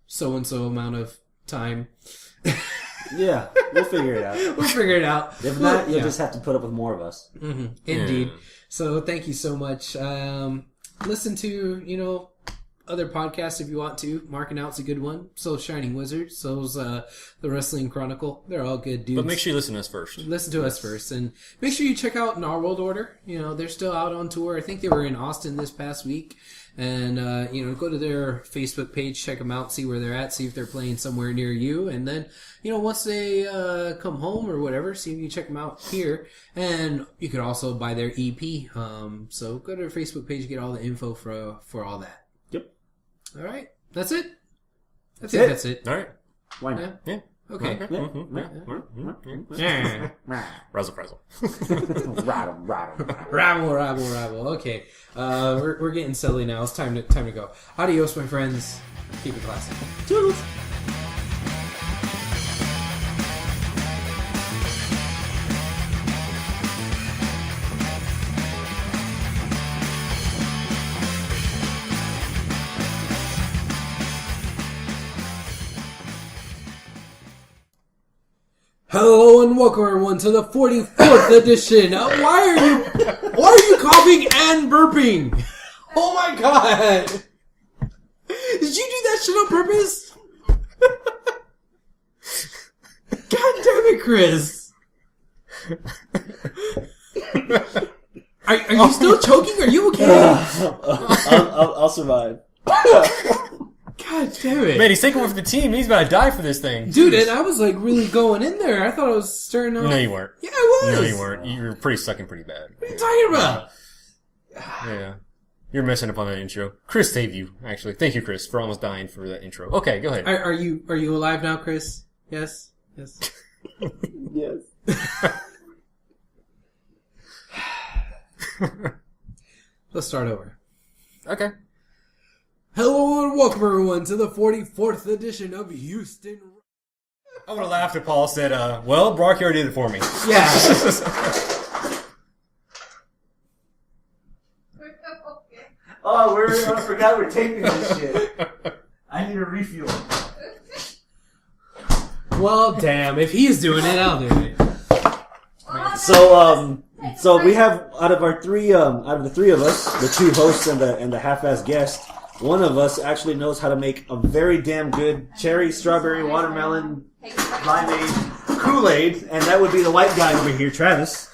so-and-so amount of time. Yeah, we'll figure it out. We'll figure it out. If not, you'll just have to put up with more of us. Mm-hmm. Indeed. So thank you so much. Listen to, other podcasts if you want to. Marking Out's a good one. So's Shining Wizard. So's the Wrestling Chronicle. They're all good dudes. But make sure you listen to us first. Listen to us first. And make sure you check out Our World Order. They're still out on tour. I think they were in Austin this past week. And, go to their Facebook page, check them out, see where they're at, see if they're playing somewhere near you. And then, once they come home or whatever, see if you check them out here. And you could also buy their EP. So go to their Facebook page, get all the info for all that. Yep. All right. That's it. That's That's it. All right. Why not? Yeah. Okay. Razzle frazzle. Rattle. Rabble. Okay. We're getting silly now. It's time to go. Adios, my friends. Keep it classy. Toodles. Hello and welcome everyone to the 44th edition. Why are you coughing and burping? Oh my god! Did you do that shit on purpose? God damn it, Chris! Are you still choking? Are you okay? I'll survive. God damn it. Man, he's taking one for the team. He's about to die for this thing. Dude, and I was like really going in there. I thought I was starting off. No, you weren't. Yeah, I was. No, you weren't. You were pretty sucking pretty bad. What are you talking about? Yeah. You're messing up on that intro. Chris saved you, actually. Thank you, Chris, for almost dying for that intro. Okay, go ahead. Are you alive now, Chris? Yes? Yes. Yes. Let's start over. Okay. Hello and welcome everyone to the 44th edition of Houston. I would have laughed if Paul said, well, Brock already did it for me. Yeah. Oh, I forgot we're taping this shit. I need a refuel. Well, damn. If he's doing it, I'll do it. So we have out of the three of us, the two hosts and the half-ass guest, one of us actually knows how to make a very damn good cherry, strawberry, watermelon, limeade Kool-Aid, and that would be the white guy over here, Travis.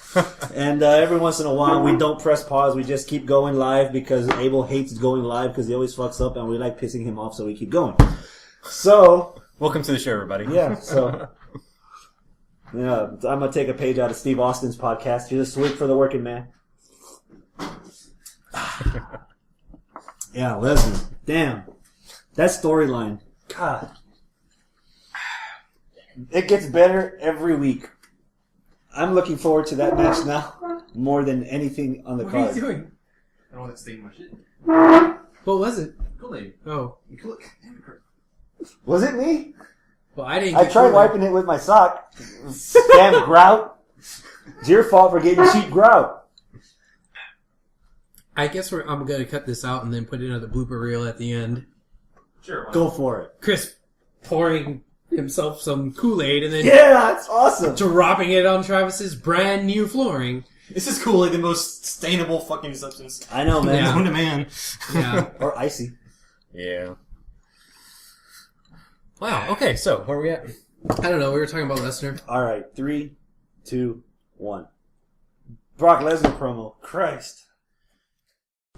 And every once in a while, we don't press pause. We just keep going live because Abel hates going live because he always fucks up, and we like pissing him off, so we keep going. So, Welcome to the show, everybody. yeah. So, yeah, I'm gonna take a page out of Steve Austin's podcast. Just swig for the working man. Yeah, Lesnar. Damn, that storyline. God, it gets better every week. I'm looking forward to that match now more than anything on the What card. are you doing? I don't want to stain my shit. What was it? Kool-Aid. Oh. Look, damn it, Chris. Was it me? Well, I didn't I get tried Kool-Aid. wiping it with my sock. Damn grout. It's your fault for getting cheap grout. I guess I'm going to cut this out and then put it on the blooper reel at the end. Sure. Why Go for it. Chris pouring himself some Kool-Aid and then Yeah, that's awesome. dropping it on Travis's brand new flooring. This is Kool-Aid, the most sustainable fucking substance I know, man. Yeah. known to man. Yeah. Or icy. Yeah. Wow, okay, so, where are we at? I don't know. We were talking about Lesnar. All right, 3, 2, 1. Brock Lesnar promo. Christ.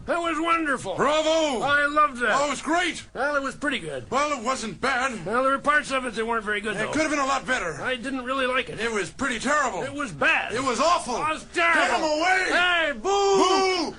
That was wonderful. Bravo! I loved that. Oh, it was great! Well, it was pretty good. Well, it wasn't bad. Well, there were parts of it that weren't very good, though. It could have been a lot better. I didn't really like it. It was pretty terrible. It was bad. It was awful. It was terrible. Get him away! Hey, boo! Boo!